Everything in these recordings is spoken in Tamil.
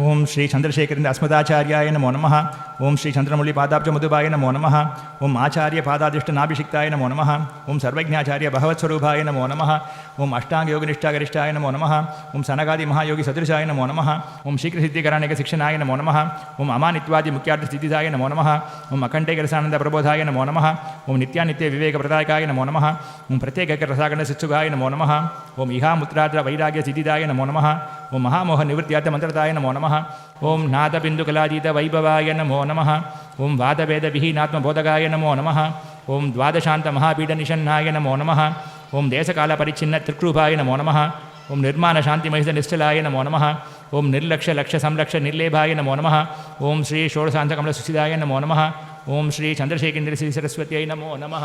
ஓம் ஸ்ரீ சந்திரசேகரேந்திர அஸ்மதாச்சாரியாய நமோ நமः. ஓம் ஸ்ரீ சந்திரமௌலி பாதாப்ஜ மதுபாய நமோ நமः. ஓம் ஆச்சாரிய பாதாதிஷ்ட நாபிஷிக்தாய நமோ நமः. ஓம் சர்வஜ்ஞாச்சாரிய பகவத் ஸ்வரூபாய நமோ நமः. ஓம் அஷ்டாங்க யோக நிஷ்டா கரிஷ்டாய நமோ நமः. ஓம் சனகாதி மகாயோகி சதுருஷாய நமோ நமः. ஓம் சீக்கிரசித்திகராணிக சிக்ஷனாய நமோ நமः. ஓம் அமானித்வாதி முக்கியார்த்த ஸ்திதிதாய நமோ நமः. ஓம் அகண்டேக ரசானந்த பிரபோதாய நமோ நமः. ஓம் நித்யாநித்ய விவேக பிரதாயகாய நமோ நமः. ஓம் பிரத்யேக ரசாகண்ட சிச்சுகாய நமோ நமः. ஓம் இஹா முத்ராத்ர வைராகிய சிதிதாய நமோ நமः. ஓம் மகாமோக நிவృత్యార్థ மந்திரதாய நமோ நமः. ஓம் நாதபிந்துகலாதீத வைபவாய நமோ நமः. ஓம் வாதவேத விஹீனாத்ம போதகாய நமோ நமः. ஓம் துவாதசாந்த மகாபீட நிஷன்னாய நமோ நமः. ஓம் தேசகால பரிச்சின்ன திருக்ரூபாய நமோ நமः. ஓம் நிர்மாண சாந்தி மகித நிஷ்டலாய நமோ நமः. ஓம் நிர்லக்ஷ லக்ஷ சம்லக்ஷ நிர்லேபாய நமோ நமः. ஓம் ஸ்ரீ ஷோடசாந்த கமல சுசிதாய நமோ நமः. ஓம் ஸ்ரீ சந்திரசேகரேந்திர ஸ்ரீ சரஸ்வதியை நமோ நமः.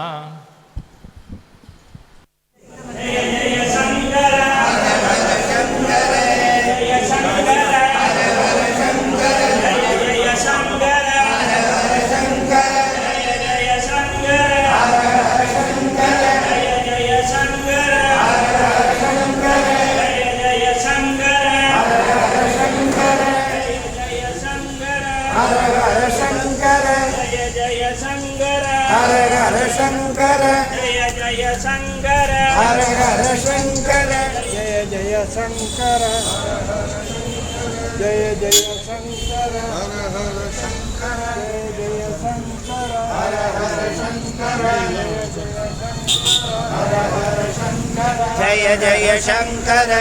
जय जय शंकर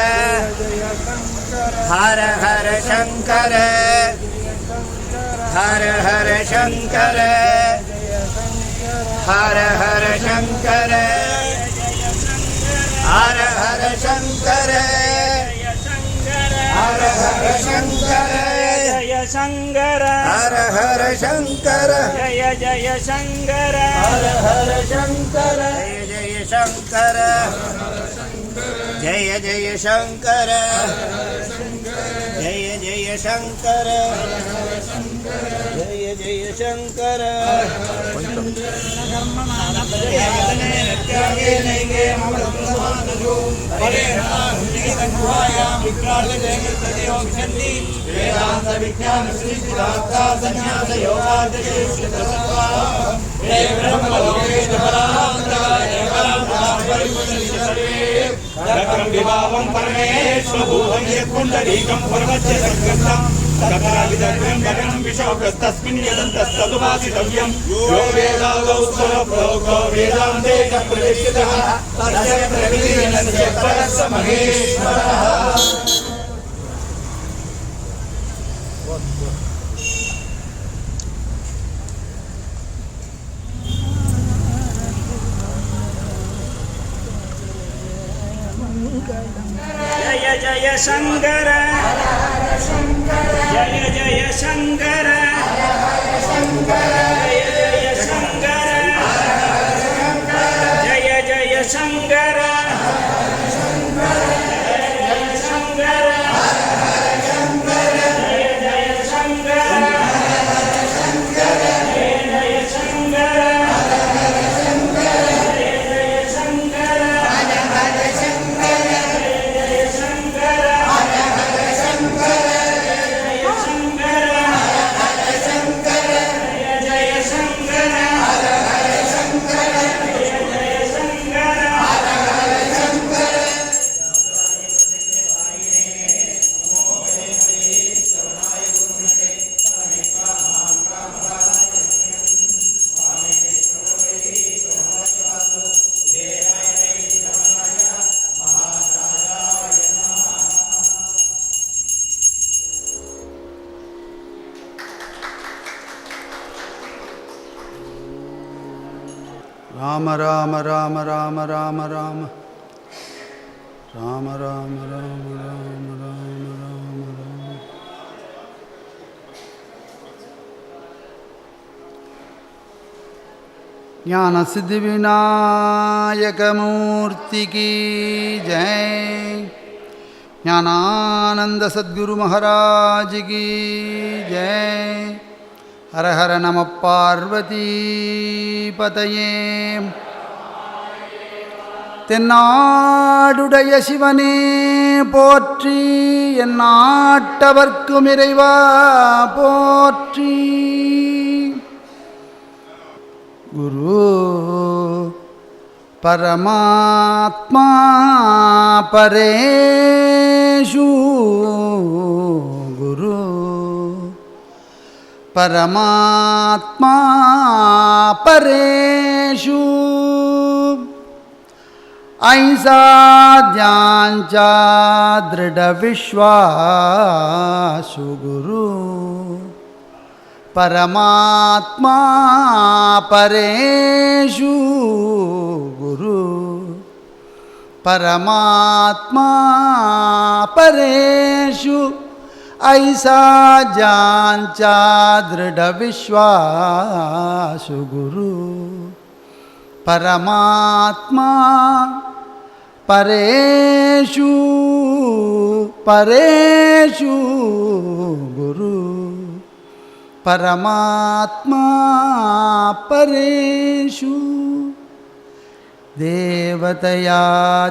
हर हर शंकर हर हर शंकर हर हर शंकर हर हर शंकर हर हर शंकर जय शंकर हर हर शंकर जय जय शंकर हर हर शंकर जय जय शंकर जय जय शंकर जय जय शंकर जय जय शंकर विभावं परमेश्वभूतं यत्पुण्डरीकं पर्वस्य संगतं सकलविदग्नं गगनं विशोकस्तस्मिन् यदन्तस्तदुपासितव्यं यो वेदादौ स्वरप्रोक्तो वेदान्ते च प्रतिष्ठितः तस्य प्रविलीनस्य परस्य महेश्वरः. जय जय शंकर जय जय शंकर जय जय शंकर जय जय शंकर राम राम राम राम राम राम राम राम राम राम राम राम राम. ज्ञान सिद्धि विनायक मूर्ति की जय. ज्ञानानंद सद्गुरु महाराज की जय. हर हर नमः पार्वती पतये. தென்னாடுடைய சிவனே போற்றி, என் நாட்டவர்க்கும் இறைவா போற்றி. குரு பரமாத்மா பரேஷு, குரு பரமாத்மா பரேஷு, ஐசா ஜாஞ்சா திருட விஸ்வாசு, குரு பரமாத்மா பரேஷு, குரு பரமாத்மா பரேஷு, ஐசா ஜாஞ்சா திருட விஸ்வாசு, குரு பரமாத்மா பரேஷு பரேஷு, குரு பரமாத்மா பரேஷு. தேவதயா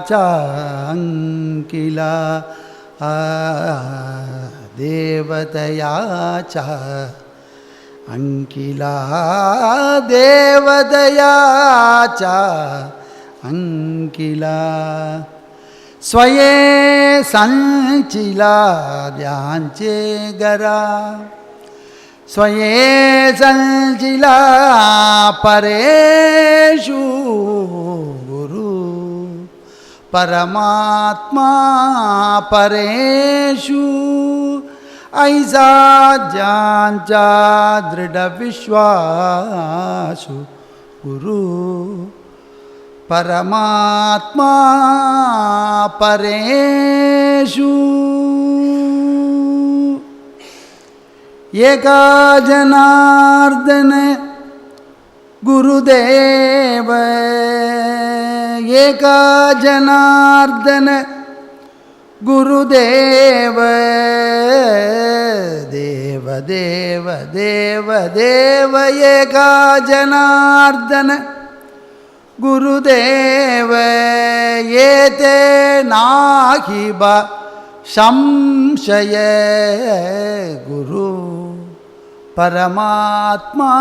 சாங்கில தேவதயா ச அங்கிலா, தேவதயா ச அங்கிலா, ஸ்வயே சஞ்சிலா தியாஞ்சே கரா, ஸ்வயே சஞ்சிலா பரேஷு, குரு பரமாத்மா பரேஷு, ஐசா ஜாஞ்சா திருட விஸ்வாசு, குரு பரமாத்மா பரேஷு. ஏகா ஜனார்தன குருதேவ, ஏகா ஜனார்தன குருதேவ, தேவ தேவ தேவ தேவ, ஏகா ஜனார்தன குருதேவ, ஏதே நாகிப சம்சய, குரு பரமாத்மா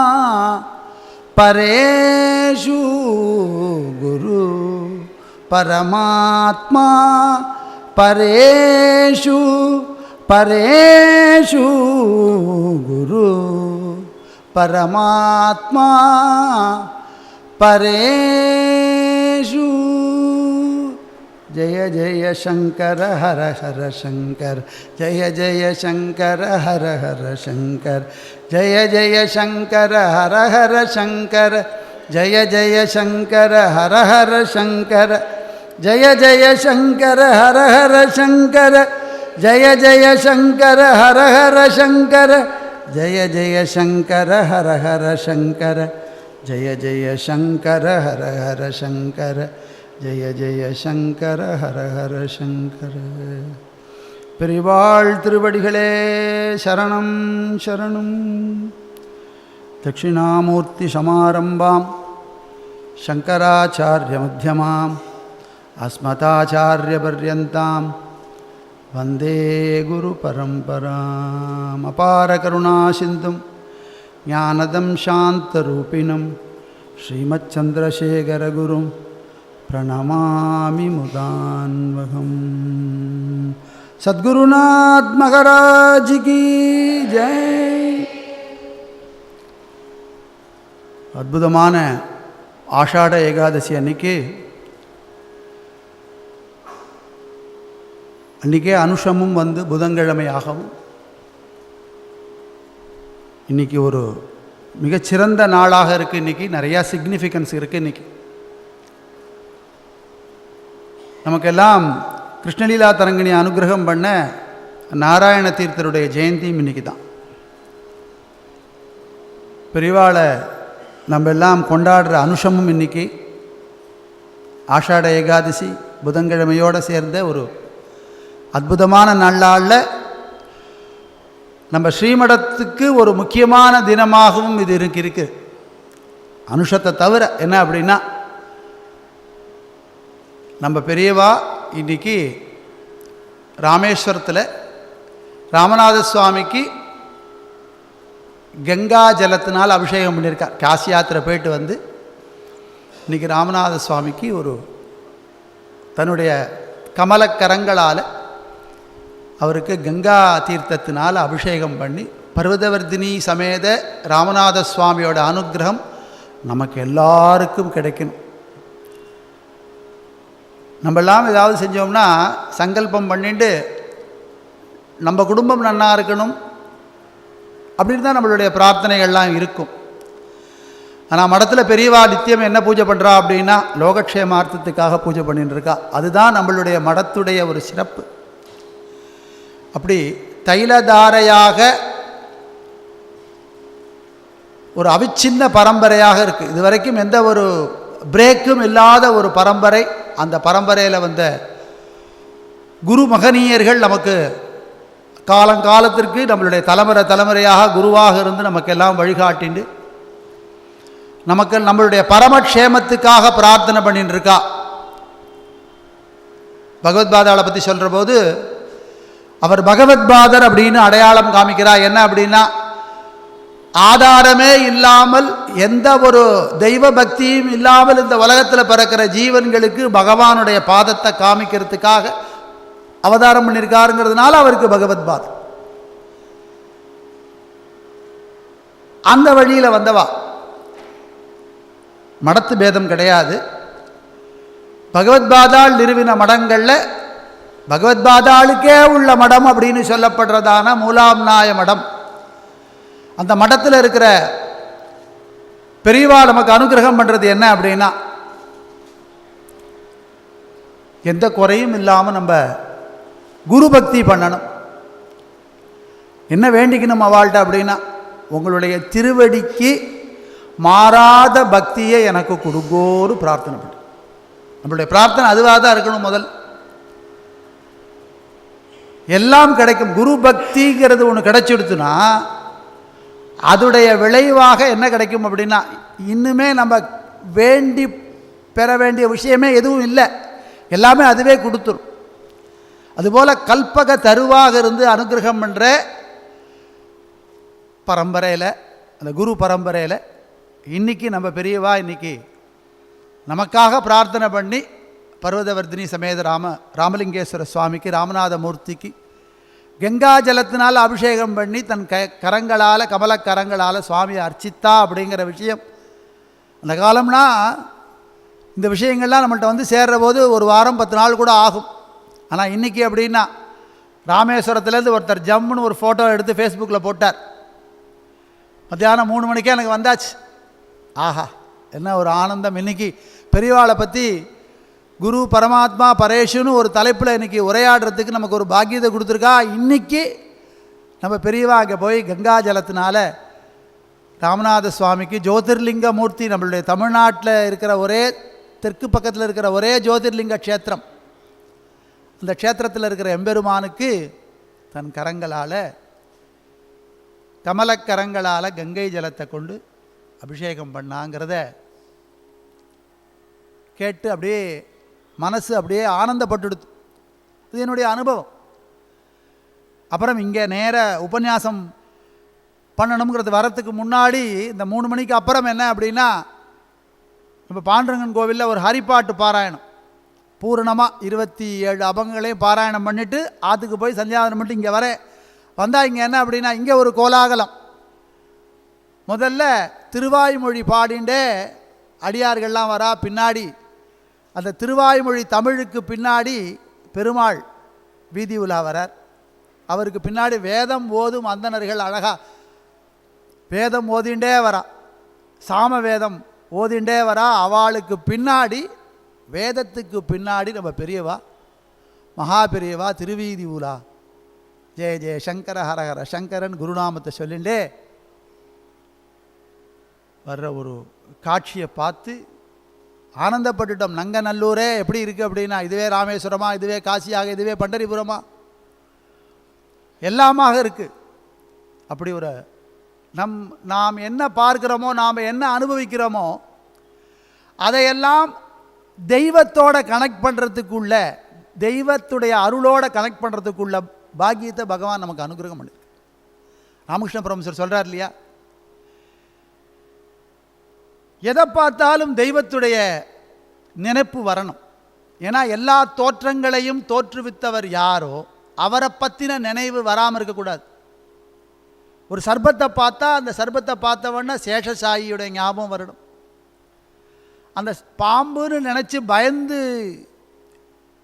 பரேஷு, குரு பரமாத்மா பரேஷு பரேஷு, குரு பரமாத்மா பரேஷு. जय जय शंकर हर हर शंकर, जय जय शंकर हर हर शंकर, जय जय शंकर हर हर शंकर, जय जय शंकर हर हर शंकर, जय जय शंकर हर हर शंकर, जय जय शंकर हर हर शंकर, जय जय शंकर हर हर शंकर, जय जय शंकर हर हर शंकर, जय जय शंकर हर हर शंकर. பெரிவாள் திருவடிகளே சரணம் சரணம். தட்சிணாமூர்த்தி சமாரம்பாம் சங்கராச்சார்ய மத்தியமாம் அஸ்மதாச்சார்ய பர்யந்தாம் வந்தே குரு பரம்பராம். அபார கருணா சிந்தும் ஞானதம் சாந்தரூபிணம் ஸ்ரீமச்சந்திரசேகரகுரும் प्रणमामि मुदान्वहम्. सद्गुरुनाथ महाराज की जय. அற்புதமான ஆஷாட ஏகாதசி அன்றைக்கே அனுஷமும் வந்து புதன்கிழமையாகவும் இன்றைக்கி ஒரு மிகச்சிறந்த நாளாக இருக்குது. இன்றைக்கி நிறையா சிக்னிஃபிகன்ஸ் இருக்குது. இன்றைக்கி நமக்கெல்லாம் கிருஷ்ணலீலா தரங்கிணி அனுகிரகம் பண்ண நாராயண தீர்த்தருடைய ஜெயந்தியும் இன்றைக்கி தான். பெரிவாளை நம்ம எல்லாம் கொண்டாடுற அனுஷமும் இன்றைக்கி ஆஷாட ஏகாதசி புதன்கிழமையோடு சேர்ந்த ஒரு அற்புதமான நல்லாளில் நம்ம ஸ்ரீமடத்துக்கு ஒரு முக்கியமான தினமாகவும் இது இருக்கு. அனுஷத்தை தவிர என்ன அப்படின்னா, நம்ம பெரியவா இன்றைக்கி ராமேஸ்வரத்தில் ராமநாத சுவாமிக்கு கங்கா ஜலத்தினால் அபிஷேகம் பண்ணியிருக்கார். காசி யாத்திரை போயிட்டு வந்து இன்றைக்கி ராமநாத சுவாமிக்கு ஒரு தன்னுடைய கமலக்கரங்களால் அவருக்கு கங்கா தீர்த்தத்தினால் அபிஷேகம் பண்ணி பர்வதவர்தினி சமேத ராமநாத சுவாமியோட அனுகிரகம் நமக்கு எல்லாருக்கும் கிடைக்கணும். நம்மெல்லாம் ஏதாவது செஞ்சோம்னா சங்கல்பம் பண்ணிட்டு நம்ம குடும்பம் நன்னா இருக்கணும் அப்படின்னு தான் நம்மளுடைய பிரார்த்தனைகள்லாம் இருக்கும். ஆனால் மடத்தில் பெரியவா நித்தியம் என்ன பூஜை பண்ணுறா அப்படின்னா லோகக்ஷேமார்த்தத்துக்காக பூஜை பண்ணிட்டு இருக்கா. அதுதான் நம்மளுடைய மடத்துடைய ஒரு சிறப்பு. அப்படி தைலதாரையாக ஒரு அவிச்சின்ன பரம்பரையாக இருக்குது. இது வரைக்கும் எந்த ஒரு பிரேக்கும் இல்லாத ஒரு பரம்பரை. அந்த பரம்பரையில் வந்த குரு மகனீயர்கள் நமக்கு காலங்காலத்திற்கு நம்மளுடைய தலைமுறையாக குருவாக இருந்து நமக்கெல்லாம் வழிகாட்டிண்டு நமக்கு நம்மளுடைய பரமக்ஷேமத்துக்காக பிரார்த்தனை பண்ணிட்டு இருக்கா. பகவத்பாதாவை பற்றி சொல்கிற போது அவர் பகவத்பாதர் அப்படின்னு அடையாளம் காமிக்கிறார். என்ன அப்படின்னா ஆதாரமே இல்லாமல் எந்த ஒரு தெய்வ பக்தியும் இல்லாமல் இந்த உலகத்தில் பிறக்கிற ஜீவன்களுக்கு பகவானுடைய பாதத்தை காமிக்கிறதுக்காக அவதாரம் பண்ணியிருக்காருங்கிறதுனால அவருக்கு பகவத்பாதர். அந்த வழியில் வந்தவா. மடத்து பேதம் கிடையாது. பகவத்பாதாள் நிறுவின மடங்களில் பகவத்பாதாளுக்கே உள்ள மடம் அப்படின்னு சொல்லப்படுறதான மூலாம்நாய மடம். அந்த மடத்தில் இருக்கிற பெரியவா நமக்கு அனுகிரகம் பண்ணுறது என்ன அப்படின்னா எந்த குறையும் இல்லாமல் நம்ம குரு பக்தி பண்ணணும். என்ன வேண்டிக்கணும் அவள்கிட்ட அப்படின்னா உங்களுடைய திருவடிக்கு மாறாத பக்தியை எனக்கு கொடுங்கோரு பிரார்த்தனை பண்ணு. நம்மளுடைய பிரார்த்தனை அதுவாக தான் இருக்கணும். முதல் எல்லாம் கிடைக்கும். குரு பக்திங்கிறது ஒன்று கிடைச்சிடுத்துனா அதுடைய விளைவாக என்ன கிடைக்கும் அப்படின்னா இன்னுமே நம்ம வேண்டி பெற வேண்டிய விஷயமே எதுவும் இல்லை, எல்லாமே அதுவே கொடுத்துரும். அதுபோல் கல்பக தருவாக இருந்து அனுகிரகம் பண்ணுற பரம்பரையில், அந்த குரு பரம்பரையில் இன்றைக்கி நம்ம பெரியவா இன்றைக்கி நமக்காக பிரார்த்தனை பண்ணி பர்வதவர்தினி சமேத ராமலிங்கேஸ்வர சுவாமிக்கு ராமநாத மூர்த்திக்கு கங்கா ஜலத்தினால் அபிஷேகம் பண்ணி தன் கரங்களால் கமலக்கரங்களால் சுவாமியை அர்ச்சித்தா அப்படிங்கிற விஷயம். அந்த காலம்னா இந்த விஷயங்கள்லாம் நம்மள்கிட்ட வந்து சேர்ற போது ஒரு வாரம் 10 நாள் கூட ஆகும். ஆனால் இன்றைக்கி அப்படின்னா ராமேஸ்வரத்துலேருந்து ஒருத்தர் ஜம்முன்னு ஒரு ஃபோட்டோ எடுத்து ஃபேஸ்புக்கில் போட்டார். மத்தியானம் 3 மணிக்கே எனக்கு வந்தாச்சு. ஆஹா, என்ன ஒரு ஆனந்தம். இன்றைக்கி பெரியவாளை பற்றி குரு பரமாத்மா பரேஷுன்னு ஒரு தலைப்பில் இன்றைக்கி உரையாடுறதுக்கு நமக்கு ஒரு பாக்கியத்தை கொடுத்துருக்கா. இன்றைக்கி நம்ம பெரியவா அங்கே போய் கங்கா ஜலத்தினால ராமநாத சுவாமிக்கு ஜோதிர்லிங்க மூர்த்தி, நம்மளுடைய தமிழ்நாட்டில் இருக்கிற ஒரே தெற்கு பக்கத்தில் இருக்கிற ஒரே ஜோதிர்லிங்க க்ஷேத்திரம், அந்த க்ஷேத்திரத்தில் இருக்கிற எம்பெருமானுக்கு தன் கரங்களால் கமலக்கரங்களால் கங்கை ஜலத்தை கொண்டு அபிஷேகம் பண்ணாங்கிறத கேட்டு அப்படியே மனசு அப்படியே ஆனந்தப்பட்டுடுது. இது என்னுடைய அனுபவம். அப்புறம் இங்கே நேர உபன்யாசம் பண்ணணுங்கிறது வரத்துக்கு முன்னாடி இந்த 3 மணிக்கு அப்புறம் என்ன அப்படின்னா நம்ம பாண்டரங்கன் கோவிலில் ஒரு ஹரிப்பாட்டு பாராயணம் பூரணமாக 27 அபங்கங்களையும் பாராயணம் பண்ணிவிட்டு ஆற்றுக்கு போய் சந்தியாவதனம் பண்ணிட்டு இங்கே வந்தால் இங்கே என்ன அப்படின்னா இங்கே ஒரு கோலாகலம். முதல்ல திருவாய்மொழி பாடிண்டே அடியார்கள்லாம் வரா. பின்னாடி அந்த திருவாய்மொழி தமிழுக்கு பின்னாடி பெருமாள் வீதி உலா வரார். அவருக்கு பின்னாடி வேதம் ஓதும் அந்தணர்கள் அழகா வேதம் ஓதிண்டே வரா, சாம வேதம் ஓதிண்டே வரா. அவளுக்கு பின்னாடி வேதத்துக்கு பின்னாடி நம்ம பெரியவா மகா பெரியவா திருவீதி உலா ஜெய ஜெய சங்கர ஹரஹர சங்கரன் குருநாமத்தை சொல்லிண்டே வர்ற ஒரு காட்சியை பார்த்து ஆனந்தப்பட்டுட்டோம். நங்கநல்லூரே எப்படி இருக்குது அப்படின்னா இதுவே ராமேஸ்வரமா, இதுவே காசியாக, இதுவே பண்டரிபுரமா, எல்லாமாக இருக்குது. அப்படி ஒரு நாம் என்ன பார்க்கிறோமோ, நாம் என்ன அனுபவிக்கிறோமோ அதையெல்லாம் தெய்வத்தோட கனெக்ட் பண்ணுறதுக்குள்ள தெய்வத்துடைய அருளோட கனெக்ட் பண்ணுறதுக்குள்ள பாக்கியத்தை பகவான் நமக்கு அனுகிரகம் பண்ணு. ராமகிருஷ்ண பரமஹம்சர் சொல்கிறார் இல்லையா, எதை பார்த்தாலும் தெய்வத்துடைய நினைப்பு வரணும். ஏன்னா எல்லா தோற்றங்களையும் தோற்றுவித்தவர் யாரோ அவரை பற்றின நினைவு வராமல் இருக்கக்கூடாது. ஒரு சர்பத்தை பார்த்தா அந்த சர்பத்தை பார்த்தவொன்னே சேஷசாயியுடைய ஞாபகம் வரணும். அந்த பாம்புன்னு நினச்சி பயந்து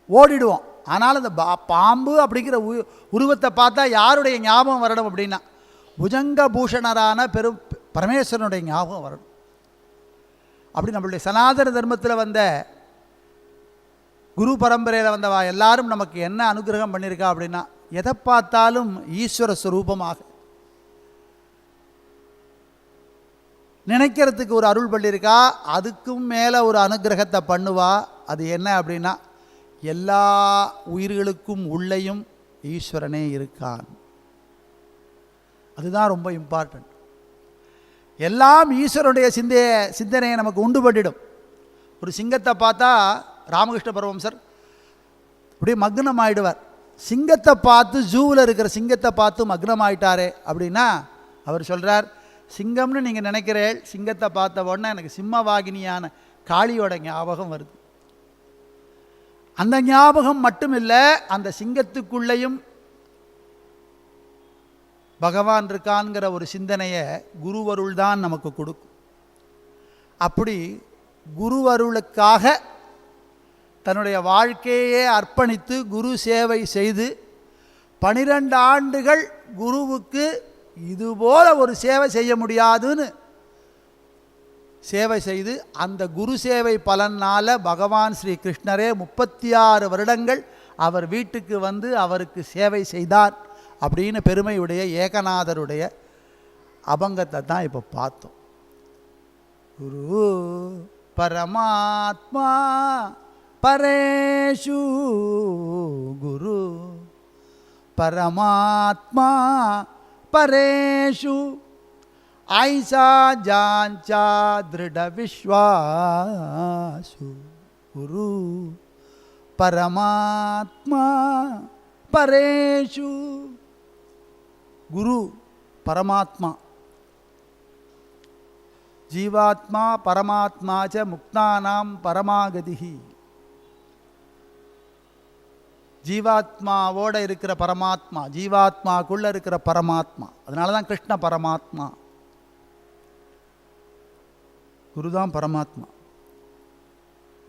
ஓடிடுவோம். ஆனால் அந்த பாம்பு அப்படிங்கிற உருவத்தை பார்த்தா யாருடைய ஞாபகம் வரணும் அப்படின்னா புஜங்க பூஷணரான பரமேஸ்வரனுடைய ஞாபகம் வரணும். அப்படி நம்மளுடைய சனாதன தர்மத்தில் வந்த குரு பரம்பரையில் வந்தவா எல்லாரும் நமக்கு என்ன அனுகிரகம் பண்ணியிருக்கா அப்படின்னா, எதை பார்த்தாலும் ஈஸ்வர ஸ்வரூபமாக நினைக்கிறதுக்கு ஒரு அருள் பண்ணியிருக்கா. அதுக்கும் மேலே ஒரு அனுகிரகத்தை பண்ணுவா. அது என்ன அப்படின்னா, எல்லா உயிர்களுக்கும் உள்ளேயும் ஈஸ்வரனே இருக்கான். அதுதான் ரொம்ப இம்பார்ட்டன்ட். எல்லாம் ஈஸ்வரனுடைய சிந்தனையை நமக்கு உண்டு பண்ணிடும். ஒரு சிங்கத்தை பார்த்தா ராமகிருஷ்ண பரமஹம்சர் அப்படியே மக்னம் ஆகிடுவார். சிங்கத்தை பார்த்து, ஜூவில் இருக்கிற சிங்கத்தை பார்த்து மக்னம் ஆகிட்டாரே அப்படின்னா அவர் சொல்கிறார், சிங்கம்னு நீங்கள் நினைக்கிறேன், சிங்கத்தை பார்த்த உடனே எனக்கு சிம்மவாகினியான காளியோட ஞாபகம் வருது. அந்த ஞாபகம் மட்டும் இல்லை, அந்த சிங்கத்துக்குள்ளேயும் பகவான் இருக்கான்கிற ஒரு சிந்தனையை குருவருள் தான் நமக்கு கொடுக்கும். அப்படி குருவருளுக்காக தன்னுடைய வாழ்க்கையே அர்ப்பணித்து குரு சேவை செய்து 12 ஆண்டுகள் குருவுக்கு இதுபோல ஒரு சேவை செய்ய முடியாதுன்னு சேவை செய்து அந்த குரு சேவை பலனால் பகவான் ஸ்ரீ கிருஷ்ணரே 36 வருடங்கள் அவர் வீட்டுக்கு வந்து அவருக்கு சேவை செய்தார் அப்படின்னு பெருமையுடைய ஏகநாதருடைய அபங்கத்தை தான் இப்போ பார்த்தோம். குரு பரமாத்மா பரேஷு, குரு பரமாத்மா பரேஷு, ஐசா ஜாஞ்சா திருட விஸ்வாசு, குரு பரமாத்மா பரேஷு. குரு பரமாத்மா, ஜீவாத்மா பரமாத்மா ச முக்தானாம் பரமாகதிஹி. ஜீவாத்மாவோட இருக்கிற பரமாத்மா, ஜீவாத்மாக்குள்ள இருக்கிற பரமாத்மா, அதனால தான் கிருஷ்ண பரமாத்மா. குருதான் பரமாத்மா.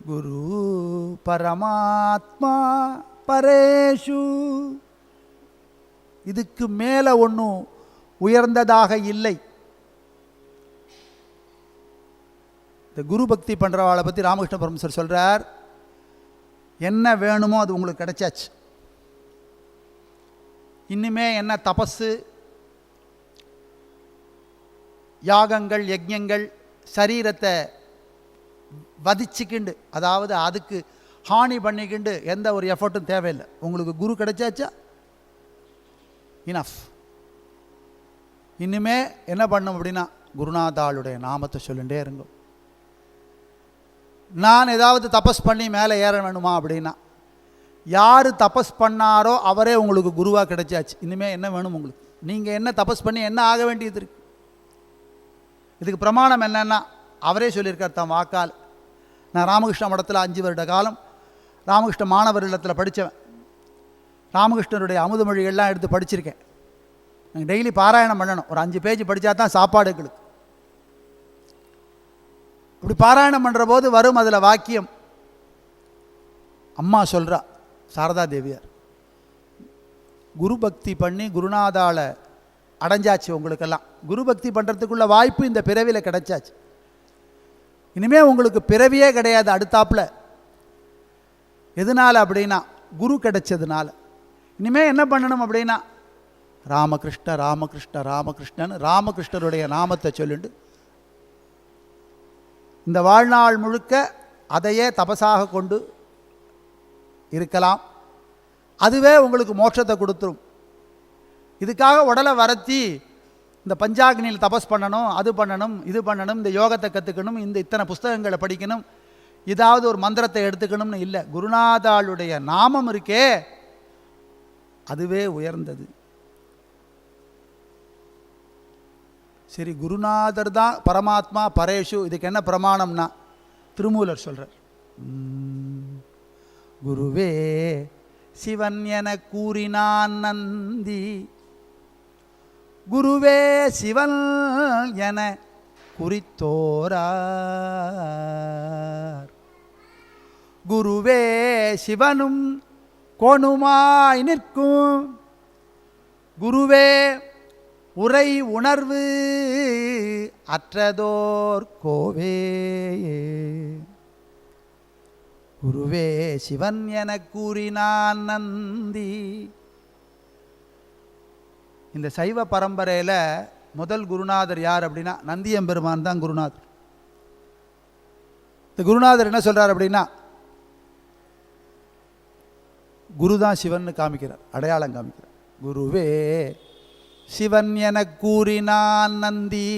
குரு பரமாத்மா பரேஷு. இதுக்கு மேலே ஒன்றும் உயர்ந்ததாக இல்லை. இந்த குரு பக்தி பண்ணுறவாளை பற்றி ராமகிருஷ்ண பரமஹம்சர் சொல்கிறார், என்ன வேணுமோ அது உங்களுக்கு கிடைச்சாச்சு. இன்னுமே என்ன தபஸு, யாகங்கள், யஜ்ஞங்கள், சரீரத்தை வதிச்சுக்கிண்டு, அதாவது அதுக்கு ஹானி பண்ணிக்கிண்டு எந்த ஒரு எஃபர்ட்டும் தேவையில்லை. உங்களுக்கு குரு கிடைச்சாச்சா, இனஃப். இன்னுமே என்ன பண்ணும் அப்படின்னா, குருநாதாளுடைய நாமத்தை சொல்லிகிட்டே இருங்க. நான் ஏதாவது தபஸ் பண்ணி மேலே ஏற வேணுமா அப்படின்னா, யார் தபஸ் பண்ணாரோ அவரே உங்களுக்கு குருவாக கிடைச்சாச்சு. இனிமேல் என்ன வேணும் உங்களுக்கு? நீங்கள் என்ன தபஸ் பண்ணி என்ன ஆக வேண்டியது இருக்கு? இதுக்கு பிரமாணம் என்னென்னா, அவரே சொல்லியிருக்கார் தன் வாக்கால். நான் ராமகிருஷ்ண மடத்தில் 5 வருட காலம் ராமகிருஷ்ண மாணவர் இல்லத்தில் படித்தவன். ராமகிருஷ்ணனுடைய அமுதமொழிகள்லாம் எடுத்து படிச்சிருக்கேன். நாங்கள் டெய்லி பாராயணம் பண்ணணும். ஒரு 5 பேஜ் படித்தா தான் சாப்பாடு எங்களுக்கு. இப்படி பாராயணம் பண்ணுற போது வரும் அதில் வாக்கியம். அம்மா சொல்கிறா, சாரதா தேவியார், குரு பக்தி பண்ணி குருநாதால அடைஞ்சாச்சு. உங்களுக்கெல்லாம் குரு பக்தி பண்ணுறதுக்குள்ள வாய்ப்பு இந்த பிறவியில் கிடைச்சாச்சு. இனிமேல் உங்களுக்கு பிறவியே கிடையாது அடுத்தாப்புல. எதனால் அப்படின்னா, குரு கிடைச்சதுனால. இனிமேல் என்ன பண்ணணும் அப்படின்னா, ராமகிருஷ்ண ராமகிருஷ்ண ராமகிருஷ்ணன் ராமகிருஷ்ணருடைய நாமத்தை சொல்லிட்டு இந்த வாழ்நாள் முழுக்க அதையே தபசாக கொண்டு இருக்கலாம். அதுவே உங்களுக்கு மோட்சத்தை கொடுத்துரும். இதுக்காக உடலை வரத்தி இந்த பஞ்சாக்னியில் தபஸ் பண்ணணும், அது பண்ணணும், இது பண்ணணும், இந்த யோகத்தை கற்றுக்கணும், இந்த இத்தனை புஸ்தகங்களை படிக்கணும், ஏதாவது ஒரு மந்திரத்தை எடுத்துக்கணும்னு இல்லை. குருநாதாளுடைய நாமம் இருக்கே அதுவே உயர்ந்தது. சரி, குருநாதர் தான் பரமாத்மா பரேஷு, இதுக்கு என்ன பிரமாணம்னா திருமூலர் சொல்கிறார். குருவே சிவன் என கூறினான் நந்தி, குருவே சிவன் என குறித்தோரார். குருவே சிவனும் கோணுமாய் நிற்கும், குருவே உரை உணர்வு அற்றதோர் கோவே. குருவே சிவன் என கூறினான் நந்தி. இந்த சைவ பரம்பரையில் முதல் குருநாதர் யார் அப்படின்னா நந்தியம்பெருமான் தான் குருநாதர். இந்த குருநாதர் என்ன சொல்கிறார் அப்படின்னா, குரு தான் சிவன் காமிக்கிறார், அடையாளம் காமிக்கிறார். குருவே சிவன் என கூறினான் நந்தி.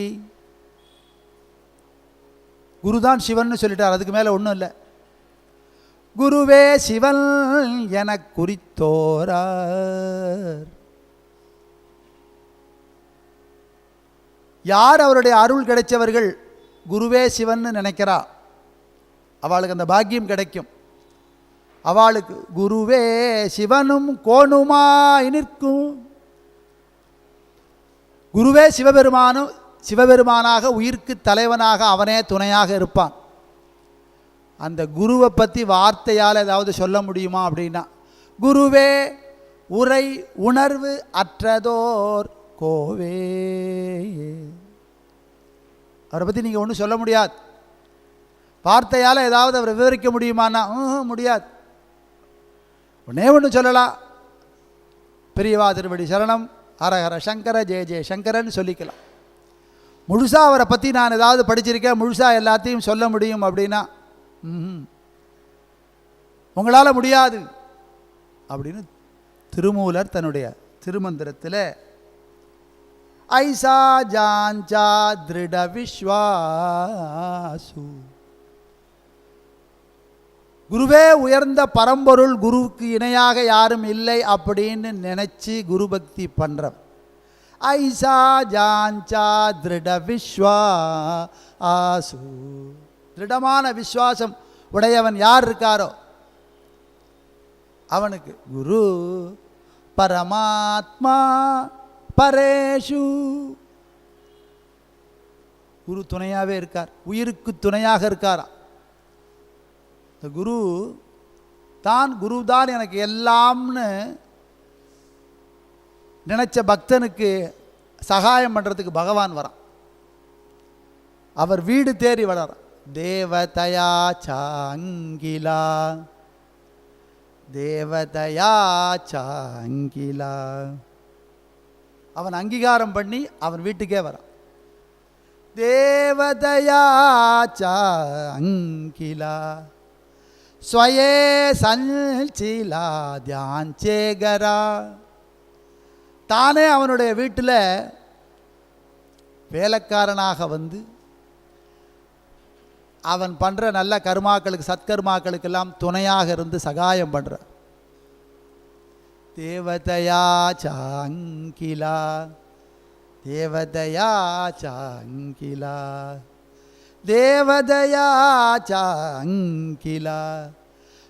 குருதான் சிவன் சொல்லிட்டார், அதுக்கு மேலே ஒன்றும் இல்லை. குருவே சிவன் என குறித்தோரார். யார் அவருடைய அருள் கிடைச்சவர்கள் குருவே சிவன் நினைக்கிறா அவளுக்கு அந்த பாக்கியம் கிடைக்கும். அவளுக்கு குருவே சிவனும் கோணுமாய் நிற்கும். குருவே சிவபெருமானாக உயிர்க்கு தலைவனாக அவனே துணையாக இருப்பான். அந்த குருவை பற்றி வார்த்தையால் ஏதாவது சொல்ல முடியுமா அப்படின்னா, குருவே உரை உணர்வு அற்றதோர் கோவே. அவரை பற்றி நீங்கள் ஒன்றும் சொல்ல முடியாது. வார்த்தையால் ஏதாவது அவரை விவரிக்க முடியுமானா முடியாது. ஒன்றே ஒன்று சொல்லலாம், பெரியவா திருவடி சரணம், ஹரஹர சங்கர ஜெய ஜெய சங்கரன்னு சொல்லிக்கலாம். முழுசாக அவரை பற்றி நான் ஏதாவது படிச்சிருக்கேன், முழுசாக எல்லாத்தையும் சொல்ல முடியும் அப்படின்னா உங்களால் முடியாது அப்படின்னு திருமூலர் தன்னுடைய திருமந்திரத்தில் ஐசா ஜாஞ்சா திருட விஸ்வாசு, குருவே உயர்ந்த பரம்பொருள், குருவுக்கு இணையாக யாரும் இல்லை அப்படின்னு நினச்சி குரு பக்தி பண்ணுறவன். ஐசா ஜாஞ்சா திருட விஸ்வாசு, திருடமான விஸ்வாசம் உடையவன் யார் இருக்காரோ அவனுக்கு குரு பரமாத்மா பரேஷு, குரு துணையாகவே இருக்கார், உயிருக்கு துணையாக இருக்காரா. இந்த குரு தான் எனக்கு எல்லாம்னு நினைச்ச பக்தனுக்கு சகாயம் பண்ணுறதுக்கு பகவான் வரான். அவர் வீடு தேடி வளரான். தேவதயா சாங்கிலா, தேவதயா சாங்கிலா, அவன் அங்கீகாரம் பண்ணி அவன் வீட்டுக்கே வரான். தேவதயா சாங்கிலா ஸ்வயே சஞ்சிலா தியாஞ்சேகரா, தானே அவனுடைய வீட்டில் வேலைக்காரனாக வந்து அவன் பண்ணுற நல்ல கர்மாக்களுக்கு சத்கர்மாக்களுக்கெல்லாம் துணையாக இருந்து சகாயம் பண்ணுற. தேவதயா சாங்கிலா, தேவதயா சாங்கிலா, தேவதயா சாங்கிலா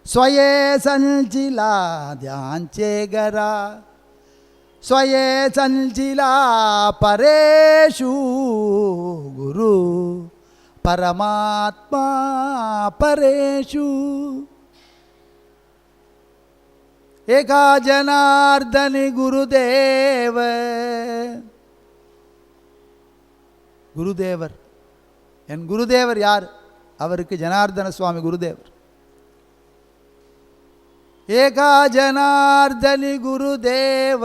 ஸ்வயே சஞ்சிலா தியாஞ்சேகரா, ஸ்வயே சஞ்சிலா பரேஷு குரு பரமாத்மா பரேஷு. ஏகா ஜனார்தனி குருதேவ, குருதேவர் என் குருதேவர் யார்? அவருக்கு ஜனார்தன சுவாமி குருதேவர். ஏகா ஜனார்தனி குருதேவ,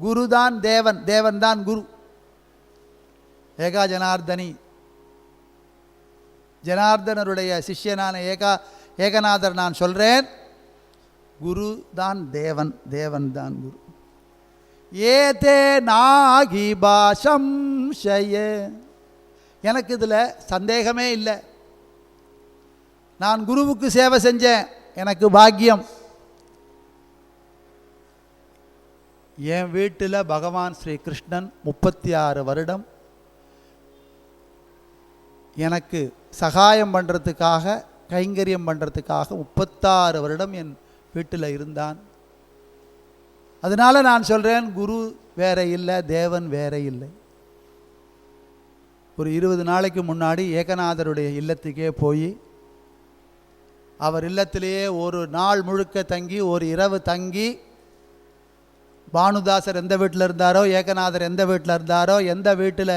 குருதான் தேவன், தேவன் தான் குரு. ஏகா ஜனார்தனி, ஜனார்தனருடைய சிஷ்யனான ஏகநாதர் நான் சொல்கிறேன், குரு தான் தேவன், தேவன் தான் குரு. ஏதே நாகி பாசம்ஷய, எனக்கு இதில் சந்தேகமே இல்லை. நான் குருவுக்கு சேவை செஞ்சேன், எனக்கு பாக்கியம். என் வீட்டில் பகவான் ஸ்ரீ கிருஷ்ணன் 36 வருடம் எனக்கு சகாயம் பண்ணுறதுக்காக, கைங்கரியம் பண்ணுறதுக்காக 36 வருடம் என் வீட்டில் இருந்தான். அதனால் நான் சொல்கிறேன், குரு வேற இல்லை, தேவன் வேற இல்லை. ஒரு 20 நாளைக்கு முன்னாடி ஏகநாதருடைய இல்லத்துக்கே போய் அவர் இல்லத்திலேயே ஒரு நாள் முழுக்க தங்கி, ஒரு இரவு தங்கி, பானுதாசர் எந்த வீட்டில் இருந்தாரோ, ஏகநாதர் எந்த வீட்டில் இருந்தாரோ, எந்த வீட்டில்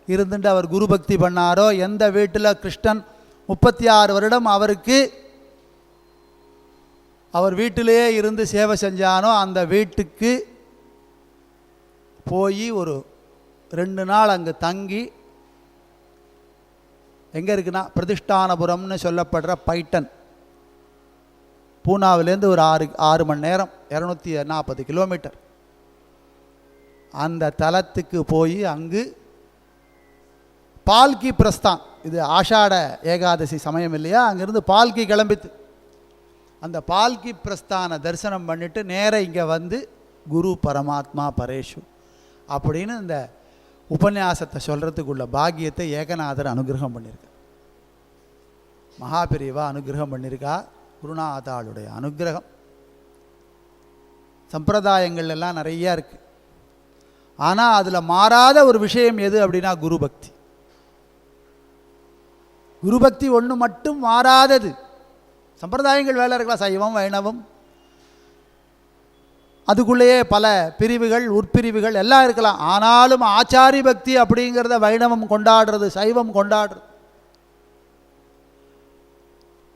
இருந்துட்டு அவர் குரு பக்தி பண்ணாரோ, எந்த வீட்டில் கிருஷ்ணன் 36 வருடம் அவருக்கு அவர் வீட்டிலேயே இருந்து சேவை செஞ்சானோ அந்த வீட்டுக்கு போய் ஒரு 2 நாள் அங்கே தங்கி, எங்கே இருக்குன்னா பிரதிஷ்டானபுரம்னு சொல்லப்படுற பைட்டன், பூனாவிலேருந்து ஒரு 6 மணி நேரம், 240 கிலோமீட்டர், அந்த தலத்துக்கு போய் அங்கு பால்கி பிரஸ்தான், இது ஆஷாட ஏகாதசி சமயம் இல்லையா, அங்கேருந்து பால்கி கிளம்பித்து அந்த பால்கி பிரஸ்தான தரிசனம் பண்ணிவிட்டு நேராக இங்கே வந்து குரு பரமாத்மா பரேஷு அப்படின்னு இந்த உபன்யாசத்தை சொல்கிறதுக்குள்ள பாக்கியத்தை ஏகநாதர் அனுகிரகம் பண்ணியிருக்கா, மகாபிரிவா அனுகிரகம் பண்ணியிருக்கா. குருநாதாளுடைய அனுகிரகம் சம்பிரதாயங்கள் எல்லாம் நிறையா இருக்குது. ஆனால் அதில் மாறாத ஒரு விஷயம் எது அப்படின்னா குரு பக்தி. குரு பக்தி ஒன்று மட்டும் மாறாதது. சம்பிரதாயங்கள் வேலை இருக்கலாம், சைவம் வைணவம், அதுக்குள்ளேயே பல பிரிவுகள் உட்பிரிவுகள் எல்லாம் இருக்கலாம். ஆனாலும் ஆச்சாரி பக்தி அப்படிங்கிறத வைணவம் கொண்டாடுறது, சைவம் கொண்டாடுறது.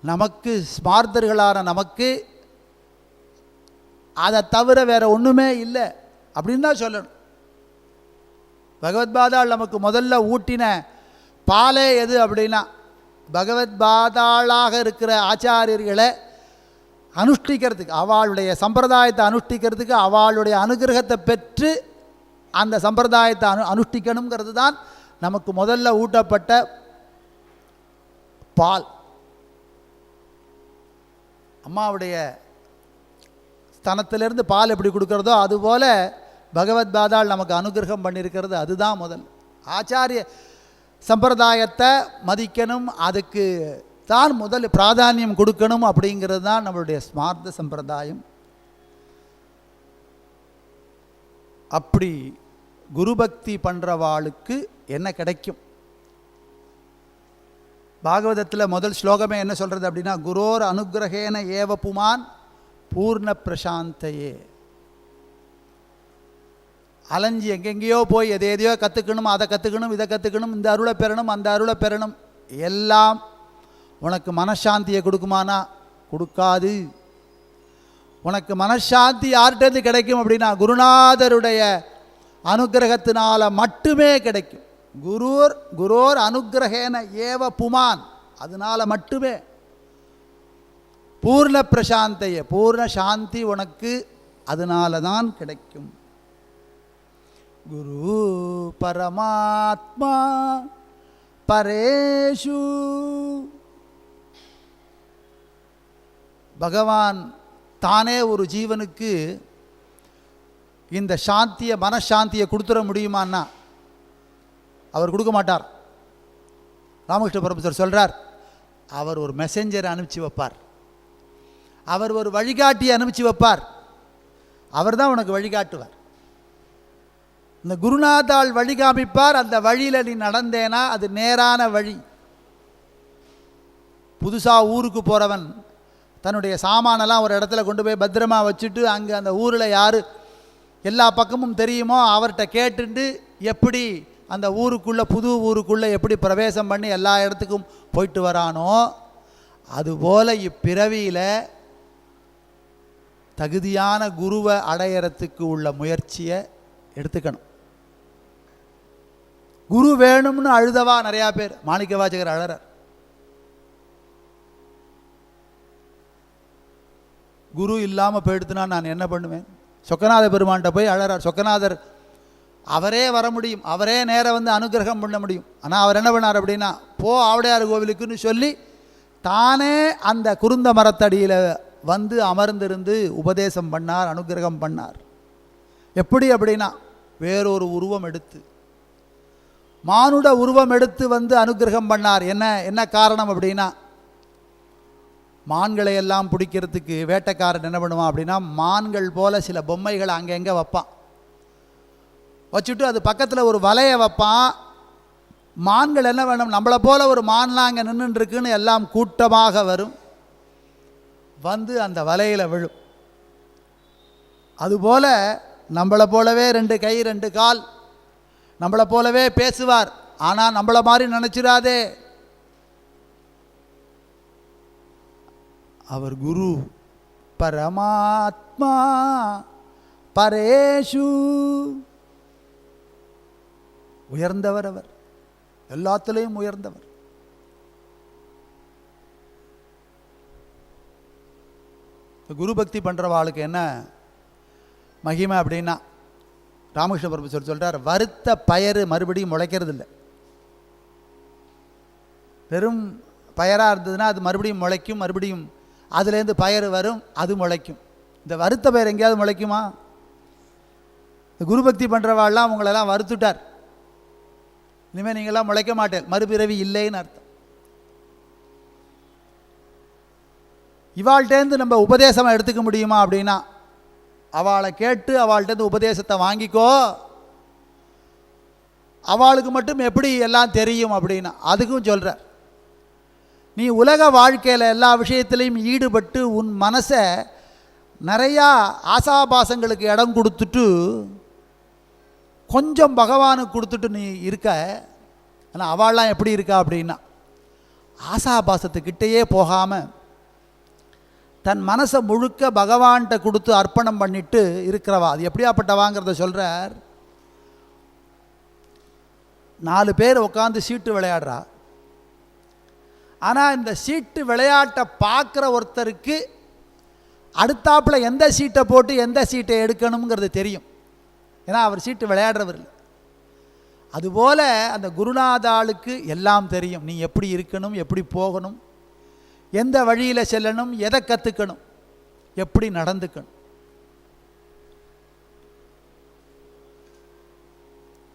நமக்கு ஸ்மார்த்தர்களான நமக்கு அதை தவிர வேற ஒன்றுமே இல்லை அப்படின்னு தான் சொல்லணும். பகவத்பாதாள் நமக்கு முதல்ல ஊட்டின பாலே எது அப்படின்னா, பகவத்பாதாளாக இருக்கிற ஆச்சாரியர்களை அனுஷ்டிக்கிறதுக்கு, அவளுடைய சம்பிரதாயத்தை அனுஷ்டிக்கிறதுக்கு, அவளுடைய அனுகிரகத்தை பெற்று அந்த சம்பிரதாயத்தை அனுஷ்டிக்கணுங்கிறது தான் நமக்கு முதல்ல ஊட்டப்பட்ட பால். அம்மாவுடைய ஸ்தனத்திலிருந்து பால் எப்படி கொடுக்கறதோ அதுபோல் பகவத்பாதாள் நமக்கு அனுகிரகம் பண்ணியிருக்கிறது. அதுதான் முதல். ஆச்சாரிய சம்பிரதாயத்தை மதிக்கணும், அதுக்கு தான் முதல் பிராதானியம் கொடுக்கணும் அப்படிங்கிறது தான் நம்மளுடைய ஸ்மார்த்த சம்பிரதாயம். அப்படி குருபக்தி பண்ணுறவாளுக்கு என்ன கிடைக்கும்? பாகவதத்தில் முதல் ஸ்லோகமே என்ன சொல்கிறது அப்படின்னா, குரோர் அனுகிரகேன ஏவ புமான் பூர்ண பிரசாந்தையே. அலைஞ்சி எங்கெங்கேயோ போய் எதையோ கற்றுக்கணும், அதை கற்றுக்கணும், இதை கற்றுக்கணும், இந்த அருளை பெறணும், அந்த அருளை பெறணும், எல்லாம் உனக்கு மனசாந்தியை கொடுக்குமானா கொடுக்காது. உனக்கு மனசாந்தி யார்கிட்டேருந்து கிடைக்கும் அப்படின்னா குருநாதருடைய அனுகிரகத்தினால மட்டுமே கிடைக்கும். குரோர் அனுகிரகேன ஏவ புமான், அதனால மட்டுமே. பூர்ண பிரசாந்தைய, பூர்ண சாந்தி உனக்கு அதனால தான் கிடைக்கும். குரு பரமாத்மா பரேஷு, பகவான் தானே ஒரு ஜீவனுக்கு இந்த சாந்தியை, மனசாந்தியை கொடுத்துட முடியுமான்னா அவர் கொடுக்க மாட்டார். ராமகிருஷ்ண பரமஹம்சர் சொல்கிறார், அவர் ஒரு மெசஞ்சரை அனுப்பிச்சி வைப்பார், அவர் ஒரு வழிகாட்டியை அனுப்பிச்சி வைப்பார், அவர் தான் உனக்கு வழிகாட்டுவார். இந்த குருநாதாள் வழிகாமிப்பார், அந்த வழியில் நீ நடந்தேனா அது நேரான வழி. புதுசாக ஊருக்கு போகிறவன் தன்னுடைய சாமானெல்லாம் ஒரு இடத்துல கொண்டு போய் பத்திரமா வச்சுட்டு, அங்கே அந்த ஊரில் யார் எல்லா பக்கமும் தெரியுமோ அவர்கிட்ட கேட்டுட்டு எப்படி அந்த ஊருக்குள்ளே, புது ஊருக்குள்ளே எப்படி பிரவேசம் பண்ணி எல்லா இடத்துக்கும் போயிட்டு வரானோ, அதுபோல் இப்பிறவியில் தகுதியான குருவை அடையறத்துக்கு உள்ள முயற்சியை எடுத்துக்கணும். குரு வேணும்னு அழுதவா நிறையா பேர். மாணிக்க வாசகர் அழறார். குரு இல்லாமல் போயிடுத்துனா நான் என்ன பண்ணுவேன்? சொக்கநாத பெருமான்கிட்ட போய் அழறார். சொக்கநாதர் அவரே வர முடியும், அவரே நேராக வந்து அனுகிரகம் பண்ண முடியும். ஆனால் அவர் என்ன பண்ணார் அப்படின்னா, போ ஆவுடையார் கோவிலுக்குன்னு சொல்லி தானே அந்த குருந்த மரத்தடியில் வந்து அமர்ந்திருந்து உபதேசம் பண்ணார், அனுகிரகம் பண்ணார். எப்படி அப்படின்னா வேறொரு உருவம் எடுத்து, மானுட உருவம் எடுத்து வந்து அனுகிரகம் பண்ணார். என்ன காரணம் அப்படின்னா, மான்களை எல்லாம் பிடிக்கிறதுக்கு வேட்டைக்காரன் என்ன பண்ணுவான் அப்படின்னா, மான்கள் போல சில பொம்மைகளை அங்கங்கே வைப்பான். வச்சுட்டு அது பக்கத்தில் ஒரு வலையை வைப்பான். மான்கள் என்ன வேணும், நம்மளை போல ஒரு மான்லாம் அங்கே நின்றுருக்குன்னு எல்லாம் கூட்டமாக வரும், வந்து அந்த வலையில் விழும். அதுபோல் நம்மளை போலவே 2 கை 2 கால், நம்மளை போலவே பேசுவார். ஆனால் நம்மளை மாதிரி நினச்சிடாதே, அவர் குரு பரமாத்மா பரேஷு, உயர்ந்தவர், அவர் எல்லாத்திலையும் உயர்ந்தவர். குரு பக்தி பண்ணுறவாளுக்கு என்ன மகிமை அப்படின்னா, ராமகிருஷ்ண பரமஹம்சர் சொல்கிறார், வறுத்த பயறு மறுபடியும் முளைக்கிறது இல்லை. வெறும் பயராக இருந்ததுன்னா அது மறுபடியும் முளைக்கும், மறுபடியும் அதுலேருந்து பயறு வரும், அது முளைக்கும். இந்த வறுத்த பயிர் எங்கேயாவது முளைக்குமா? இந்த குரு பக்தி பண்ணுறவாள்லாம் உங்களெல்லாம் வறுத்துட்டார், இனிமேல் நீங்களாம் முளைக்க மாட்டேன், மறுபிறவி இல்லைன்னு அர்த்தம். இவாள்கிட்டேருந்து நம்ம உபதேசமாக எடுத்துக்க முடியுமா அப்படின்னா, அவளை கேட்டு அவள்கிட்டேருந்து உபதேசத்தை வாங்கிக்கோ, அவளுக்கு மட்டும் எப்படி எல்லாம் தெரியும் அப்படின்னா அதுக்கும் சொல்கிறார். நீ உலக வாழ்க்கையில் எல்லா விஷயத்திலையும் ஈடுபட்டு உன் மனசை நிறையா ஆசாபாசங்களுக்கு இடம் கொடுத்துட்டு கொஞ்சம் பகவானுக்கு கொடுத்துட்டு நீ இருக்க. ஆனால் அவள்லாம் எப்படி இருக்கா அப்படின்னா, ஆசாபாசத்துக்கிட்டேயே போகாமல் தன் மனசை முழுக்க பகவான்கிட்ட கொடுத்து அர்ப்பணம் பண்ணிட்டு இருக்கிறவா. அது எப்படியாப்பட்டவாங்கிறத சொல்கிறார். 4 பேர் உட்காந்து சீட்டு விளையாடுறா. ஆனால் இந்த சீட்டு விளையாட்டை பார்க்குற ஒருத்தருக்கு அடுத்தாப்பில் எந்த சீட்டை போட்டு எந்த சீட்டை எடுக்கணுங்கிறது தெரியும். ஏன்னா அவர் சீட்டு விளையாடுறவர் இல்லை. அதுபோல் அந்த குருநாதாளுக்கு எல்லாம் தெரியும். நீ எப்படி இருக்கணும், எப்படி போகணும், எந்த வழியில் செல்லணும், எதை கற்றுக்கணும், எப்படி நடந்துக்கணும்.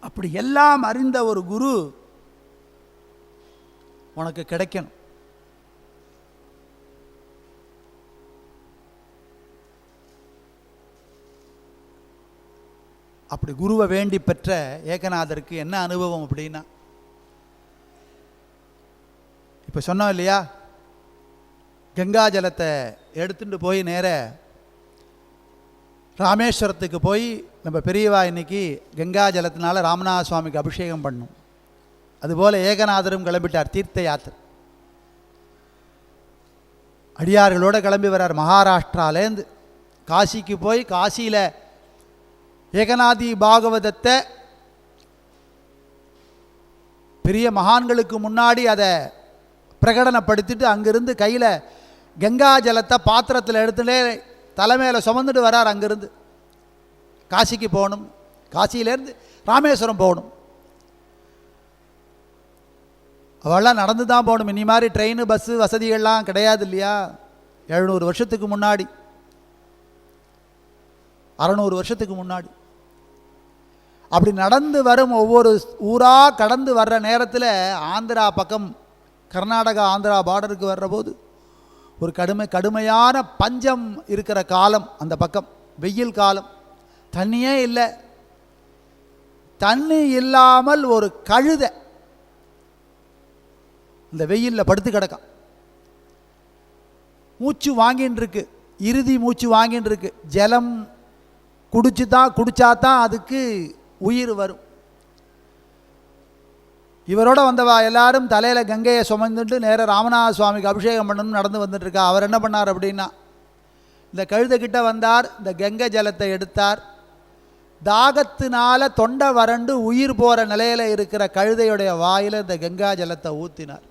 அப்படி எல்லாம் அறிந்த ஒரு குரு உனக்கு கிடைக்கணும். அப்படி குருவை வேண்டி பெற்ற ஏகநாதருக்கு என்ன அனுபவம் அப்படின்னா, இப்போ சொன்னோம் இல்லையா, கங்கா ஜலத்தை எடுத்துட்டு போய் நேர ராமேஸ்வரத்துக்கு போய் நம்ம பெரியவா இன்னைக்கு கங்கா ஜலத்தினால ராமநாத சுவாமிக்கு அபிஷேகம் பண்ணும். அதுபோல் ஏகநாதரும் கிளம்பிட்டார் தீர்த்த யாத்திரை. அடியார்களோடு கிளம்பி வர்றார். மகாராஷ்டிராலேருந்து காசிக்கு போய் காசியில் ஏகநாதி பாகவதத்தை பெரிய மகான்களுக்கு முன்னாடி அதை பிரகடனப்படுத்திட்டு அங்கிருந்து கையில் கங்கா ஜலத்தை பாத்திரத்தில் எடுத்துட்டே தலைமையில் சுமந்துட்டு வரார். அங்கிருந்து காசிக்கு போகணும், காசியிலேருந்து ராமேஸ்வரம் போகணும். அவெல்லாம் நடந்து தான் போகணும். இனி மாதிரி ட்ரெயின் பஸ்ஸு வசதிகள்லாம் கிடையாது இல்லையா. 700 வருஷத்துக்கு முன்னாடி, 600 வருஷத்துக்கு முன்னாடி அப்படி நடந்து வரும். ஒவ்வொரு ஊராக கடந்து வர்ற நேரத்தில் ஆந்திரா பக்கம், கர்நாடகா ஆந்திரா பார்டருக்கு வர்ற போது ஒரு கடுமையான பஞ்சம் இருக்கிற காலம். அந்த பக்கம் வெயில் காலம், தண்ணியே இல்லை. தண்ணி இல்லாமல் ஒரு கழுதை இந்த வெயிலில் படுத்து கிடக்கான். மூச்சு வாங்கின்னு இருக்கு, இறுதி மூச்சு வாங்கின்னு இருக்கு. ஜலம் குடிச்சாதான் அதுக்கு உயிர் வரும். இவரோட வந்தவா எல்லாரும் தலையில் கங்கையை சுமந்துட்டு நேர ராமநாத சுவாமிக்கு அபிஷேகம் பண்ணணும்னு நடந்து வந்துட்டுருக்கா. அவர் என்ன பண்ணார் அப்படின்னா, இந்த கழுதைக்கிட்ட வந்தார், இந்த கங்கை ஜலத்தை எடுத்தார். தாகத்தினால தொண்டை வறண்டு உயிர் போகிற நிலையில் இருக்கிற கழுதையுடைய வாயில் இந்த கங்கா ஜலத்தை ஊற்றினார்.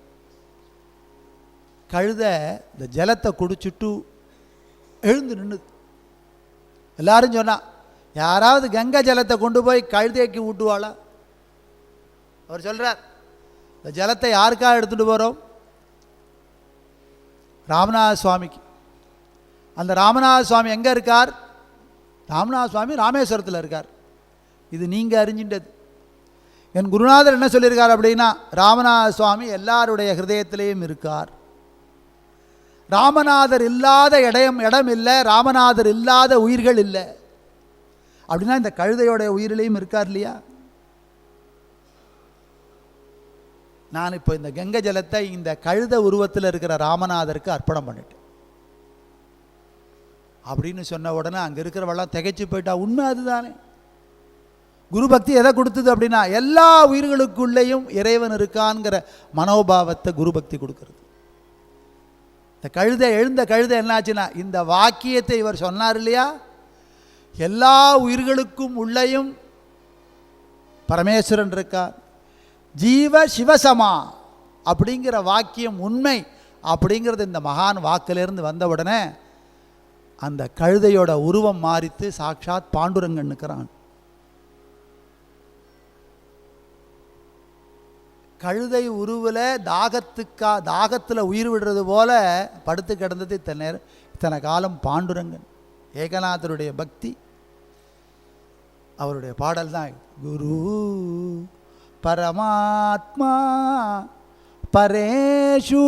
கழுதை இந்த ஜலத்தை குடிச்சுட்டு எழுந்து நின்றுது. எல்லாரும் சொன்னா, யாராவது கங்கை ஜலத்தை கொண்டு போய் கழுதைக்கு ஊட்டுவாளா? அவர் சொல்கிறார், இந்த ஜலத்தை யாருக்காக எடுத்துகிட்டு போகிறோம்? ராமநாத சுவாமிக்கு. அந்த ராமநாத சுவாமி எங்கே இருக்கார்? ராமநாத சுவாமி ராமேஸ்வரத்தில் இருக்கார். இது நீங்கள் அறிஞ்சின்றது. என் குருநாதர் என்ன சொல்லியிருக்கார் அப்படின்னா, ராமநாத சுவாமி எல்லாருடைய ஹிருதயத்திலேயும் இருக்கார். ராமநாதர் இல்லாத இடம் இல்லை, ராமநாதர் இல்லாத உயிர்கள் இல்லை. அப்படின்னா இந்த கழுதையோடைய உயிரிலையும் இருக்கார் இல்லையா? நான் இப்போ இந்த கங்கை ஜலத்தை இந்த கழுத உருவத்தில் இருக்கிற ராமநாதருக்கு அர்ப்பணம் பண்ணிட்டேன் அப்படின்னு சொன்ன உடனே அங்கே இருக்கிறவெல்லாம் திகைச்சு போயிட்டா. உண்மை அதுதானே. குரு பக்தி எதை கொடுத்தது அப்படின்னா, எல்லா உயிர்களுக்குள்ளேயும் இறைவன் இருக்கான்ங்கிற மனோபாவத்தை குரு பக்தி கொடுக்கறது. இந்த கழுதை எழுந்த கழுதை என்னாச்சுன்னா, இந்த வாக்கியத்தை இவர் சொன்னார் இல்லையா, எல்லா உயிர்களுக்கும் உள்ளேயும் பரமேஸ்வரன் இருக்கார், ஜீவ சிவசமா அப்படிங்கிற வாக்கியம் உண்மை அப்படிங்கிறது இந்த மகான் வாக்கிலிருந்து வந்த உடனே அந்த கழுதையோட உருவம் மாறித்து சாட்சாத் பாண்டுரங்கன் நிற்கிறான். கழுதை உருவில் தாகத்தில் உயிர் விடுறது போல படுத்து கிடந்தது இத்தனை காலம் பாண்டுரங்கன். ஏகநாதருடைய பக்தி, அவருடைய பாடல் தான். குரு பரமாத்மா பரேஷு,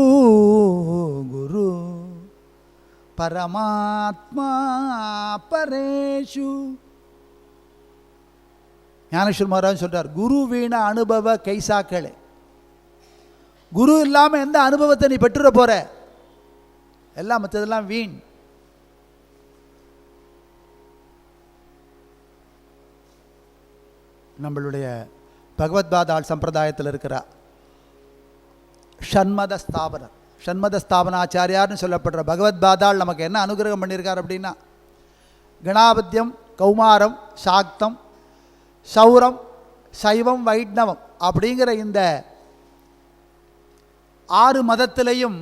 குரு பரமாத்மா பரேஷு. ஞானேஸ்வர் மகாராஜ் சொல்றார், குரு வீண அனுபவ கைசாக்களே. குரு இல்லாமல் எந்த அனுபவத்தை நீ பெற்றுற போற? எல்லாம் மற்றதெல்லாம் வீண். நம்மளுடைய பகவத்பாதாள் சம்பிரதாயத்தில் இருக்கிற ஷண்மத ஸ்தாபனர், ஷண்மத ஸ்தாபனாச்சாரியார்னு சொல்லப்படுற பகவத்பாதாள் நமக்கு என்ன அனுகிரகம் பண்ணியிருக்கார் அப்படின்னா, கணாபத்தியம், கௌமாரம், சாக்தம், சௌரம், சைவம், வைஷ்ணவம் அப்படிங்கிற இந்த 6 மதத்திலையும்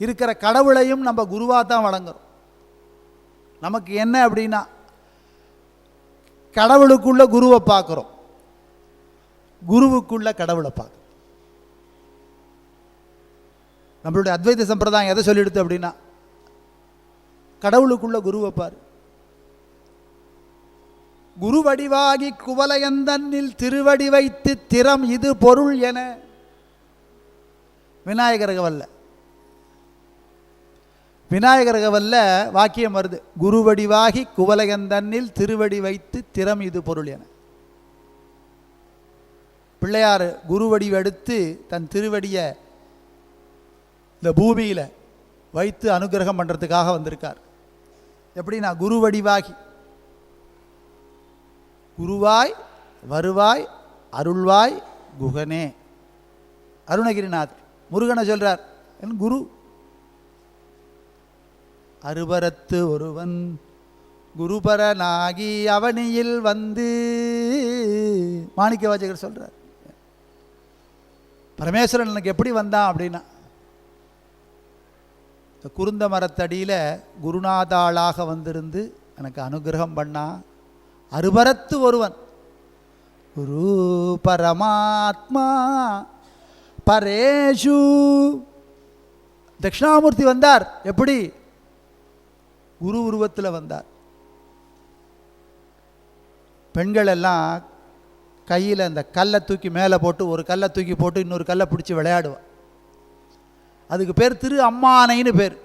இருக்கிற கடவுளையும் நம்ம குருவாக தான் வணங்குறோம். நமக்கு என்ன அப்படின்னா, கடவுளுக்குள்ள குருவை பார்க்குறோம், குருவுக்குள்ள கடவுளை பார்க்குறோம். நம்மளுடைய அத்வைத சம்பிரதாயம் எதை சொல்லிடுது அப்படின்னா, கடவுளுக்குள்ள குருவை பாரு. குரு வடிவாகி குவலயந்தன்னில் திருவடி வைத்து திறம் இது பொருள் என. விநாயகரகவல்ல விநாயகரகவல்ல வாக்கியம் வருது, குரு வடிவாகி குவலயந்தன்னில் திருவடி வைத்து திறம் இது பொருள் என. பிள்ளையார் குரு வடிவெடுத்து தன் திருவடியை இந்த பூமியில் வைத்து அனுகிரகம் பண்ணுறதுக்காக வந்திருக்கார். எப்படின்னா, குரு வடிவாகி, குருவாய் வருவாய் அருள்வாய் குகனே. அருணகிரிநாத் முருகனை சொல்றார், என் குரு. அருபரத்து ஒருவன் குருபரனாகி அவனியில் வந்து, மாணிக்க வாசகர் சொல்றார். பரமேஸ்வரன் எனக்கு எப்படி வந்தான் அப்படின்னா, இந்த குருந்த மரத்தடியில் குருநாதாளாக வந்திருந்து எனக்கு அனுகிரகம் பண்ணா. அருபரத்து ஒருவன், குரு பரமாத்மா பரேஷு. தட்சிணாமூர்த்தி வந்தார் எப்படி? குரு உருவத்தில் வந்தார். பெண்கள் எல்லாம் கையில் அந்த கல்லை தூக்கி மேலே போட்டு, ஒரு கல்லை தூக்கி போட்டு இன்னொரு கல்லை பிடிச்சி விளையாடுவான். அதுக்கு பேர் திரு அம்மானைன்னு பேர்.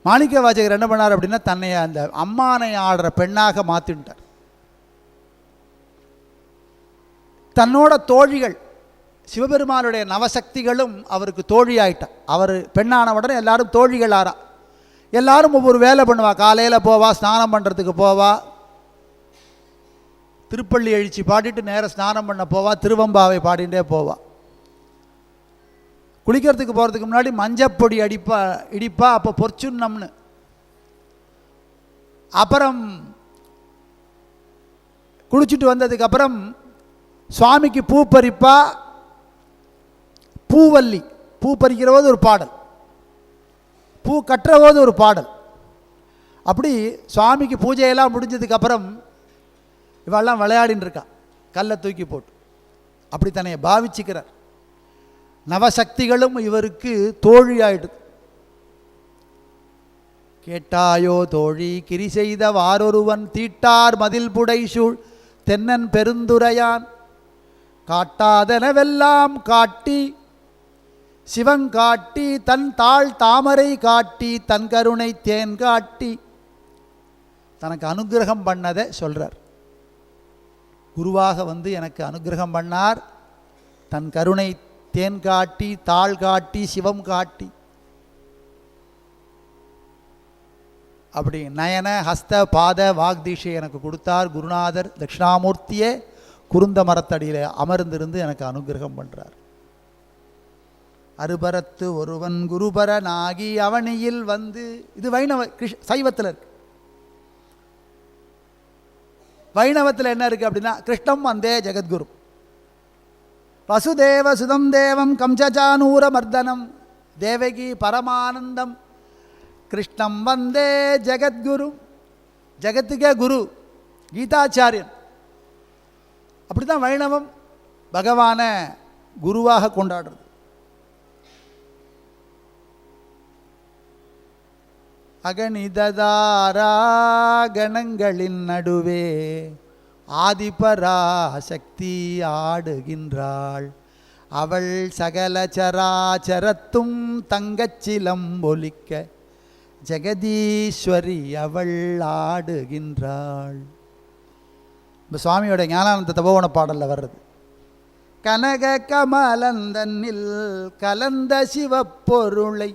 மாணிக்க வாசகர் என்ன பண்ணார் அப்படின்னா, தன்னை அந்த அம்மானை ஆடுற பெண்ணாக மாற்றிட்டார். தன்னோட தோழிகள் சிவபெருமானுடைய நவசக்திகளும் அவருக்கு தோழி ஆயிட்டான். அவர் பெண்ணான உடனே எல்லாரும் தோழிகள் ஆறா. எல்லாரும் ஒவ்வொரு வேலை பண்ணுவா. காலையில் போவா, ஸ்நானம் பண்ணுறதுக்கு போவா, திருப்பள்ளி எழுச்சி பாடிட்டு நேராக ஸ்நானம் பண்ண போவா, திருவம்பாவை பாடிட்டே போவா. குளிக்கிறதுக்கு போகிறதுக்கு முன்னாடி மஞ்சப்பொடி இடிப்பா, அப்போ பொற்சுன்னம்னு. அப்புறம் குளிச்சுட்டு வந்ததுக்கப்புறம் சுவாமிக்கு பூ பறிப்பா. பூவல்லி, பூ பறிக்கிற போது ஒரு பாடல், பூ கட்டுற போது ஒரு பாடல். அப்படி சுவாமிக்கு பூஜையெல்லாம் முடிஞ்சதுக்கப்புறம் இவெல்லாம் விளையாடின்னு இருக்கா, கல்லை தூக்கி போட்டு. அப்படி தன்னை பாவிச்சுக்கிறார். நவசக்திகளும் இவருக்கு தோழியாயிடுது. கேட்டாயோ தோழி கிரி செய்த வாரொருவன் தீட்டார் மதில் புடைசூழ் தென்னன் பெருந்துரையான் காட்டாதனவெல்லாம் காட்டி சிவங்காட்டி தன் தாழ் தாமரை காட்டி தன் கருணை தேன் காட்டி தனக்கு அனுகிரகம் பண்ணதை சொல்கிறார். குருவாக வந்து எனக்கு அனுகிரகம் பண்ணார், தன் கருணை தேன் காட்டி தாள் காட்டி சிவம் காட்டி. அப்படி நயன ஹஸ்த பாத வாக்தீஷை எனக்கு கொடுத்தார் குருநாதர். தட்சிணாமூர்த்தியே குருந்த மரத்தடியில் அமர்ந்திருந்து எனக்கு அனுகிரகம் பண்ணுறார். அருபரத்து ஒருவன் குருபரனாகி அவனியில் வந்து, இது வைணவ சைவத்தில் இருக்கு. வைணவத்தில் என்ன இருக்குது அப்படின்னா, கிருஷ்ணம் வந்தே ஜெகத்குரு வசுதேவ சுதம் தேவம் கம்சஜானூர மர்தனம் தேவகி பரமானந்தம் கிருஷ்ணம் வந்தே ஜெகத்குரு. ஜெகத்துக்கே குரு கீதாச்சாரியன். அப்படி தான் வைணவம் பகவானை குருவாக கொண்டாடுறது. அகணிததாரா கணங்களின் நடுவே ஆதிபராசக்தி ஆடுகின்றாள். அவள் சகல சராச்சரத்தும் தங்கச்சிலம்பொலிக்க ஜெகதீஸ்வரி அவள் ஆடுகின்றாள். இப்போ சுவாமியோட ஞானானந்த தபோவன பாடலில் வர்றது. கனக கமலந்தனில் கலந்த சிவப்பொருளை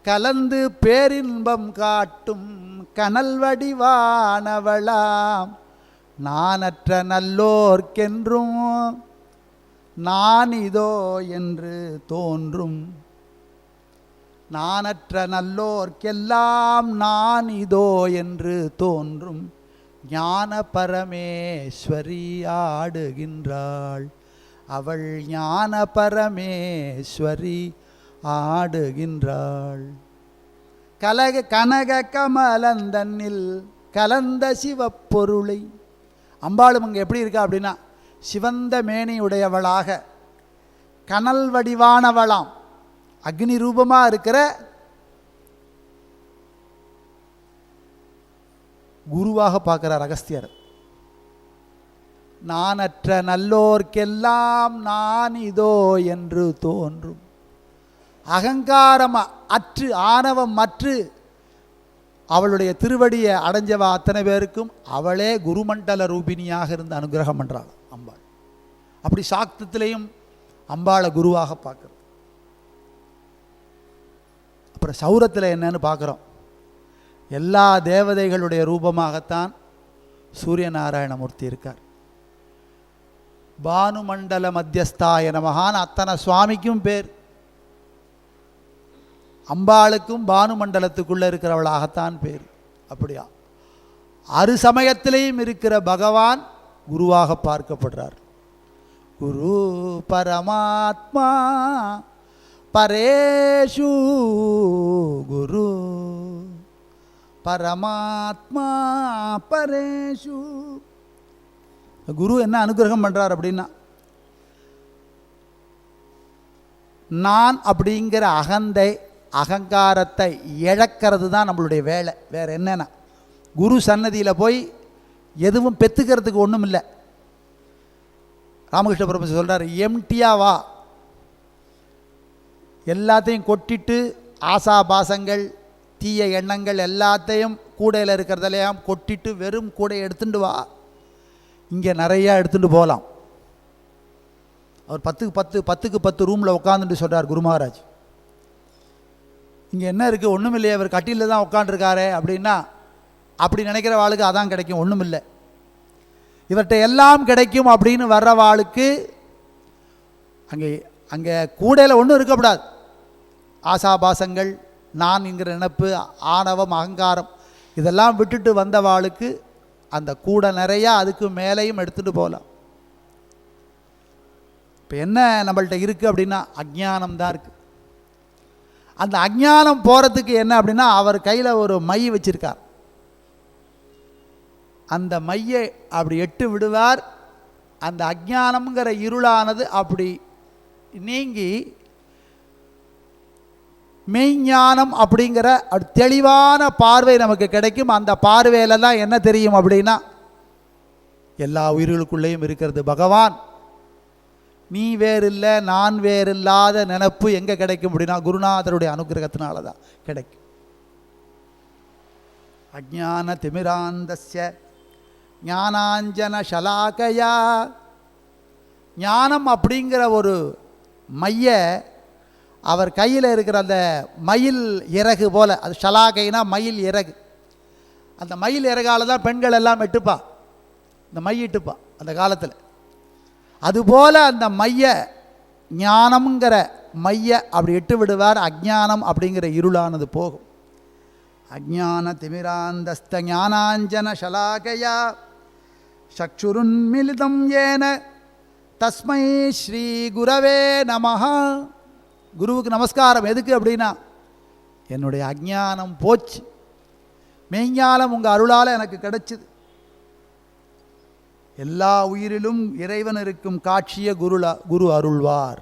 கலந்து பேரின்பம் காட்டும் கனல் வடிவானவளாம் நானற்ற நல்லோர்க்கென்றும் நான் இதோ என்று தோன்றும். நானற்ற நல்லோர்க்கெல்லாம் நான் இதோ என்று தோன்றும் ஞான பரமேஸ்வரி ஆடுகின்றாள். அவள் ஞான பரமேஸ்வரி ஆடுகின்றாள். கனக கமலந்தன்னில் கலந்த சிவப்பொருளை. அம்பாளும் அங்கே எப்படி இருக்கா அப்படின்னா, சிவந்த மேனியுடையவளாக கனல் வடிவானவளாம், அக்னி ரூபமாக இருக்கிற குருவாக பார்க்கிறார் அகஸ்தியர். நானற்ற நல்லோர்க்கெல்லாம் நான் இதோ என்று தோன்றும். அகங்காரம் அற்று ஆணவம் அற்று அவளுடைய திருவடியை அடைஞ்சவா அத்தனை பேருக்கும் அவளே குருமண்டல ரூபிணியாக இருந்து அனுகிரகம் பண்ணுறாள் அம்பாள். அப்படி சாக்தத்திலையும் அம்பாளை குருவாக பார்க்குறது. அப்புறம் சௌரத்தில் என்னன்னு பார்க்குறோம். எல்லா தேவதைகளுடைய ரூபமாகத்தான் சூரியநாராயணமூர்த்தி இருக்கார். பானுமண்டல மத்தியஸ்தாய நமகான் அத்தனை சுவாமிக்கும் பேர். அம்பாளுக்கும் பானுமண்டலத்துக்குள்ளே இருக்கிறவளாகத்தான் பேர். அப்படியா அரு சமயத்திலையும் இருக்கிற பகவான் குருவாக பார்க்கப்படுறார். குரு பரமாத்மா பரேஷு குரு பரமாத்மா பரேஷு. குரு என்ன அனுகிரகம் பண்ணுறார் அப்படின்னா, நான் அப்படிங்கிற அகங்காரத்தை இழக்கிறது தான் நம்மளுடைய வேலை. வேறு என்னென்னா, குரு சன்னதியில் போய் எதுவும் பெற்றுக்கிறதுக்கு ஒன்றும் இல்லை. ராமகிருஷ்ண பரமஹம்சர் சொல்கிறார், எம்டியாக வா, எல்லாத்தையும் கொட்டிட்டு ஆசாபாசங்கள் தீய எண்ணங்கள் எல்லாத்தையும் கூடையில் இருக்கிறதெல்லாம் கொட்டிட்டு வெறும் கூடையை எடுத்துட்டு வா, இங்கே நிறையா எடுத்துகிட்டு போகலாம். அவர் 10க்கு 10 ரூமில் உட்காந்துட்டு சொல்கிறார் குரு மகாராஜ். இங்கே என்ன இருக்குது, ஒன்றும் இல்லையே, அவர் கட்டிலில் தான் உட்காண்டிருக்காரே அப்படின்னா, அப்படி நினைக்கிற வாளுக்கு அதான் கிடைக்கும், ஒன்றும் இல்லை. இவர்கிட்ட எல்லாம் கிடைக்கும் அப்படின்னு வர்ற வாளுக்கு அங்கே கூடையில் ஒன்றும் இருக்கக்கூடாது. ஆசாபாசங்கள், நான் என்கிற நினைப்பு, ஆணவம், அகங்காரம் இதெல்லாம் விட்டுட்டு வந்த வாளுக்கு அந்த கூடை நிறையா அதுக்கு மேலேயும் எடுத்துகிட்டு போகலாம். இப்போ என்ன நம்மள்கிட்ட இருக்குது அப்படின்னா, அஜ்ஞானம் தான் இருக்குது. அந்த அஜ்ஞானம் போகிறதுக்கு என்ன அப்படின்னா, அவர் கையில் ஒரு மை வச்சுருக்கார். அந்த மையை அப்படி எட்டு விடுவார். அந்த அஜ்ஞானம்ங்கிற இருளானது அப்படி நீங்கி மெய்ஞானம் அப்படிங்கிற தெளிவான பார்வை நமக்கு கிடைக்கும். அந்த பார்வையில் தான் என்ன தெரியும் அப்படின்னா, எல்லா உயிர்களுக்குள்ளேயும் இருக்கிறது பகவான். நீ வேறில்லை நான் வேறில்லாத நினப்பு எங்கே கிடைக்கும் அப்படின்னா குருநாதருடைய அனுகிரகத்தினால தான் கிடைக்கும். அஜ்ஞான திமிராந்தஸ்ய ஞானாஞ்சன ஷலாக்கயா. ஞானம் அப்படிங்கிற ஒரு மைய அவர் கையில் இருக்கிற அந்த மயில் இறகு போல், அது ஷலாக்கைனா மயில் இறகு. அந்த மயில் இறகால தான் பெண்கள் எல்லாம் எட்டுப்பா, இந்த மையிட்டுப்பா அந்த காலத்தில். அதுபோல் அந்த மைய ஞானம்ங்கிற மைய அப்படி இட்டு விடுவார். அஜ்ஞானம் அப்படிங்கிற இருளானது போகும். அஜ்ஞான திமிராந்தஸ்த ஞானாஞ்சன ஷலாக்கயா சக்ஷுருன்மிலிதம் ஏன தஸ்மை ஸ்ரீ குரவே நமஹ. குருவுக்கு நமஸ்காரம். எதுக்கு அப்படின்னா, என்னுடைய அஜ்ஞானம் போச்சு, மெய்ஞானம் உங்கள் அருளால் எனக்கு கிடைச்சிது. எல்லா உயிரிலும் இறைவன் இருக்கும் காட்சியை குரு அருள்வார்.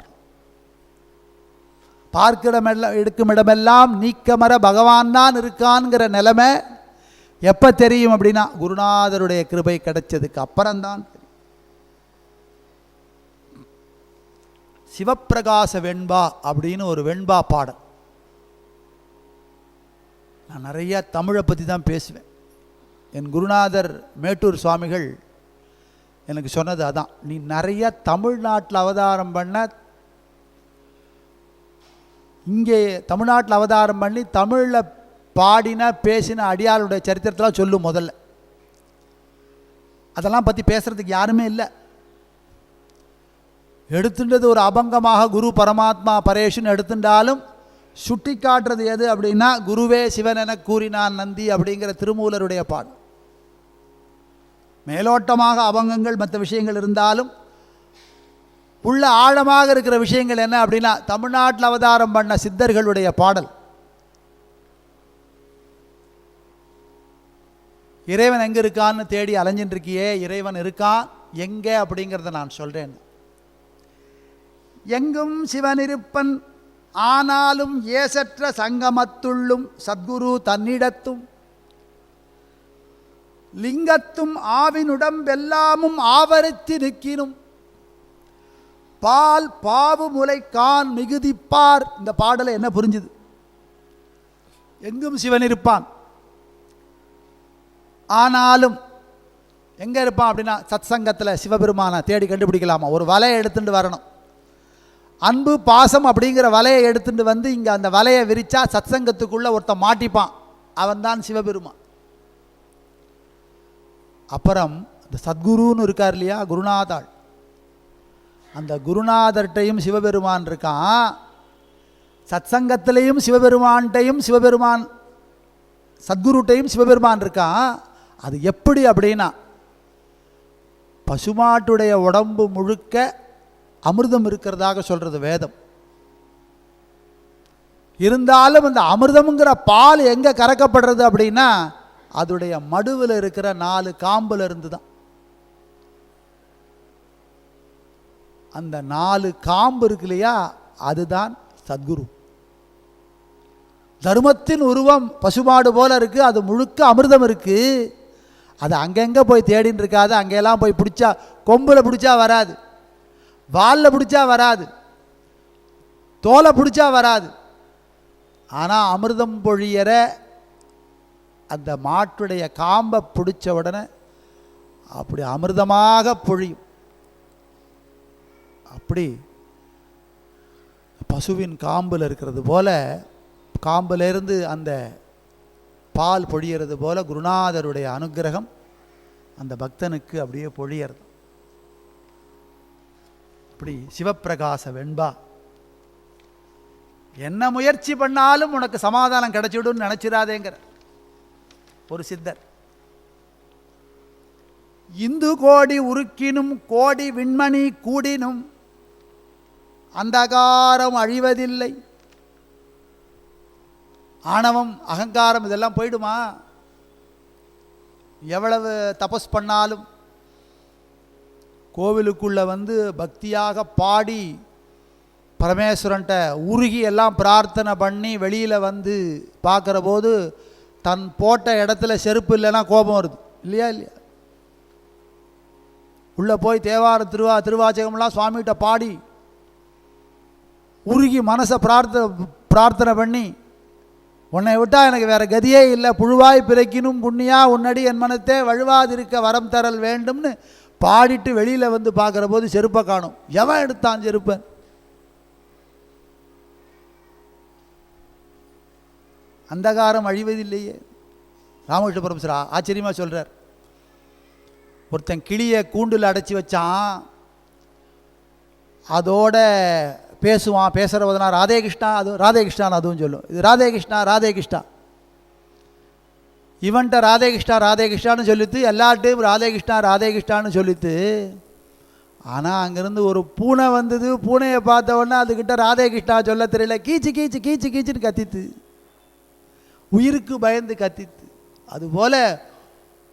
எடுக்கும் இடமெல்லாம் நீக்கமர பகவான் தான் இருக்கான்ங்கிற நிலைமை எப்போ தெரியும் அப்படின்னா, குருநாதருடைய கிருபை கிடைச்சதுக்கு அப்புறம்தான் தெரியும். சிவப்பிரகாச வெண்பா அப்படின்னு ஒரு வெண்பா பாடல். நான் நிறைய தமிழை பற்றி தான் பேசுவேன். என் குருநாதர் மேட்டூர் சுவாமிகள் எனக்கு சொன்னது அதான், நீ நிறைய தமிழ்நாட்டில் அவதாரம் பண்ண, இங்கே தமிழ்நாட்டில் அவதாரம் பண்ணி தமிழில் பாடின பேசின அடியாளுடைய சரித்திரத்தெல்லாம் சொல்லும் முதல்ல. அதெல்லாம் பற்றி பேசுகிறதுக்கு யாருமே இல்லை. எடுத்துட்டது ஒரு அபங்கமாக குரு பரமாத்மா பரேஷன் எடுத்துட்டாலும் சுட்டி காட்டுறது எது அப்படின்னா, குருவே சிவன் என கூறினான் நந்தி அப்படிங்கிற திருமூலருடைய பாடல். மேலோட்டமாக அபங்கங்கள் மற்ற விஷயங்கள் இருந்தாலும் உள்ள ஆழமாக இருக்கிற விஷயங்கள் என்ன அப்படின்னா, தமிழ்நாட்டில் அவதாரம் பண்ண சித்தர்களுடைய பாடல். இறைவன் எங்கே இருக்கான்னு தேடி அலைஞ்சின்னு இருக்கியே, இறைவன் இருக்கான் எங்கே அப்படிங்கிறத நான் சொல்கிறேன். எங்கும் சிவன் இருப்பன் ஆனாலும் ஏசற்ற சங்கமத்துள்ளும் சத்குரு தன்னிடத்தும் லிங்கத்தும் ஆவினுடம்பெல்லாமும் ஆவரித்து நிற்கினும் பால் பாவு முளைக்கான் மிகுதிப்பார். இந்த பாடலை என்ன புரிஞ்சுது? எங்கும் சிவன் இருப்பான், ஆனாலும் எங்கே இருப்பான் அப்படின்னா சத் சங்கத்தில் சிவபெருமானை தேடி கண்டுபிடிக்கலாமா? ஒரு வலையை எடுத்துட்டு வரணும். அன்பு பாசம் அப்படிங்கிற வலையை எடுத்துட்டு வந்து இங்கே அந்த வலையை விரிச்சா சத் சங்கத்துக்குள்ளே ஒருத்தன் மாட்டிப்பான், அவன்தான் சிவபெருமான். அப்புறம் இந்த சத்குருன்னு இருக்கார் இல்லையா, குருநாதாள், அந்த குருநாதர்கிட்டையும் சிவபெருமான் இருக்கான், சத் சங்கத்திலையும் சிவபெருமான்கிட்டையும் சிவபெருமான், சத்குருட்டையும் சிவபெருமான் இருக்கான். அது எப்படி அப்படின்னா, பசுமாட்டுடைய உடம்பு முழுக்க அமிர்தம் இருக்கிறதாக சொல்கிறது வேதம். இருந்தாலும் அந்த அமிர்தம்ங்கிற பால் எங்கே கறக்கப்படுறது அப்படின்னா, அதோடைய மடுவில் இருக்கிற 4 காம்பில் இருந்து தான். அந்த 4 காம்பு இருக்கு இல்லையா, அதுதான் சத்குரு. தர்மத்தின் உருவம் பசுமாடு போல இருக்குது, அது முழுக்க அமிர்தம் இருக்குது. அது அங்கங்கே போய் தேடின்னு இருக்காது. அங்கெல்லாம் போய் பிடிச்சா, கொம்பில் பிடிச்சா வராது, வாலில் பிடிச்சா வராது, தோலை பிடிச்சா வராது. ஆனால் அமிர்தம் பொழியற அந்த மாட்டுடைய காம்பை பிடிச்ச உடனே அப்படி அமிர்தமாக பொழியும். அப்படி பசுவின் காம்பில் இருக்கிறது போல, காம்பிலிருந்து அந்த பால் பொழியறது போல குருநாதருடைய அனுகிரகம் அந்த பக்தனுக்கு அப்படியே பொழியறது. அப்படி சிவப்பிரகாச வெண்பா. என்ன முயற்சி பண்ணாலும் உனக்கு சமாதானம் கிடைச்சிடும்னு நினைச்சிடாதேங்கிற ஒரு சித்தர். இந்து கோடி உருக்கினும் கோடி விண்மணி கூடினும் அந்தகாரம் அழிவதில்லை. ஆணவம் அகங்காரம் இதெல்லாம் போயிடுமா? எவ்வளவு தபஸ் பண்ணாலும், கோவிலுக்குள்ளே வந்து பக்தியாக பாடி பரமேஸ்வரன்ட்ட உருகி எல்லாம் பிரார்த்தனை பண்ணி வெளியில் வந்து பார்க்குற போது தன் போட்ட இடத்துல செருப்பு இல்லைன்னா கோபம் வருது இல்லையா? இல்லையா? உள்ளே போய் தேவார திருவாச்சகம்லாம் சுவாமிகிட்ட பாடி உருகி மனசை பிரார்த்தனை பண்ணி, உன்னை விட்டால் எனக்கு வேறு கதியே இல்லை, புழுவாய் பிறக்கினும் புண்ணியா உன்னடி என் மனத்தே வழுவாதிருக்க வரம் தரல் வேண்டும்னு பாடிட்டு வெளியில் வந்து பார்க்குற போது செருப்பை காணும். எவன் எடுத்தான் செருப்பை? அந்தகாரம் அழிவதில்லையே. ராமகிருஷ்ண பரமஹம்சர் ஆச்சரியமாக சொல்கிறார். ஒருத்தன் கிளியை கூண்டில் அடைச்சி வச்சான், அதோட பேசுவான், பேசுகிற போதுனா ராதே கிருஷ்ணா, அது ராதே கிருஷ்ணான்னு அதுவும் சொல்லும். இது ராதே கிருஷ்ணா ராதே கிருஷ்ணா. இவன்கிட்ட ராதே கிருஷ்ணா ராதே கிருஷ்ணான்னு சொல்லித்து எல்லாட்டையும் ராதே கிருஷ்ணா ராதே கிருஷ்ணான்னு சொல்லித்து. ஆனால் அங்கேருந்து ஒரு பூனை வந்தது. பூனையை பார்த்த உடனே அதுக்கிட்ட ராதே கிருஷ்ணா சொல்ல தெரியல, கீச்சு கீச்சு கீச்சு கீச்சுன்னு கத்தித்து, உயிருக்கு பயந்து கத்தித்து. அதுபோல்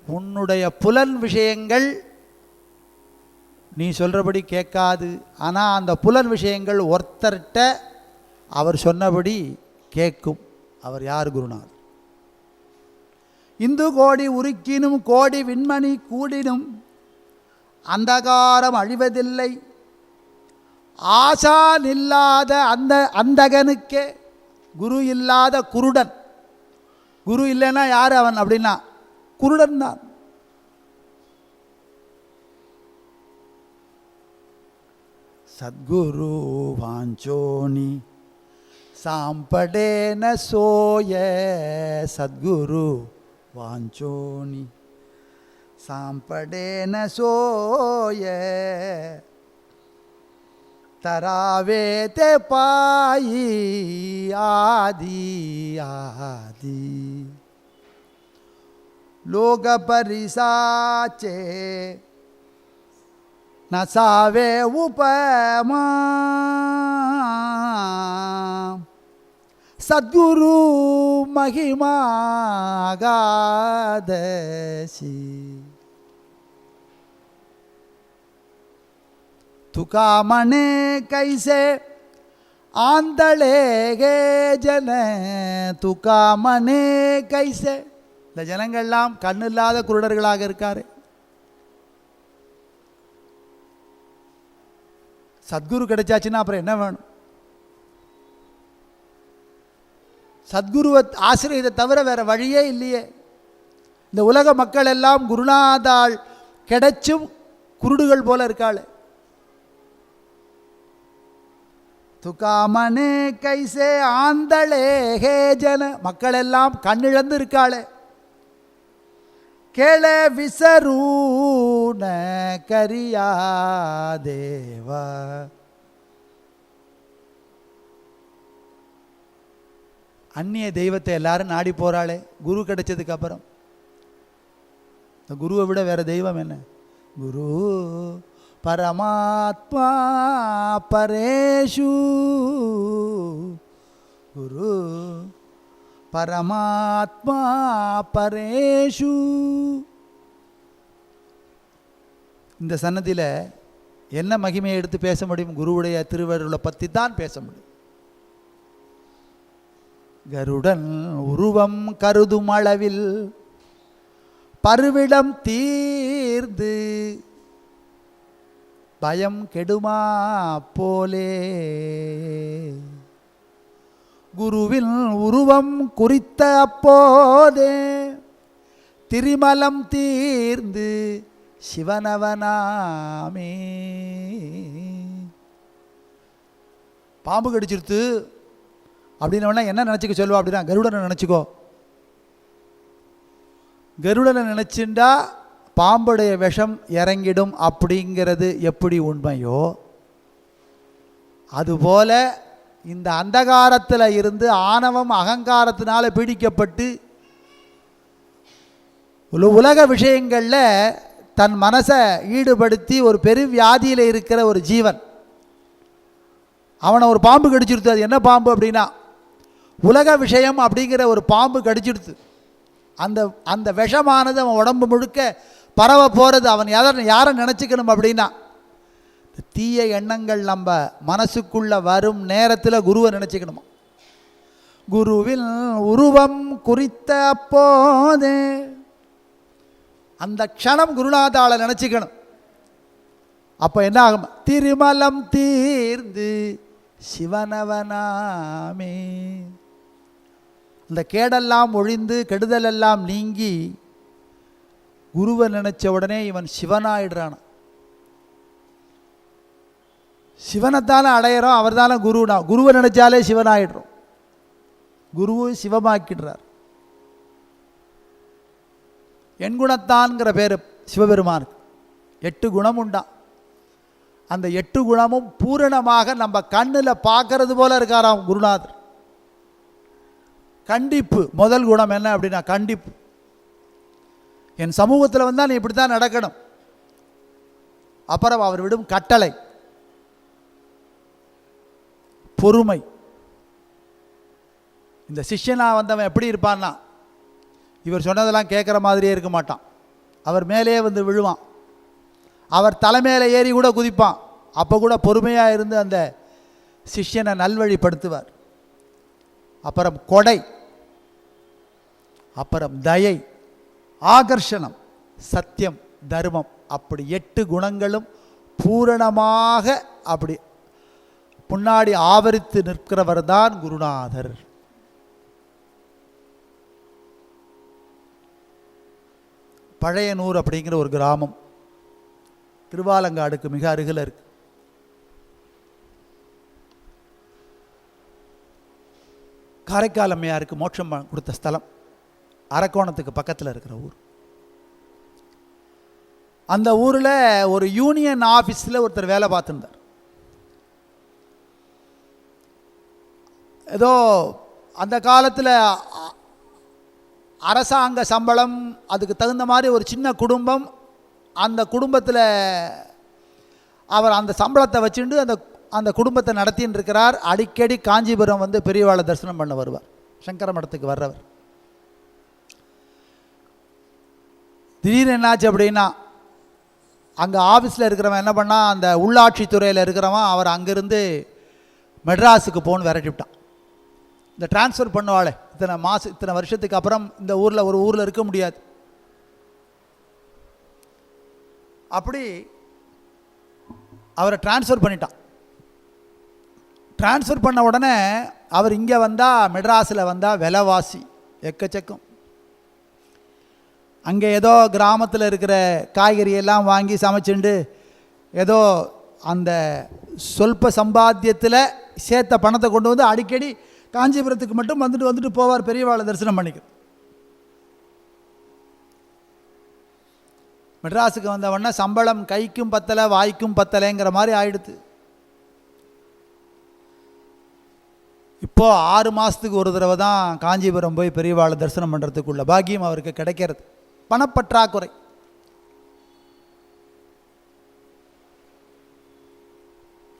உன்னுடைய புலன் விஷயங்கள் நீ சொல்கிறபடி கேட்காது. ஆனால் அந்த புலன் விஷயங்கள் ஒருத்தர்கிட்ட அவர் சொன்னபடி கேட்கும். அவர் யார்? குருநாதர். இந்து கோடி உருக்கினும் கோடி விண்மணி கூடினும் அந்தகாரம் அழிவதில்லை, ஆசா நில்லாத அந்தகனுக்கே குரு இல்லாத குருடன். குரு இல்லைன்னா யார் அவன் அப்படின்னா குருடன் தான். சத்குரு வாஞ்சோனி சாம்படேன சோய, சத்குரு வாஞ்சோனி சாம்படேன சோய, தராவே தே பாயி ஆதி ஆதி, லோக பரிசாச்சே நசாவே உபமா, சத்குரு மகிமாகாதசி, துகாமனே கைசே ஆந்தளேகே ஜன, துகாமனே கைசே. இந்த ஜனங்கள்லாம் கண்ணு இல்லாத குருடர்களாக இருக்காரு. சத்குரு கிடைச்சாச்சுன்னா அப்புறம் என்ன வேணும்? சத்குருவை ஆசிரியத்தை தவிர வேற வழியே இல்லையே. இந்த உலக மக்கள் எல்லாம் குருநாதாள் கிடைச்சும் குருடுகள் போல இருக்காளே. துகாமனே கைசே ஆந்தளே ஹே ஜன, மக்கள் எல்லாம் கண்ணிழந்து இருக்காளே. கேள விசரூன கரியா தேவா, அந்நிய தெய்வத்தை எல்லாரும் நாடி போறாளே குரு கிடைச்சதுக்கு அப்புறம். இந்த குருவை விட வேற தெய்வம் என்ன? குரு பரமாத்மா பரேஷு, குரு பரமாத்மா பரேஷு. இந்த சன்னதியில் என்ன மகிமையை எடுத்து பேச முடியும்? குருவுடைய திருவருளை பற்றி தான் பேச முடியும். கருடன் உருவம் கருதும் அளவில் பருவிடம் தீர்ந்து பயம் கெடுமா போலே, குருவின் உருவம் குறித்த அப்போதே திரிமலம் தீர்ந்து சிவனவனாமே. பாம்பு கடிச்சிருத்து அப்படின்னா என்ன நினச்சிக்க சொல்லுவா? அப்படின்னா கருடனை நினச்சிக்கோ. கருடனை நினச்சிண்டா பாம்புடைய விஷம் இறங்கிடும் அப்படிங்கிறது எப்படி உண்மையோ அதுபோல இந்த அந்தகாரத்தில் இருந்து ஆணவம் அகங்காரத்தினால பீடிக்கப்பட்டு உலக விஷயங்களில் தன் மனசை ஈடுபடுத்தி ஒரு பெருவியாதியில் இருக்கிற ஒரு ஜீவன், அவனை ஒரு பாம்பு கடிச்சிடுத்து. அது என்ன பாம்பு அப்படின்னா உலக விஷயம் அப்படிங்கிற ஒரு பாம்பு கடிச்சிடுத்து. அந்த அந்த விஷமானது அவன் உடம்பு முழுக்க பரவ போகிறது. அவன் யாரை நினச்சிக்கணும் அப்படின்னா தீய எண்ணங்கள் நம்ம மனசுக்குள்ளே வரும் நேரத்தில் குருவை நினச்சிக்கணுமா. குருவில் உருவம் குறித்த அப்போது அந்த க்ஷணம் குருநாதாளை நினச்சிக்கணும். அப்போ என்ன ஆகும்? திருமலம் தீர்ந்து சிவனவனாமே, இந்த கேடெல்லாம் ஒழிந்து கெடுதலெல்லாம் நீங்கி குருவை நினைச்ச உடனே இவன் சிவனாயிடுறான். சிவனைத்தானே அடையிறோம், அவர் தானே குருனா. குருவை நினைச்சாலே சிவனாயிடுறோம். குருவை சிவமாக்கிடுறார். எண்குணத்தான்கிற பேர் சிவபெருமானுக்கு. 8 குணம் உண்டான். அந்த 8 குணமும் பூரணமாக நம்ம கண்ணில் பார்க்கறது போல இருக்காராம் குருநாதர். கண்டிப்பு முதல் குணம் என்ன அப்படின்னா கண்டிப்பு. என் சமூகத்தில் வந்தால் நீ இப்படி தான் நடக்கணும். அப்புறம் அவர் விடும் கட்டளை பொறுமை. இந்த சிஷ்யனாக வந்தவன் எப்படி இருப்பான்னா, இவர் சொன்னதெல்லாம் கேட்குற மாதிரியே இருக்க மாட்டான். அவர் மேலே வந்து விழுவான். அவர் தலைமையில் ஏறி கூட குதிப்பான். அப்போ கூட பொறுமையாக இருந்து அந்த சிஷ்யனை நல்வழிப்படுத்துவார். அப்புறம் கொடை, அப்புறம் தயை, ஆகர்ஷணம், சத்தியம், தர்மம். அப்படி 8 குணங்களும் பூரணமாக அப்படி முன்னாடி ஆவரித்து நிற்கிறவர் தான் குருநாதர். பழையனூர் அப்படிங்கிற ஒரு கிராமம் திருவாலங்காடுக்கு மிக அருகில் இருக்கு. காரைக்கால் அம்மையாருக்கு மோட்சம் கொடுத்த ஸ்தலம். அரக்கோணத்துக்கு பக்கத்தில் இருக்கிற ஊர். அந்த ஊரில் ஒரு யூனியன் ஆஃபீஸில் ஒருத்தர் வேலை பார்த்துருந்தார். ஏதோ அந்த காலத்தில் அரசாங்க சம்பளம், அதுக்கு தகுந்த மாதிரி ஒரு சின்ன குடும்பம். அந்த குடும்பத்தில் அவர் அந்த சம்பளத்தை வச்சுட்டு அந்த குடும்பத்தை நடத்தின்னு இருக்கிறார். அடிக்கடி காஞ்சிபுரம் வந்து பெரியவாளை தரிசனம் பண்ண வருவார். சங்கர மடத்துக்கு வர்றவர். திடீர்னு என்னாச்சு அப்படின்னா, அங்கே ஆஃபீஸில் இருக்கிறவன் என்ன பண்ணால், அந்த உள்ளாட்சித்துறையில் இருக்கிறவன் அவர் அங்கேருந்து மெட்ராஸுக்கு போன்னு விரட்டிவிட்டான். இந்த டிரான்ஸ்ஃபர் பண்ணுவாளே, இத்தனை வருஷத்துக்கு அப்புறம் இந்த ஊரில் ஒரு ஊரில் இருக்க முடியாது. அப்படி அவரை டிரான்ஸ்ஃபர் பண்ணிட்டான். டிரான்ஸ்ஃபர் பண்ண உடனே அவர் இங்கே வந்தால், மெட்ராஸில் வந்தால் விலைவாசி எக்கச்சக்கம். அங்கே ஏதோ கிராமத்தில் இருக்கிற காய்கறியெல்லாம் வாங்கி சமைச்சுண்டு ஏதோ அந்த சொல்ப சம்பாத்தியத்தில் சேர்த்த பணத்தை கொண்டு வந்து அடிக்கடி காஞ்சிபுரத்துக்கு மட்டும் வந்துட்டு போவார் பெரியவாளை தரிசனம் பண்ணிக்க. மெட்ராஸுக்கு வந்தவொடனே சம்பளம் கைக்கும் பத்தலை வாய்க்கும் பத்தலைங்கிற மாதிரி ஆயிடுது. இப்போது 6 மாதத்துக்கு ஒரு தடவை தான் காஞ்சிபுரம் போய் பெரியவாளை தரிசனம் பண்ணுறதுக்குள்ள பாக்கியம் அவருக்கு கிடைக்கிறது. பணப்பற்றாக்குறை.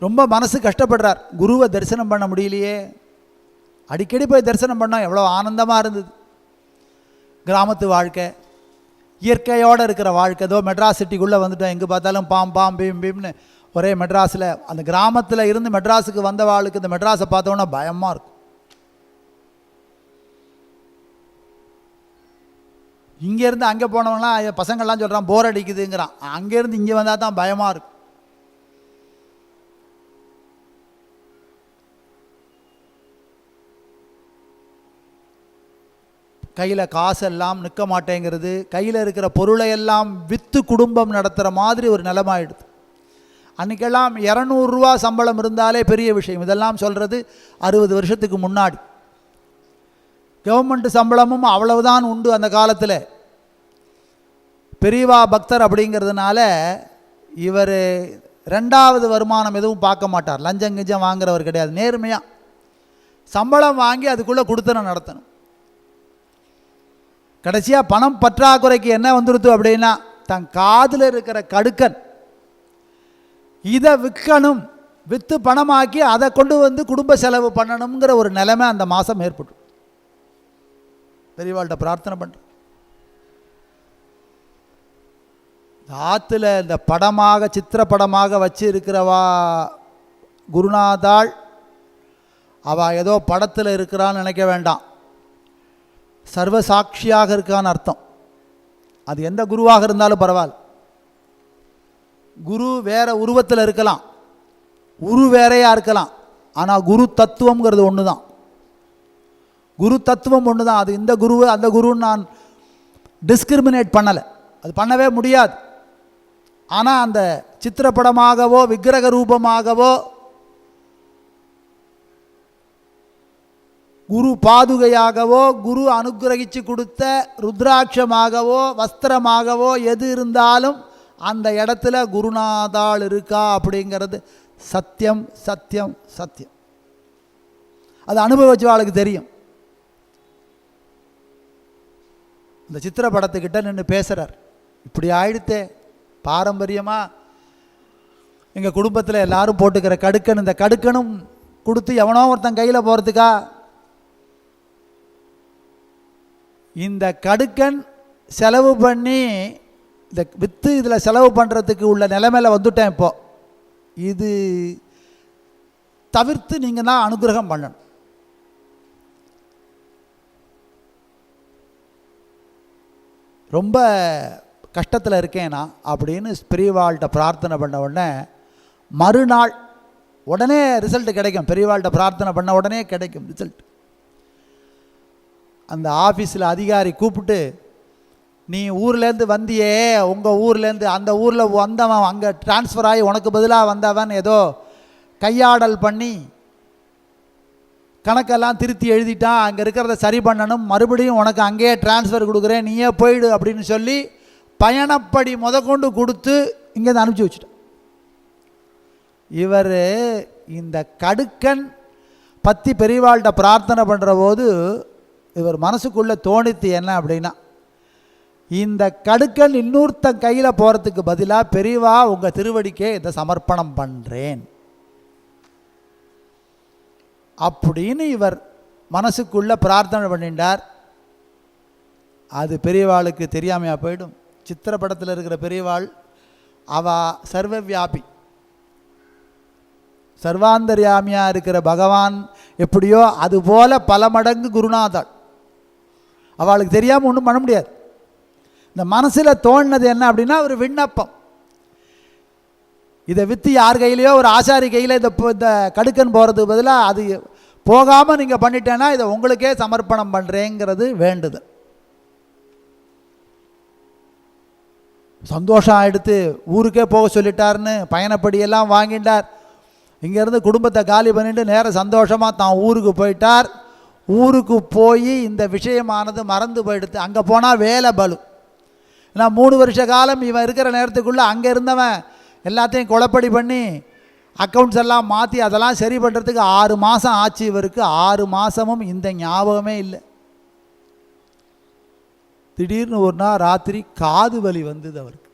ரொம்ப மனசு கஷ்டப்படுறார். குருவை தரிசனம் பண்ண முடியலையே. அடிக்கடி போய் தரிசனம் பண்ணோம், எவ்வளோ ஆனந்தமாக இருந்தது. கிராமத்து வாழ்க்கை, இயற்கையோடு இருக்கிற வாழ்க்கை. ஏதோ மெட்ராஸ் சிட்டிக்குள்ளே வந்துட்டோம், எங்கே பார்த்தாலும் பாம் பீம் பீம்னு ஒரே மெட்ராஸில். அந்த கிராமத்தில் இருந்து மெட்ராஸுக்கு வந்த வாழ்க்கை இந்த மெட்ராஸை பார்த்தோன்னா பயமாக இருக்கும். இங்கேருந்து அங்கே போனவங்களாம் பசங்கள்லாம் சொல்கிறான் போர் அடிக்குதுங்கிறான். அங்கேருந்து இங்கே வந்தால் தான் பயமாக இருக்கும். கையில் காசெல்லாம் நிற்க மாட்டேங்கிறது. கையில் இருக்கிற பொருளையெல்லாம் விற்று குடும்பம் நடத்துகிற மாதிரி ஒரு நிலமாயிடுது. அன்றைக்கெல்லாம் 200 ரூபா சம்பளம் இருந்தாலே பெரிய விஷயம். இதெல்லாம் சொல்கிறது 60 வருஷத்துக்கு முன்னாடி. கவர்மெண்ட் சம்பளமும் அவ்வளவுதான் உண்டு அந்த காலத்தில். பெரியவா பக்தர் அப்படிங்கிறதுனால இவர் 2வது வருமானம் எதுவும் பார்க்க மாட்டார். லஞ்சம் கிஞ்சம் வாங்குறவர் கிடையாது. நேர்மையாக சம்பளம் வாங்கி அதுக்குள்ளே கொடுத்தனம் நடத்தணும். கடைசியாக பணம் பற்றாக்குறைக்கு என்ன வந்துடுது அப்படின்னா, தன் காதில் இருக்கிற கடுக்கன் இதை விற்கணும், விற்று பணமாக்கி அதை கொண்டு வந்து குடும்ப செலவு பண்ணணுங்கிற ஒரு நிலைமை அந்த மாதம் ஏற்பட்டு. பெரியவாள்கிட்ட பிரார்த்தனை பண்ணுறேன், ஆற்றுல இந்த படமாக சித்திரப்படமாக வச்சு இருக்கிறவா குருநாதாள், அவள் ஏதோ படத்தில் இருக்கிறான்னு நினைக்க வேண்டாம், சர்வசாட்சியாக இருக்கான்னு அர்த்தம். அது எந்த குருவாக இருந்தாலும் பரவாயில்ல. குரு வேற உருவத்தில் இருக்கலாம், வேறையாக இருக்கலாம், ஆனால் குரு தத்துவங்கிறது ஒன்று தான். குரு தத்துவம் ஒன்று தான். அது இந்த குரு அந்த குருன்னு நான் டிஸ்கிரிமினேட் பண்ணலை, அது பண்ணவே முடியாது. ஆனால் அந்த சித்திரப்படமாகவோ விக்கிரக ரூபமாகவோ குரு பாதுகையாகவோ குரு அனுகிரகிச்சு கொடுத்த ருத்ராட்சமாகவோ வஸ்திரமாகவோ எது இருந்தாலும் அந்த இடத்துல குருநாதாள் இருக்கா அப்படிங்கிறது சத்தியம் சத்தியம் சத்தியம். அது அனுபவிச்சவாளுக்கு தெரியும். இந்த சித்திரப்படத்துக்கிட்ட நின்று பேசுகிறார், இப்படி ஆயிடுத்தே பாரம்பரியமாக எங்கள் குடும்பத்தில் எல்லாரும் போட்டுக்கிற கடுக்கன், இந்த கடுக்கனும் கொடுத்து எவனோ ஒருத்தன் கையில் போகிறதுக்கா? இந்த கடுக்கன் செலவு பண்ணி இந்த விற்று இதில் செலவு பண்ணுறதுக்கு உள்ள நிலைமையில் வந்துட்டேன். இப்போது இது தவிர்த்து நீங்கள் தான் அனுகிரகம் பண்ணணும். ரொம்ப கஷ்டத்தில் இருக்கேனா அப்படின்னு பெரியவாள்கிட்ட பிரார்த்தனை பண்ண உடனே மறுநாள் உடனே ரிசல்ட் கிடைக்கும். பெரியவாள்கிட்ட பிரார்த்தனை பண்ண உடனே கிடைக்கும் ரிசல்ட். அந்த ஆஃபீஸில் அதிகாரி கூப்பிட்டு, நீ ஊர்லேருந்து வந்தியே, உங்கள் ஊர்லேருந்து அந்த ஊரில் வந்தவன் அங்கே டிரான்ஸ்ஃபர் ஆகி உனக்கு பதிலாக வந்தவன் ஏதோ கையாடல் பண்ணி கணக்கெல்லாம் திருத்தி எழுதிட்டான், அங்கே இருக்கிறத சரி பண்ணணும், மறுபடியும் உனக்கு அங்கேயே டிரான்ஸ்ஃபர் கொடுக்குறேன், நீயே போயிடு அப்படின்னு சொல்லி பயணப்படி முதற்கொண்டு கொடுத்து இங்கேருந்து அனுப்பிச்சி வச்சுட்டான். இவர் இந்த கடுக்கன் பற்றி பெரியவாள்கிட்ட பிரார்த்தனை பண்ணுற போது இவர் மனசுக்குள்ளே தோணித்து என்ன அப்படின்னா, இந்த கடுக்கன் இன்னொருத்தன் கையில் போகிறதுக்கு பதிலாக பெரியவா உங்கள் திருவடிக்கே இதை சமர்ப்பணம் பண்ணுறேன் அப்படின்னு இவர் மனசுக்குள்ளே பிரார்த்தனை பண்ணிட்டார். அது பெரியவாளுக்கு தெரியாமையாக போயிடும். சித்திரப்படத்தில் இருக்கிற பெரியவாள் அவ சர்வவியாபி, சர்வாந்தர்யாமியாக இருக்கிற பகவான் எப்படியோ அதுபோல் பல மடங்கு குருநாதாள். அவளுக்கு தெரியாமல் ஒன்றும் பண்ண முடியாது. இந்த மனசில் தோணினது என்ன அப்படின்னா ஒரு விண்ணப்பம். இதை விற்று யார் கையிலையோ ஒரு ஆசாரி கையில் இந்த கடுக்கன் போகிறதுக்கு பதிலாக அது போகாமல் நீங்கள் பண்ணிட்டேன்னா இதை உங்களுக்கே சமர்ப்பணம் பண்ணுறேங்கிறது வேண்டுதல். சந்தோஷம் ஆகிடுத்து, ஊருக்கே போக சொல்லிட்டாருன்னு பயணப்படியெல்லாம் வாங்கிட்டார். இங்கேருந்து குடும்பத்தை காலி பண்ணிட்டு நேர சந்தோஷமாக தான் ஊருக்கு போயிட்டார். ஊருக்கு போய் இந்த விஷயமானது மறந்து போயிடுது. அங்கே போனால் வேலை பலு. ஏன்னா 3 வருஷ காலம் இவன் இருக்கிற நேரத்துக்குள்ளே அங்கே இருந்தவன் எல்லாத்தையும் குழப்படி பண்ணி அக்கௌண்ட்ஸ் எல்லாம் மாற்றி அதெல்லாம் சரி பண்ணுறதுக்கு 6 மாதம் ஆச்சு. இவருக்கு 6 மாதமும் இந்த ஞாபகமே இல்லை. திடீர்னு ஒரு நாள் ராத்திரி காது வலி வந்தது அவருக்கு.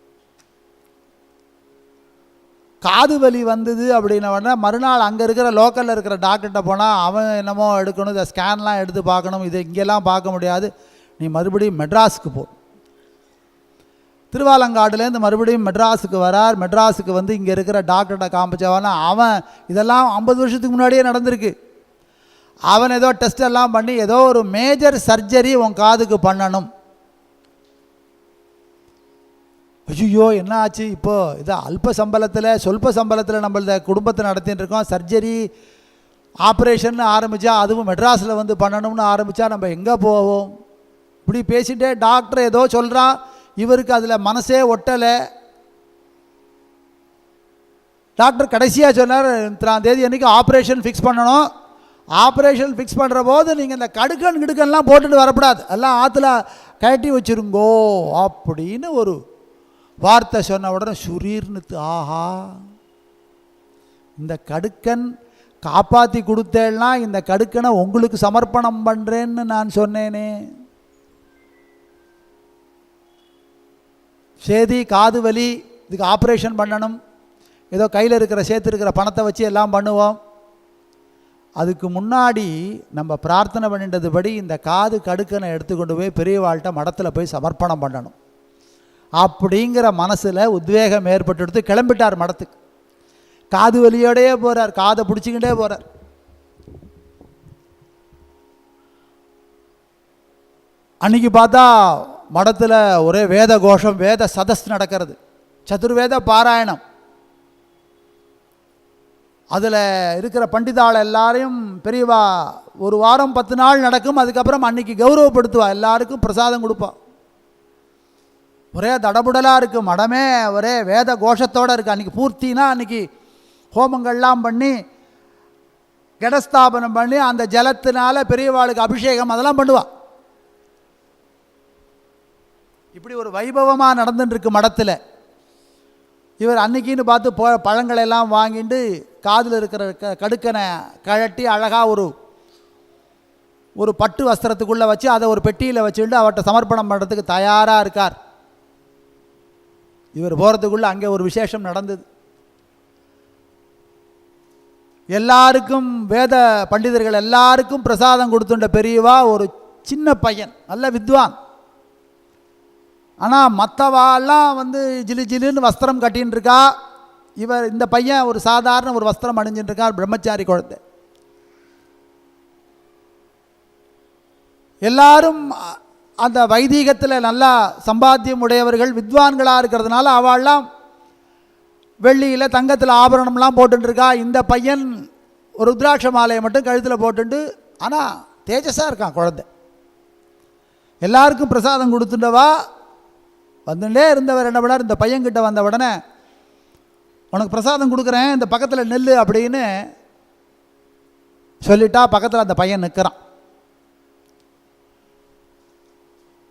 காது வலி வந்தது அப்படின்னா மறுநாள் அங்கே இருக்கிற லோக்கலில் இருக்கிற டாக்டர்கிட்ட போனால் அவன் என்னமோ எடுக்கணும், இதை ஸ்கேன்லாம் எடுத்து பார்க்கணும், இதை இங்கெல்லாம் பார்க்க முடியாது, நீ மறுபடியும் மெட்ராஸுக்கு போ. திருவாலங்காடுலேருந்து மறுபடியும் மெட்ராஸுக்கு வரார். மெட்ராஸுக்கு வந்து இங்கே இருக்கிற டாக்டர்கிட்ட காமிச்சவனா அவன் இதெல்லாம் 50 வருஷத்துக்கு முன்னாடியே நடந்திருக்கு. அவன் ஏதோ டெஸ்ட் எல்லாம் பண்ணி ஏதோ ஒரு மேஜர் சர்ஜரி உன் காதுக்கு பண்ணணும். ஐயோ என்ன ஆச்சு இப்போது? இதை அல்ப சம்பளத்தில் சொல்ப சம்பளத்தில் நம்மள குடும்பத்தை நடத்தின்னு இருக்கோம். சர்ஜரி ஆப்ரேஷன் ஆரம்பித்தா அதுவும் மெட்ராஸில் வந்து பண்ணணும்னு ஆரம்பித்தா நம்ம எங்கே போவோம்? இப்படி பேசிகிட்டே டாக்டர் ஏதோ சொல்கிறான். இவருக்கு அதில் மனசே ஒட்டலை. டாக்டர் கடைசியாக சொன்னார், 3ஆம் தேதி அன்றைக்கி ஆப்ரேஷன் ஃபிக்ஸ் பண்ணணும். ஆப்ரேஷன் ஃபிக்ஸ் பண்ணுற போது நீங்கள் இந்த கிடுக்கன்லாம் போட்டுட்டு வரக்கூடாது, எல்லாம் ஆற்றுல கட்டி வச்சுருங்கோ அப்படின்னு ஒரு வார்த்தை சொன்ன உடனே சுரீர்னுத்து. ஆஹா, இந்த கடுக்கன் காப்பாற்றி கொடுத்தேன்னா இந்த கடுக்கனை உங்களுக்கு சமர்ப்பணம் பண்ணுறேன்னு நான் சொன்னேனே. சேதி காது வலி, இதுக்கு ஆப்ரேஷன் பண்ணணும், ஏதோ கையில் இருக்கிற சேர்த்துருக்கிற பணத்தை வச்சு எல்லாம் பண்ணுவோம். அதுக்கு முன்னாடி நம்ம பிரார்த்தனை பண்ணிட்டதுபடி இந்த காது கடுக்கனை எடுத்துக்கொண்டு போய் பெரியவாள்கிட்ட மடத்தில் போய் சமர்ப்பணம் பண்ணணும். அப்படிங்கிற மனசில் உத்வேகம் ஏற்பட்டு கிளம்பிட்டார் மடத்துக்கு. காது வலியோடையே போகிறார், காதை பிடிச்சிக்கிட்டே போகிறார். அன்றைக்கி பார்த்தா மடத்தில் ஒரே வேத கோஷம், வேத சதஸ் நடக்கிறது, சதுர்வேத பாராயணம். அதில் இருக்கிற பண்டிதாள் எல்லாரையும் பெரியவா ஒரு வாரம் 10 நாள் நடக்கும். அதுக்கப்புறம் அன்றைக்கி கௌரவப்படுத்துவா, எல்லாருக்கும் பிரசாதம் கொடுப்பா. ஒரே தடபுடலாக இருக்குது மடமே, ஒரே வேத கோஷத்தோடு இருக்குது. அன்றைக்கி பூர்த்தினா அன்றைக்கி ஹோமங்கள்லாம் பண்ணி கடஸ்தாபனம் பண்ணி அந்த ஜலத்தினால பெரியவாளுக்கு அபிஷேகம் அதெல்லாம் பண்ணுவா. இப்படி ஒரு வைபவமாக நடந்துட்டுருக்கு மடத்தில். இவர் அன்னைக்கின்னு பார்த்து பழங்களெல்லாம் வாங்கிட்டு காதில் இருக்கிற கடுக்கனை கழட்டி அழகாக ஒரு பட்டு வஸ்திரத்துக்குள்ளே வச்சு அதை ஒரு பெட்டியில் வச்சுட்டு அவர்கிட்ட சமர்ப்பணம் பண்ணுறதுக்கு தயாராக இருக்கார். இவர் போகிறதுக்குள்ளே அங்கே ஒரு விசேஷம் நடந்தது. எல்லாருக்கும் வேத பண்டிதர்கள் எல்லாருக்கும் பிரசாதம் கொடுத்துட்ட பெரியவா ஒரு சின்ன பையன், நல்ல வித்வான். ஆனால் மற்றவாலாம் ஜிலு ஜிலுன்னு வஸ்திரம் கட்டின்னு இருக்கா. இவர் இந்த பையன் ஒரு சாதாரண ஒரு வஸ்திரம் அணிஞ்சின்னு இருக்கார், பிரம்மச்சாரி குழந்தை. எல்லாரும் அந்த வைதீகத்தில் நல்லா சம்பாத்தியம் உடையவர்கள், வித்வான்களாக இருக்கிறதுனால அவள்லாம் வெள்ளியில் தங்கத்தில் ஆபரணம்லாம் போட்டுருக்கா. இந்த பையன் ஒரு ருத்ராட்ச மாலையை மட்டும் கழுத்தில் போட்டுண்டு, ஆனால் தேஜஸாக இருக்கான் குழந்தை. எல்லாருக்கும் பிரசாதம் கொடுத்துட்டவா வந்துட்டே இருந்தவர் என்ன பண்ணார், இந்த பையன்கிட்ட வந்த உடனே உனக்கு பிரசாதம் கொடுக்குறேன், இந்த பக்கத்தில் நெல் அப்படின்னு சொல்லிட்டா. பக்கத்தில் அந்த பையன் நிற்கிறான்.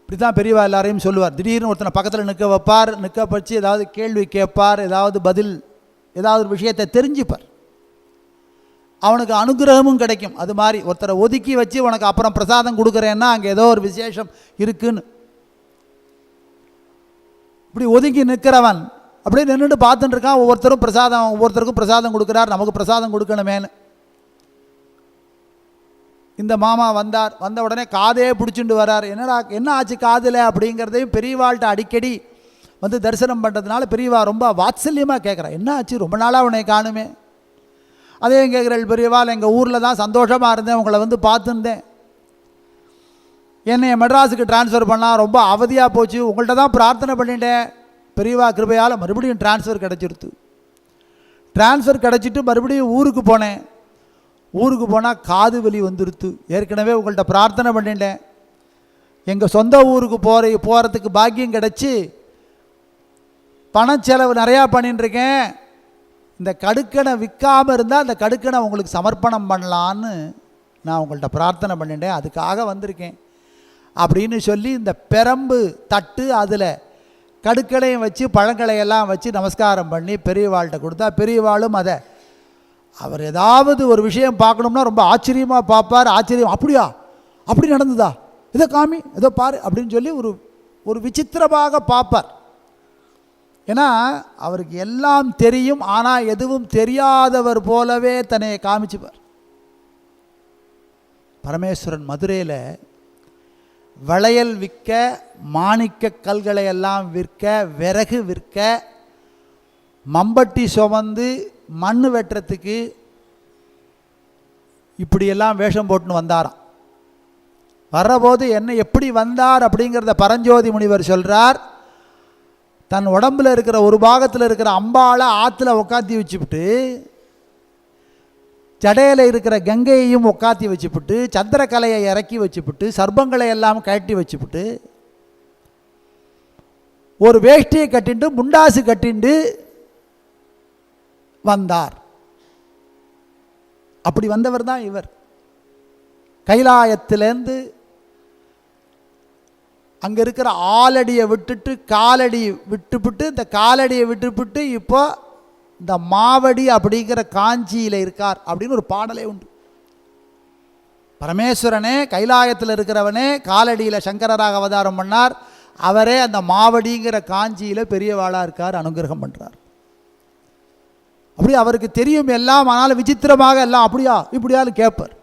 இப்படி தான் பெரியவா எல்லாரையும் சொல்லுவார். திடீர்னு ஒருத்தனை பக்கத்தில் நிற்க வைப்பார், நிற்க வச்சு ஏதாவது கேள்வி கேட்பார், ஏதாவது பதில், ஏதாவது ஒரு விஷயத்தை தெரிஞ்சுப்பார். அவனுக்கு அனுகிரகமும் கிடைக்கும். அது மாதிரி ஒருத்தரை ஒதுக்கி வச்சு உனக்கு அப்புறம் பிரசாதம் கொடுக்குறேன்னா அங்கே ஏதோ ஒரு விசேஷம் இருக்குன்னு. இப்படி ஒதுங்கி நிற்கிறவன் அப்படியே நின்றுட்டு பார்த்துட்டு இருக்கான். ஒவ்வொருத்தருக்கும் பிரசாதம் கொடுக்குறார், நமக்கு பிரசாதம் கொடுக்கணுமேனு. இந்த மாமா வந்தார். வந்த உடனே காதே பிடிச்சிட்டு வரார். என்ன ஆச்சு காதில் அப்படிங்கிறதையும் பெரியவாள்கிட்ட அடிக்கடி தரிசனம் பண்ணுறதுனால பெரியவா ரொம்ப வாத்சல்யமாக கேட்குறா, என்ன ஆச்சு, ரொம்ப நாளாக உன்னை காணுமே. அதையும் கேட்குறேன், பெரியவாள் எங்கள் ஊரில் தான் சந்தோஷமாக இருந்தேன், உங்களை பார்த்துருந்தேன். என்னை மெட்ராஸுக்கு ட்ரான்ஸ்ஃபர் பண்ணால் ரொம்ப அவதியாக போச்சு, உங்கள்கிட்ட தான் பிரார்த்தனை பண்ணிட்டேன். பெரியவா கிருபையால் மறுபடியும் ட்ரான்ஸ்ஃபர் கிடச்சிருத்து. ட்ரான்ஸ்ஃபர் கிடச்சிட்டு மறுபடியும் ஊருக்கு போனேன். ஊருக்கு போனால் காது வலி வந்துடுத்து. ஏற்கனவே உங்கள்கிட்ட பிரார்த்தனை பண்ணிட்டேன். எங்கள் சொந்த ஊருக்கு போகிறதுக்கு பாக்கியம் கிடச்சி பணச்செலவு நிறையா பண்ணிட்டுருக்கேன். இந்த கடுக்கனை விற்காமல் இருந்தால் அந்த கடுக்கனை உங்களுக்கு சமர்ப்பணம் பண்ணலான்னு நான் உங்கள்கிட்ட பிரார்த்தனை பண்ணிட்டேன், அதுக்காக வந்திருக்கேன் அப்படின்னு சொல்லி இந்த பெரம்பு தட்டு அதில் கடுக்களையும் வச்சு பழங்களையெல்லாம் வச்சு நமஸ்காரம் பண்ணி பெரியவாள்கிட்ட கொடுத்தா. பெரியவாளும் அதை அவர் ஏதாவது ஒரு விஷயம் பார்க்கணும்னா ரொம்ப ஆச்சரியமாக பார்ப்பார். ஆச்சரியம், அப்படியா, அப்படி நடந்ததா, இதை காமி, இதை பாரு அப்படின்னு சொல்லி ஒரு விசித்திரமாக பார்ப்பார். ஏன்னா அவருக்கு எல்லாம் தெரியும், ஆனால் எதுவும் தெரியாதவர் போலவே தன்னை காமிச்சுப்பார். பரமேஸ்வரன் மதுரையில் வளையல் விற்க, மாணிக்க கல்களை எல்லாம் விற்க, விறகு விற்க, மம்பட்டி சுமந்து மண் வெட்டுறதுக்கு இப்படியெல்லாம் வேஷம் போட்டுன்னு வந்தாராம். வர்றபோது என்ன எப்படி வந்தார் அப்படிங்கிறத பரஞ்சோதி முனிவர் சொல்கிறார். தன் உடம்பில் இருக்கிற ஒரு பாகத்தில் இருக்கிற அம்பாளை ஆற்றுல உட்காத்தி வச்சுவிட்டு, ஜடையில் இருக்கிற கங்கையையும் உட்காத்தி வச்சுவிட்டு, சந்திரக்கலையை இறக்கி வச்சுவிட்டு, சர்ப்பங்களை எல்லாம் கட்டி வச்சுவிட்டு, ஒரு வேஷ்டியை கட்டிண்டு முண்டாசு கட்டிண்டு வந்தார். அப்படி வந்தவர் தான் இவர். கைலாயத்திலேருந்து அங்கே இருக்கிற ஆலடியை விட்டுட்டு காலடி விட்டுவிட்டு, இந்த காலடியை விட்டுவிட்டு இப்போ இந்த மாவடி அப்படிங்கிற காஞ்சியில் இருக்கார் அப்படின்னு ஒரு பாடலே உண்டு. பரமேஸ்வரனே கைலாயத்தில் இருக்கிறவனே காலடியில் சங்கரராக அவதாரம் பண்ணார். அவரே அந்த மாவடிங்கிற காஞ்சியில் பெரியவாளாக இருக்கார், அனுகிரகம் பண்ணுறார். அப்படி அவருக்கு தெரியும் எல்லாம், ஆனாலும் விசித்திரமாக எல்லாம் அப்படியா இப்படியாலும் கேட்பார்.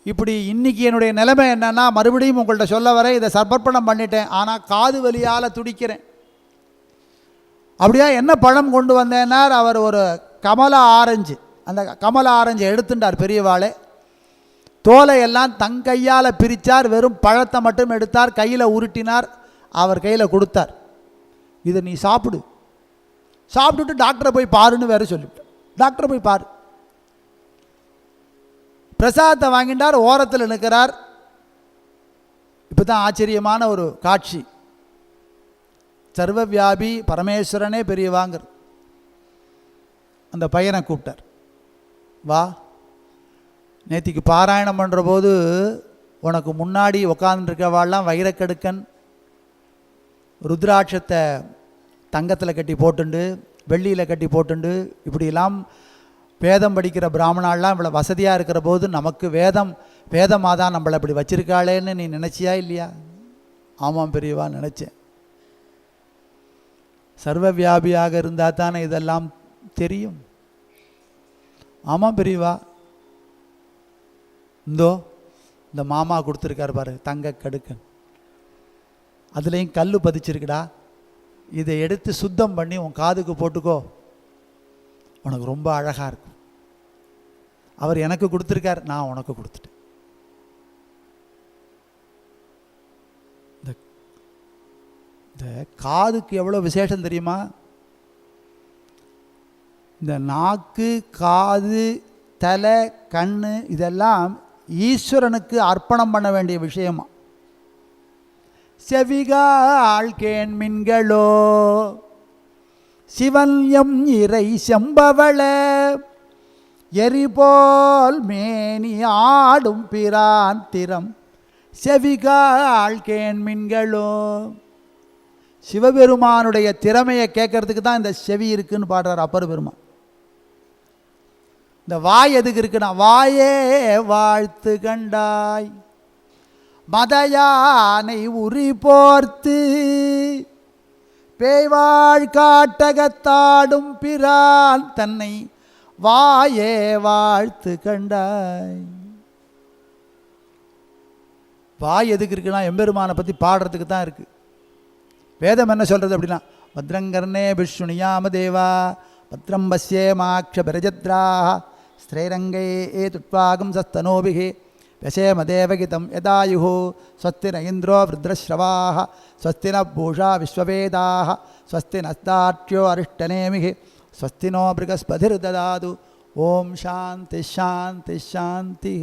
இப்படி இன்றைக்கி என்னுடைய நிலைமை என்னென்னா, மறுபடியும் உங்கள்கிட்ட சொல்ல வரேன், இதை சமர்ப்பணம் பண்ணிட்டேன், ஆனால் காது வலியால் துடிக்கிறேன். அப்படியா என்ன பழம் கொண்டு வந்தேன்னார். அவர் ஒரு கமலா ஆரஞ்சு, அந்த கமலா ஆரஞ்சை எடுத்துட்டார் பெரியவாளே. தோலை எல்லாம் தங்கையால் பிரித்தார், வெறும் பழத்தை மட்டும் எடுத்தார், கையில் உருட்டினார், அவர் கையில் கொடுத்தார். இதை நீ சாப்பிடு, சாப்பிட்டுட்டு டாக்டரை போய் பாருன்னு வேறு சொல்லிவிட்டார். டாக்டரை போய் பாரு. பிரசாதத்தை வாங்கிட்டார், ஓரத்தில் நிற்கிறார். இப்போ தான் ஆச்சரியமான ஒரு காட்சி. சர்வவியாபி பரமேஸ்வரனே பெரியவாங்கர். அந்த பையனை கூப்பிட்டார், வா, நேத்திக்கு பாராயணம் பண்ணுற போது உனக்கு முன்னாடி உட்காந்துருக்கவாள்லாம் வைரக்கடுக்கன் ருத்ராட்சத்தை தங்கத்தில் கட்டி போட்டுண்டு வெள்ளியில் கட்டி போட்டுண்டு இப்படியெல்லாம் வேதம் படிக்கிற பிராமணாலாம் இவ்வளோ வசதியாக இருக்கிற போது நமக்கு வேதமாக தான் நம்மளை இப்படி வச்சிருக்காளேன்னு நீ நினச்சியா இல்லையா? ஆமாம் பெரியவா நினச்சேன். சர்வ வியாபியாக இருந்தால் தானே இதெல்லாம் தெரியும். ஆமாம் பெரியவா, இந்த மாமா கொடுத்துருக்கார் பாரு தங்க கடுக்கன், அதுலேயும் கல் பதிச்சிருக்குடா, இதை எடுத்து சுத்தம் பண்ணி உன் காதுக்கு போட்டுக்கோ, உனக்கு ரொம்ப அழகாக இருக்கும். அவர் எனக்கு கொடுத்துருக்கார், நான் உனக்கு கொடுத்துட்டேன். இந்த காதுக்கு எவ்வளோ விசேஷம் தெரியுமா? இந்த நாக்கு, காது, தலை, கண் இதெல்லாம் ஈஸ்வரனுக்கு அர்ப்பணம் பண்ண வேண்டிய விஷயமா. செவிகால் கேண்மின்களோ சிவன்யம் இறை செம்பவள எரிபோல் மேனி ஆடும் பிராந்திரம் செவிகால் கேண்மின்களோ. சிவபெருமானுடைய திறமையை கேட்கறதுக்கு தான் இந்த செவி இருக்குன்னு பாடுறார் அப்பர் பெருமான். இந்த வாய் எதுக்கு இருக்குன்னா, வாயே வாழ்த்து கண்டாய் மதயானை உரி போர்த்து பேய்வாழ் காட்டகத்தாடும் பிரான் தன்னை வாயே வாழ்த்து கண்டாய். வாய் எதுக்கு இருக்குன்னா எம்பெருமானை பற்றி பாடுறதுக்கு தான் இருக்குது. வேதம் என்ன சொல்கிறது அப்படின்னா, பத்ரங்கர்ணே விஷ்ணுனியாம தேவா பத்ரம் பஸ்யே மாக்ஷ பிரஜத்ராஹ ஸ்திரைரங்கே துட்வாகம் சஸ்தனோபிஹி யசேம தேவகிதம் யதாயுஹு ஸ்வஸ்தி ந இந்திரோ விருத்ரஸ்ரவாஹ ஸ்வஸ்தி ந பூஷா விஸ்வவேதாஹ ஸ்வஸ்தி நஸ்தாட்சியோ அரிஷ்டநேமிஹி ஸ்வஸ்தி நோ ப்ருகஸ்பதிர்ததாது. ஓம் சாந்தி சாந்தி சாந்தி.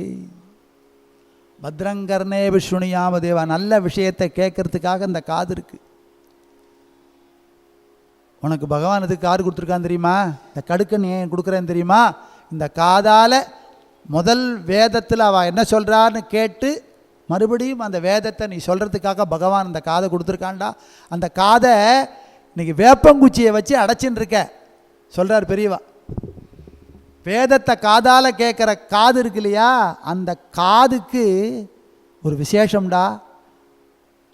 பத்ரங்கர்ணே விஷ்ணுனியாம தேவா, நல்ல விஷயத்தை கேட்கறதுக்காக இந்த காது இருக்குது. உனக்கு பகவான் எதுக்கு காது கொடுத்துருக்கான்னு தெரியுமா? இந்த கடுக்கன் ஏன் கொடுக்குறேன்னு தெரியுமா? இந்த காதால் முதல் வேதத்தில் அவள் என்ன சொல்கிறான்னு கேட்டு மறுபடியும் அந்த வேதத்தை நீ சொல்கிறதுக்காக பகவான் அந்த காதை கொடுத்துருக்காண்டா. அந்த காதை இன்றைக்கி வேப்பங்குச்சியை வச்சு அடைச்சின்னு இருக்க சொல்கிறார் பெரியவா. வேதத்தை காதால் கேட்குற காது இருக்கு இல்லையா, அந்த காதுக்கு ஒரு விசேஷம்டா.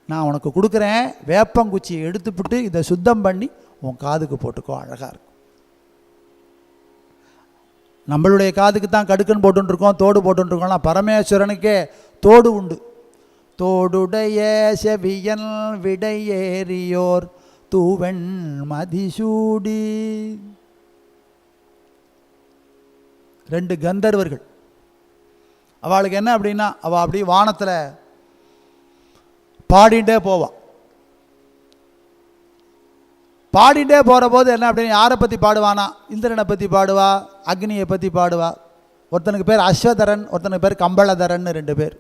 நான் உனக்கு கொடுக்குறேன், வேப்பங்குச்சியை எடுத்துவிட்டு இதை சுத்தம் பண்ணி உன் காதுக்கு போட்டுக்கோ, அழகாக இருக்கும். நம்மளுடைய காதுக்கு தான் கடுக்குன்னு போட்டுருக்கோம், தோடு போட்டுருக்கோம்லாம். பரமேஸ்வரனுக்கே தோடு உண்டு. தோடுடைய செவியன் விடையேறியோர் தூவெண் மதிசூடி. 2 கந்தர்வர்கள். அவளுக்கு என்ன அப்படின்னா, அவள் அப்படி வானத்தில் பாடிண்டே போவாள். பாடிண்டே போகிற போது என்ன அப்படின்னு, யாரை பற்றி பாடுவானா? இந்திரனை பற்றி பாடுவா, அக்னியை பற்றி பாடுவா. ஒருத்தனுக்கு பேர் அஸ்வதரன், ஒருத்தனுக்கு பேர் கம்பளதரன், 2 பேர்.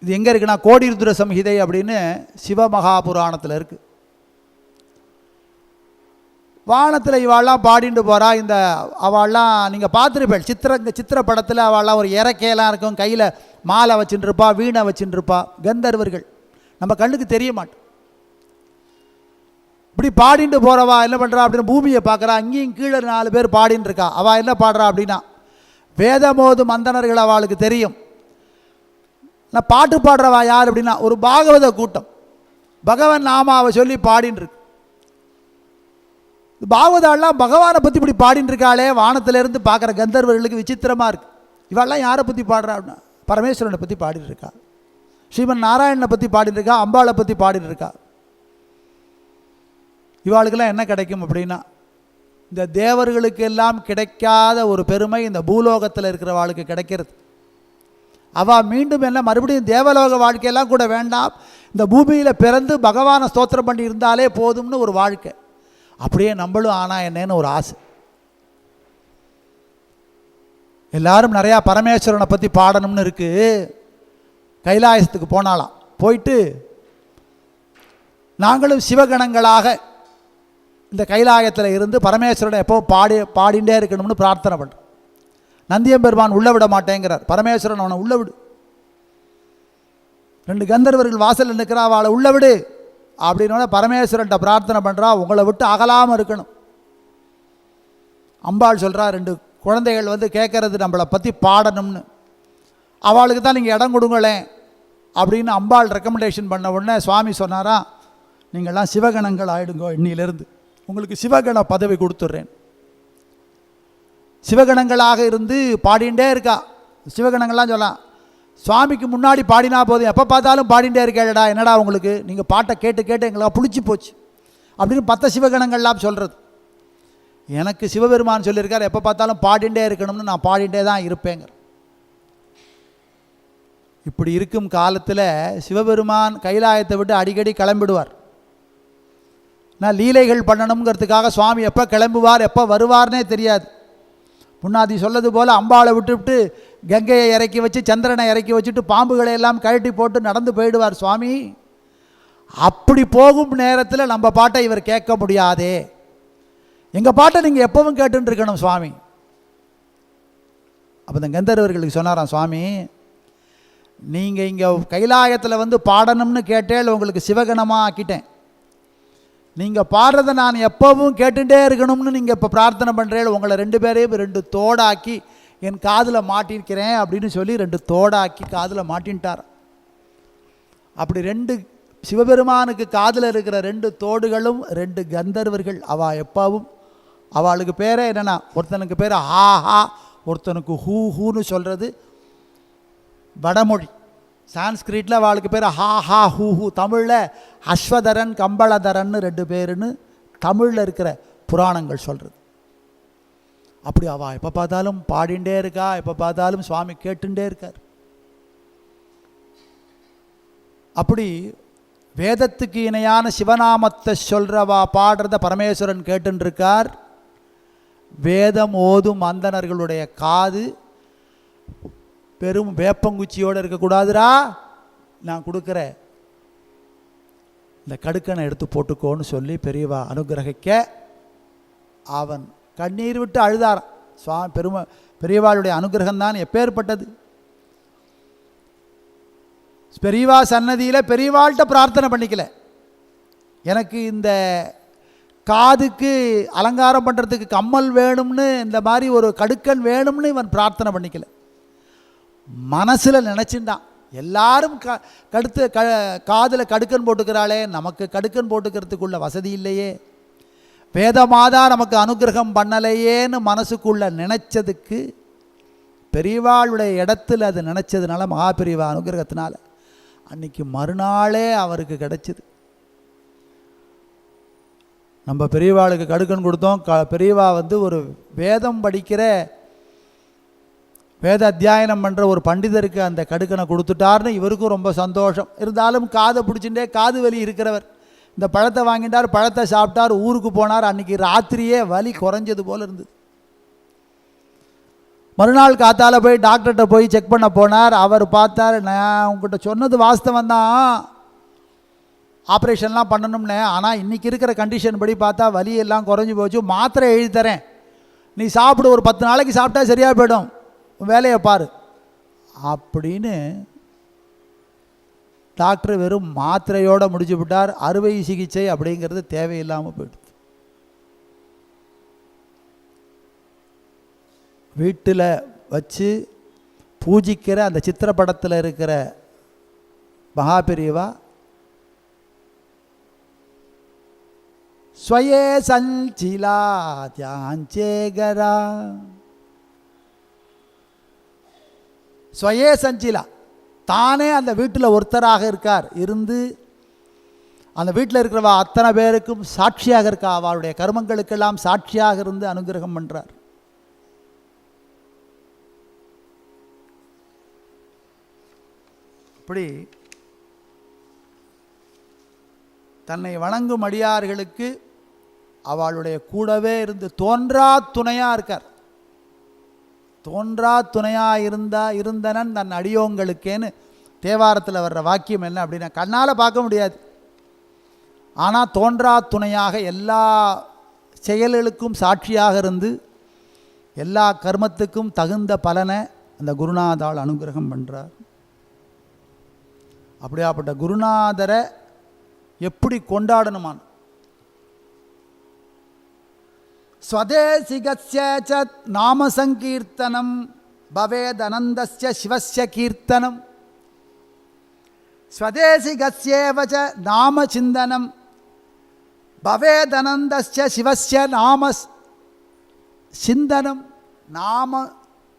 இது எங்கே இருக்குன்னா, கோடிருத்ர சம்ஹிதை அப்படின்னு சிவமகாபுராணத்தில் இருக்குது. வானத்தில் இவாள்லாம் பாடிண்டு போகிறா. இந்த அவள்லாம் நீங்கள் பார்த்துருப்பேன், சித்திர படத்தில் அவள்லாம் ஒரு இறக்கையெல்லாம் இருக்கும், கையில் மாலை வச்சுட்டுருப்பா, வீணை வச்சுட்டுருப்பா. கந்தர்வர்கள் நம்ம கண்ணுக்கு தெரிய மாட்டோம். இப்படி பாடிட்டு போகிறவா என்ன பண்ணுறா அப்படின்னு பூமியை பார்க்குறா. அங்கேயும் கீழே 4 பேர் பாடின்னு இருக்கா. அவள் என்ன பாடுறா அப்படின்னா, வேதமோது மந்தனர்கள் அவளுக்கு தெரியும். நான் பாட்டு பாடுறவா யார் அப்படின்னா, ஒரு பாகவத கூட்டம் பகவான் நாமாவை சொல்லி பாடின்னு இருக்கு. பாகவதாலாம் பகவானை பற்றி இப்படி பாடின்னு இருக்காளே, வானத்திலேருந்து பார்க்குற கந்தர்வர்களுக்கு விசித்திரமாக இருக்குது. இவாளெல்லாம் யாரை பற்றி பாடுறா அப்படின்னா பரமேஸ்வரனை பற்றி பாடிட்டு இருக்கா, ஸ்ரீமன் நாராயணனை பற்றி பாடிட்டு இருக்கா, அம்பாளை பற்றி பாடிட்டு இருக்கா. இவாளுக்கெல்லாம் என்ன கிடைக்கும் அப்படின்னா இந்த தேவர்களுக்கு எல்லாம் கிடைக்காத ஒரு பெருமை இந்த பூலோகத்தில் இருக்கிறவாளுக்கு கிடைக்கிறது. அவள் மீண்டும் என்ன மறுபடியும் தேவலோக வாழ்க்கையெல்லாம் கூட வேண்டாம், இந்த பூமியில் பிறந்து பகவானை ஸ்தோத்திரம் பண்ணி இருந்தாலே போதும்னு ஒரு வாழ்க்கை. அப்படியே நம்மளும் ஆனால் என்னன்னு ஒரு ஆசை. எல்லாரும் நிறையா பரமேஸ்வரனை பற்றி பாடணும்னு இருக்குது. கைலாயத்துக்கு போனாலாம், போயிட்டு நாங்களும் சிவகணங்களாக இந்த கைலாயத்தில் இருந்து பரமேஸ்வரனை எப்போ பாடிண்டே இருக்கணும்னு பிரார்த்தனை பண்ணுறோம். நந்தியம்பெருமான் உள்ள விட மாட்டேங்கிறார், பரமேஸ்வரன் அவனை உள்ள விடு. 2 கந்தர்வர்கள் வாசலில் நிற்கிறா, அவளை உள்ள விடு அப்படின்னோட பரமேஸ்வரன்ட்ட பிரார்த்தனை பண்ணுறா, உங்களை விட்டு அகலாமல் இருக்கணும். அம்பாள் சொல்கிறா, 2 குழந்தைகள் வந்து கேட்கறது நம்மளை பற்றி பாடணும்னு, அவளுக்கு தான் நீங்கள் இடம் கொடுங்களேன் அப்படின்னு அம்பாள் ரெக்கமெண்டேஷன் பண்ண உடனே சுவாமி சொன்னாரா, நீங்கள்லாம் சிவகணங்கள் ஆகிடுங்கோ, இன்னிலிருந்து உங்களுக்கு சிவகண பதவி கொடுத்துட்றேன். சிவகணங்களாக இருந்து பாடிண்டே இருக்கா. சிவகணங்கள்லாம் சொல்லலாம், சுவாமிக்கு முன்னாடி பாடினா போதும், எப்போ பார்த்தாலும் பாடிண்டே இருக்கேடா, என்னடா உங்களுக்கு, நீங்கள் பாட்டை கேட்டு கேட்டு எங்களுக்கு புளிச்சு போச்சு அப்படின்னு 10 சிவகணங்கள்லாம் சொல்கிறது. எனக்கு சிவபெருமான் சொல்லியிருக்கார், எப்போ பார்த்தாலும் பாடிண்டே இருக்கணும்னு, நான் பாடிண்டே தான் இருப்பேங்க. இப்படி இருக்கும் காலத்தில் சிவபெருமான் கைலாயத்தை விட்டு அடிக்கடி கிளம்பிடுவார். நான் லீலைகள் பண்ணணுங்கிறதுக்காக சுவாமி எப்போ கிளம்புவார் எப்போ வருவார்னே தெரியாது. முன்னாடி சொல்லது போல் அம்பாளை விட்டுவிட்டு கங்கையை இறக்கி வச்சு சந்திரனை இறக்கி வச்சுட்டு பாம்புகளை எல்லாம் கழட்டி போட்டு நடந்து போயிடுவார் சுவாமி. அப்படி போகும் நேரத்தில் நம்ம பாட்டை இவர் கேட்க முடியாதே, எங்கள் பாட்டை நீங்கள் எப்பவும் கேட்டுன்னு இருக்கணும் சுவாமி. அப்போ இந்த கந்தர்வர்களுக்கு சொன்னாராம் சுவாமி, நீங்கள் இங்கே கைலாயத்தில் வந்து பாடணும்னு கேட்டேன், உங்களுக்கு சிவகணமாக ஆக்கிட்டேன். நீங்கள் பாடுறதை நான் எப்பவும் கேட்டுகிட்டே இருக்கணும்னு நீங்கள் இப்போ பிரார்த்தனை பண்ணுறேன், உங்களை 2 பேரையும் 2 தோடாக்கி என் காதில் மாட்டிருக்கிறேன் அப்படின்னு சொல்லி 2 தோடாக்கி காதில் மாட்டின்ட்டார். அப்படி 2 சிவபெருமானுக்கு காதில் இருக்கிற 2 தோடுகளும் 2 கந்தர்வர்கள். அவள் எப்பவும் அவளுக்கு பேரே என்னென்னா, ஒருத்தனுக்கு பேர் ஹா ஹா, ஒருத்தனுக்கு ஹூ ஹூன்னு சொல்கிறது வடமொழி. சான்ஸ்கிரிட்டில் அவளுக்கு பேர் ஹா ஹா ஹூ ஹூ. தமிழில் அஸ்வதரன் கம்பளதரன்னு 2 பேருன்னு தமிழில் இருக்கிற புராணங்கள் சொல்கிறது. அப்படி அவள் எப்போ பார்த்தாலும் பாடிண்டே இருக்கா, எப்போ பார்த்தாலும் சுவாமி கேட்டுண்டே இருக்கார். அப்படி வேதத்துக்கு இணையான சிவநாமத்தை சொல்கிறவா பாடுறத பரமேஸ்வரன் கேட்டுருக்கார். வேதம் ஓதும் அந்தணர்களுடைய காது பெரும் வேப்பங்குச்சியோடு இருக்கக்கூடாதுரா, நான் கொடுக்குற இந்த கடுக்கனை எடுத்து போட்டுக்கோன்னு சொல்லி பெரியவா அனுகிரகிக்க அவன் கண்ணீர் விட்டு அழுதாரான். சுவாமி பெரியவாளுடைய அனுகிரகம் தான் எப்பேற்பட்டது. பெரியவா சன்னதியில் பெரியவாள்கிட்ட பிரார்த்தனை பண்ணிக்கல, எனக்கு இந்த காதுக்கு அலங்காரம் பண்ணுறதுக்கு கம்மல் வேணும்னு, இந்த மாதிரி ஒரு கடுக்கன் வேணும்னு இவன் பிரார்த்தனை பண்ணிக்கல, மனசில் நினச்சிண்டான். எல்லாரும் காதில் கடுக்கன் போட்டுக்கிறாளே, நமக்கு கடுக்கன் போட்டுக்கிறதுக்குள்ள வசதி இல்லையே, வேதமாதா நமக்கு அனுகிரகம் பண்ணலையேன்னு மனசுக்குள்ள நினச்சதுக்கு பெரியவாளுடைய இடத்துல அது நினச்சதுனால மகாபெரிவா அனுகிரகத்தினால அன்றைக்கி மறுநாளே அவருக்கு கிடைச்சிது. நம்ம பெரியவாளுக்கு கடுக்கன் கொடுத்தோம். பெரியவா வந்து ஒரு வேதம் படிக்கிற வேத அத்தியாயனம் பண்ணுற ஒரு பண்டிதருக்கு அந்த கடுக்கனை கொடுத்துட்டார்னு இவருக்கும் ரொம்ப சந்தோஷம். இருந்தாலும் காதை பிடிச்சுட்டே காது வலி இருக்கிறவர் இந்த பழத்தை வாங்கிட்டார், பழத்தை சாப்பிட்டார், ஊருக்கு போனார். அன்றைக்கி ராத்திரியே வலி குறைஞ்சது போல் இருந்தது. மறுநாள் காத்தால் போய் டாக்டர்கிட்ட போய் செக் பண்ண போனார். அவர் பார்த்தார், நான் உங்கள்கிட்ட சொன்னது வாஸ்தவம் தான், ஆப்ரேஷன்லாம் பண்ணணும்னே, ஆனால் இன்றைக்கி இருக்கிற கண்டிஷன் படி பார்த்தா வலியெல்லாம் குறைஞ்சி போச்சு, மாத்திரை எழுதி தரேன், நீ சாப்பிடு, ஒரு 10 நாளைக்கு சாப்பிட்டா சரியாக போயிடும், வேலையை பாரு அப்படின்னு டாக்டர் வெறும் மாத்திரையோடு முடிச்சு விட்டார். அறுவை சிகிச்சை அப்படிங்கிறது தேவையில்லாமல் போயிடுது. வீட்டில் வச்சு பூஜிக்கிற அந்த சித்திரப்படத்தில் இருக்கிற மகாபெரிவா ஸ்வயே சஞ்சிலா தியாஞ்சேகரா ஸ்வயே சஞ்சிலா, தானே அந்த வீட்டில் ஒருத்தராக இருக்கார், இருந்து அந்த வீட்டில் இருக்கிறவா அத்தனை பேருக்கும் சாட்சியாக இருக்கா, அவளுடைய கர்மங்களுக்கெல்லாம் சாட்சியாக இருந்து அனுகிரகம் பண்ணுறார். அப்படி தன்னை வணங்கும் அடியார்களுக்கு அவளுடைய கூடவே இருந்து தோன்றா துணையாக இருக்கார். தோன்றா துணையாக இருந்தனன் தன் அடியோங்களுக்கேன்னு தேவாரத்தில் வர்ற வாக்கியம் என்ன அப்படின்னா, கண்ணால் பார்க்க முடியாது, ஆனால் தோன்றா துணையாக எல்லா செயல்களுக்கும் சாட்சியாக இருந்து எல்லா கர்மத்துக்கும் தகுந்த பலனை அந்த குருநாதால் அனுகிரகம் பண்ணுறார். அப்படியாப்பட்ட குருநாதரை எப்படி கொண்டாடணுமான்? ஸ்வதேசிகஸ்ய ச நாம சங்கீர்த்தனம் பவேதனந்தஸ்ய சிவஸ்ய கீர்த்தனம், ஸ்வதேசிகஸ்யேவ ச நாம சிந்தனம் பவேதனந்தஸ்ய சிவஸ்ய நாம சிந்தனம். நாம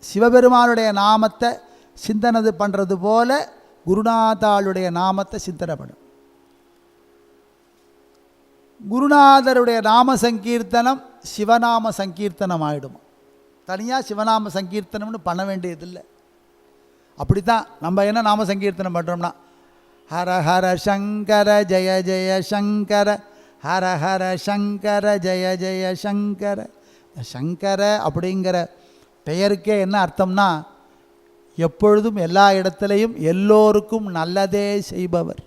சிவபெருமானுடைய நாமத்தை சிந்தனது பண்ணுறது போல குருநாதாளுடைய நாமத்தை சிந்தனை பண்ணும். குருநாதருடைய நாம சங்கீர்த்தனம் சிவநாம சங்கீர்த்தனம் ஆகிடும். தனியாக சிவநாம சங்கீர்த்தனம்னு பண்ண வேண்டியதில்லை. அப்படி தான் நம்ம என்ன நாம சங்கீர்த்தனம் பண்ணுறோம்னா, ஹர ஹர சங்கர ஜெய ஜெய சங்கர, ஹர ஹர சங்கர ஜெய ஜெய சங்கர. சங்கர அப்படிங்கிற பெயருக்கே என்ன அர்த்தம்னா, எப்பொழுதும் எல்லா இடத்துலையும் எல்லோருக்கும் நல்லதே செய்பவர்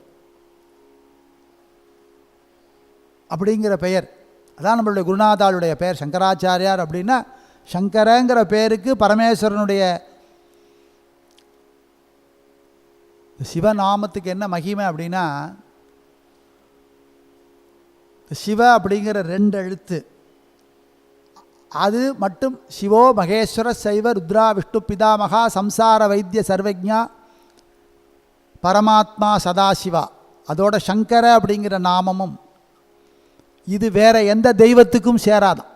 அப்படிங்கிற பெயர். அதான் நம்மளுடைய குருநாதாளுடைய பெயர் சங்கராச்சாரியார். அப்படின்னா சங்கரங்கிற பெயருக்கு பரமேஸ்வரனுடைய சிவநாமத்துக்கு என்ன மகிமை அப்படின்னா, சிவ அப்படிங்கிற 2 எழுத்து, அது மட்டும் சிவோ மகேஸ்வர சைவ ருத்ரா விஷ்ணு பிதாமகா சம்சார வைத்திய சர்வஜா பரமாத்மா சதாசிவா, அதோட சங்கர அப்படிங்கிற நாமமும் இது வேற எந்த தெய்வத்துக்கும் சேராதான்.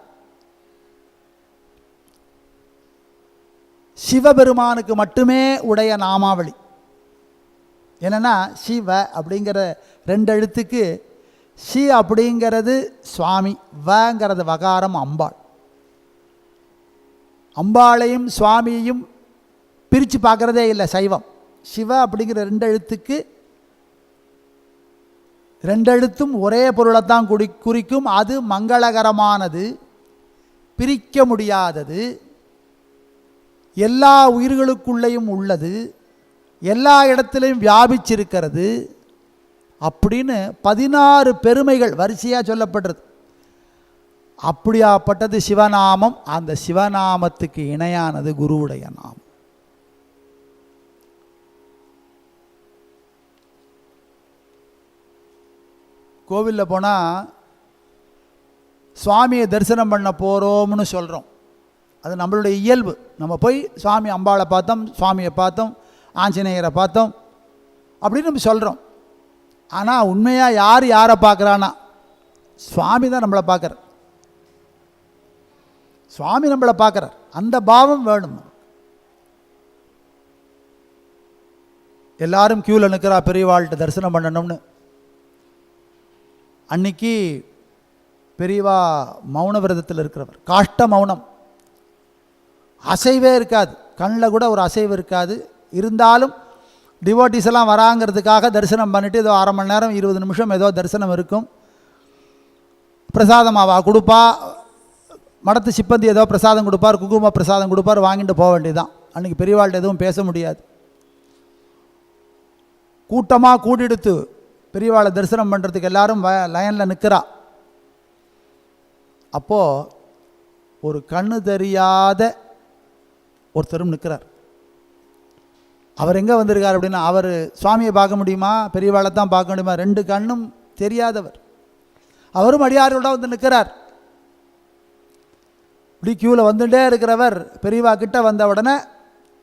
சிவபெருமானுக்கு மட்டுமே உடைய நாமாவளி. என்னென்னா சிவ அப்படிங்கிற 2 எழுத்துக்கு சி அப்படிங்கிறது சுவாமி, வங்கிறது வகாரம் அம்பாள். அம்பாளையும் சுவாமியையும் பிரித்து பார்க்குறதே இல்லை சைவம். சிவ அப்படிங்கிற 2 எழுத்துக்கு 2 எழுத்தும் ஒரே பொருளைத்தான் குறிக்கும். அது மங்களகரமானது, பிரிக்க முடியாதது, எல்லா உயிர்களுக்குள்ளேயும் உள்ளது, எல்லா இடத்துலையும் வியாபிச்சிருக்கிறது அப்படின்னு 16 பெருமைகள் வரிசையாக சொல்லப்படுறது. அப்படியாப்பட்டது சிவநாமம். அந்த சிவநாமத்துக்கு இணையானது குருவுடைய நாமம். கோவிலில் போனால் சுவாமியை தரிசனம் பண்ண போகிறோம்னு சொல்கிறோம். அது நம்மளுடைய இயல்பு. நம்ம போய் சுவாமி அம்பாளை பார்த்தோம், சுவாமியை பார்த்தோம், ஆஞ்சநேயரை பார்த்தோம் அப்படின்னு நம்ம சொல்கிறோம். ஆனால் உண்மையாக யாரை பார்க்குறான்னா சுவாமி தான் நம்மளை பார்க்குறார். சுவாமி நம்மளை பார்க்குறார். அந்த பாவம் வேணும். எல்லாரும் க்யூவில் நிற்கிறா பெரியவாள்கிட்ட தரிசனம் பண்ணணும்னு. அன்னைக்கு பெரியவா மௌன விரதத்தில் இருக்கிறவர். காஷ்ட மௌனம், அசைவே இருக்காது, கண்ணில் கூட ஒரு அசைவு இருக்காது. இருந்தாலும் டிவோட்டிஸ் எல்லாம் வராங்கிறதுக்காக தரிசனம் பண்ணிவிட்டு ஏதோ 1/2 மணி நேரம் 20 நிமிஷம் ஏதோ தரிசனம் இருக்கும். பிரசாதமாவா கொடுப்பா, மடத்து சிப்பந்தி ஏதோ பிரசாதம் கொடுப்பார், குங்கும பிரசாதம் கொடுப்பார், வாங்கிட்டு போக வேண்டியதுதான். அன்றைக்கி பெரியவாள்கிட்ட எதுவும் பேச முடியாது. கூட்டமாக கூட்டிடுத்து பெரியவாளை தரிசனம் பண்ணுறதுக்கு எல்லாரும் லைனில் நிற்கிறா. அப்போது ஒரு கண்ணு தெரியாத ஒருத்தரும் நிற்கிறார். அவர் எங்கே வந்திருக்கார் அப்படின்னா, அவர் சுவாமியை பார்க்க முடியுமா, பெரியவாளை தான் பார்க்க முடியுமா, 2 கண்ணும் தெரியாதவர். அவரும் அடியாரோட வந்து நிற்கிறார். இப்படி க்யூவில் வந்துட்டே இருக்கிறவர் பெரியவா கிட்ட வந்த உடனே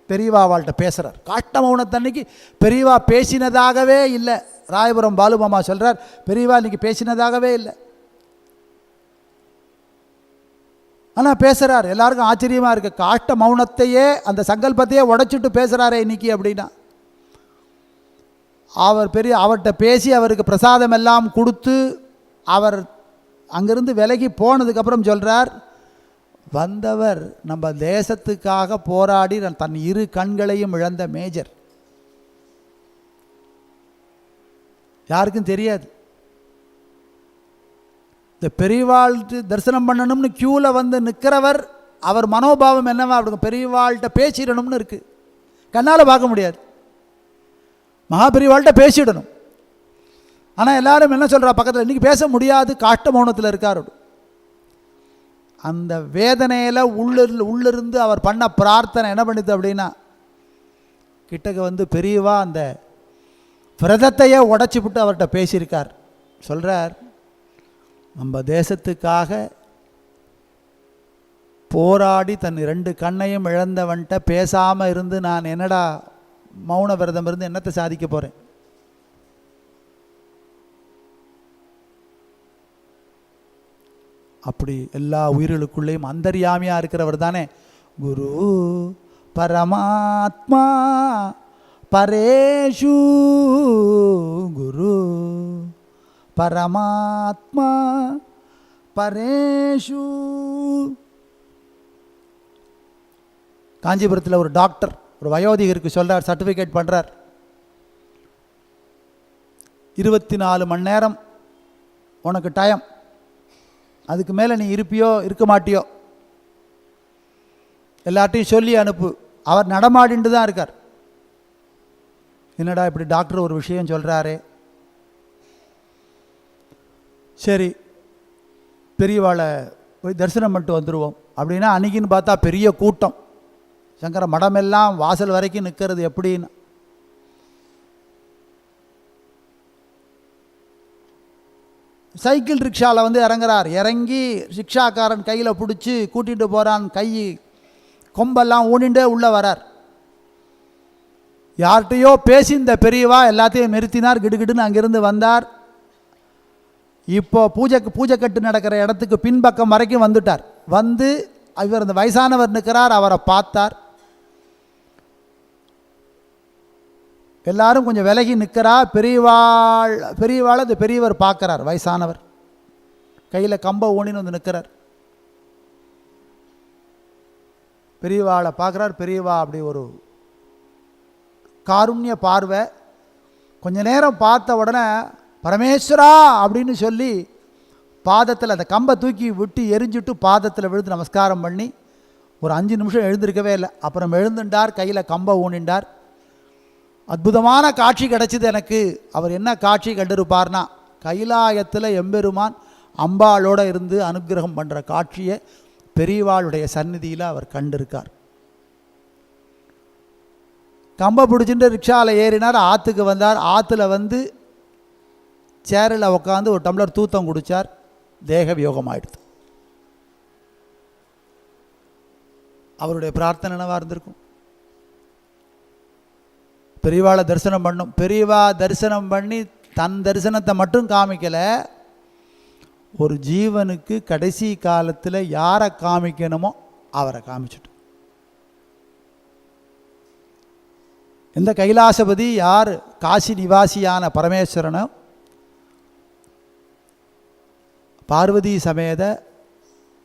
பெரியவா அவள்கிட்ட பேசுகிறார். காஷ்ட மௌனத்தன்னைக்கு பெரியவா பேசினதாகவே இல்லை. ராயபுரம் பாலுமாமா சொல்கிறார், பெரியவா இன்றைக்கி பேசினதாகவே இல்லை. ஆனால் பேசுகிறார். எல்லாருக்கும் ஆச்சரியமாக இருக்குது. காஷ்ட மௌனத்தையே அந்த சங்கல்பத்தையே உடைச்சிட்டு பேசுகிறாரே இன்னைக்கு அப்படின்னா. அவர்கிட்ட பேசி அவருக்கு பிரசாதம் எல்லாம் கொடுத்து அவர் அங்கேருந்து விலகி போனதுக்கப்புறம் சொல்கிறார், வந்தவர் நம்ம தேசத்துக்காக போராடி தன் இரு கண்களையும் இழந்த மேஜர். யாருக்கும் தெரியாது. இந்த பெரியவாள்கிட்ட தரிசனம் பண்ணணும்னு க்யூவில் வந்து நிற்கிறவர், அவர் மனோபாவம் என்னவா அப்படி பெரியவாள்கிட்ட பேசிடணும்னு இருக்குது. கண்ணால் பார்க்க முடியாது. மகாபெரியவாள்கிட்ட பேசிடணும். ஆனால் எல்லாரும் என்ன சொல்கிறா, பக்கத்தில் இன்றைக்கி பேச முடியாது, காஷ்ட மௌனத்தில் இருக்கார். அந்த வேதனையில் உள்ளிருந்து அவர் பண்ண பிரார்த்தனை என்ன பண்ணிது அப்படின்னா, கிட்டக்க வந்து பெரியவா அந்த விரதத்தையே உடச்சி விட்டு அவர்கிட்ட பேசியிருக்கார். சொல்கிறார், நம்ம தேசத்துக்காக போராடி தன் 2 கண்ணையும் இழந்தவன்கிட்ட பேசாமல் இருந்து நான் என்னடா மௌன விரதம் இருந்து என்னத்தை சாதிக்க போகிறேன்? அப்படி எல்லா உயிர்களுக்குள்ளேயும் அந்தர்யாமியாக இருக்கிறவர் தானே குரு பரமாத்மா பரேஷு. குரு பரமாத்மா பரேஷு. காஞ்சிபுரத்தில் ஒரு டாக்டர் ஒரு வயோதிகருக்கு சொல்கிறார், சர்டிஃபிகேட் பண்ணுறார், 24 மணி நேரம் உனக்கு டைம், அதுக்கு மேலே நீ இருப்பியோ இருக்க மாட்டியோ, எல்லார்ட்டையும் சொல்லி அனுப்பு. அவர் நடமாடிட்டு தான் இருக்கார். என்னடா இப்படி டாக்டர் ஒரு விஷயம் சொல்கிறாரே, சரி பெரியவாளை போய் தரிசனம் பண்ணிட்டு வந்துடுவோம் அப்படின்னா, அன்றைக்கின்னு பார்த்தா பெரிய கூட்டம், சங்கர மடமெல்லாம் வாசல் வரைக்கும் நிற்கிறது. எப்படின்னு சைக்கிள் ரிக்ஷாவில் வந்து இறங்குறார். இறங்கி ரிக்ஷாக்காரன் கையில் பிடிச்சி கூட்டிகிட்டு போகிறான். கை கொம்பெல்லாம் ஊனிண்டே உள்ளே வரார். யார்கிட்டையோ பேசி இந்த பெரியவா எல்லாத்தையும் நிறுத்தினார். கிடுகிடுன்னு அங்கேருந்து வந்தார். இப்போ பூஜை கட்டு நடக்கிற இடத்துக்கு பின்பக்கம் வரைக்கும் வந்துட்டார். வந்து இவர் அந்த வயசானவர் நிற்கிறார். அவரை பார்த்தார். எல்லாரும் கொஞ்சம் விலகி நிற்கிறா. பெரியவாள் அந்த பெரியவர் பார்க்குறார். வயசானவர் கையில் கம்ப ஊனின்னு வந்து நிற்கிறார். பெரியவாளை பார்க்குறார். பெரியவா அப்படி ஒரு காருண்ய பார்வை. கொஞ்ச நேரம் பார்த்த உடனே பரமேஸ்வரா அப்படின்னு சொல்லி பாதத்தில் அந்த கம்பை தூக்கி விட்டு எரிஞ்சுட்டு பாதத்தில் விழுந்து நமஸ்காரம் பண்ணி ஒரு 5 நிமிஷம் எழுந்திருக்கவே இல்லை. அப்புறம் எழுந்துட்டார். கையில் கம்பை ஊனிண்டார். அற்புதமான காட்சி கிடச்சிது எனக்கு. அவர் என்ன காட்சி கண்டிருப்பார்னா, கைலாயத்தில் எம்பெருமான் அம்பாளோடு இருந்து அனுக்கிரகம் பண்ணுற காட்சியை பெரியவாளுடைய சந்நிதியில் அவர் கண்டிருக்கார். கம்பை பிடிச்சிட்டு ரிக்ஷாவில் ஏறினார். ஆற்றுக்கு வந்தார். ஆற்றுல வந்து சேரில் உட்காந்து ஒரு டம்ளர் தூத்தம் குடித்தார். தேக வியோகம் ஆயிடுது. அவருடைய பிரார்த்தனை என்னவாக இருந்திருக்கும்? பெரியவாளை தரிசனம் பண்ணும். பெரியவா தரிசனம் பண்ணி தன் தரிசனத்தை மட்டும் காமிக்கலை, ஒரு ஜீவனுக்கு கடைசி காலத்தில் யாரை காமிக்கணுமோ அவரை காமிச்சிட்டு. இந்த கைலாசபதி யார்? காசி நிவாசியான பரமேஸ்வரனோ பார்வதி சமேத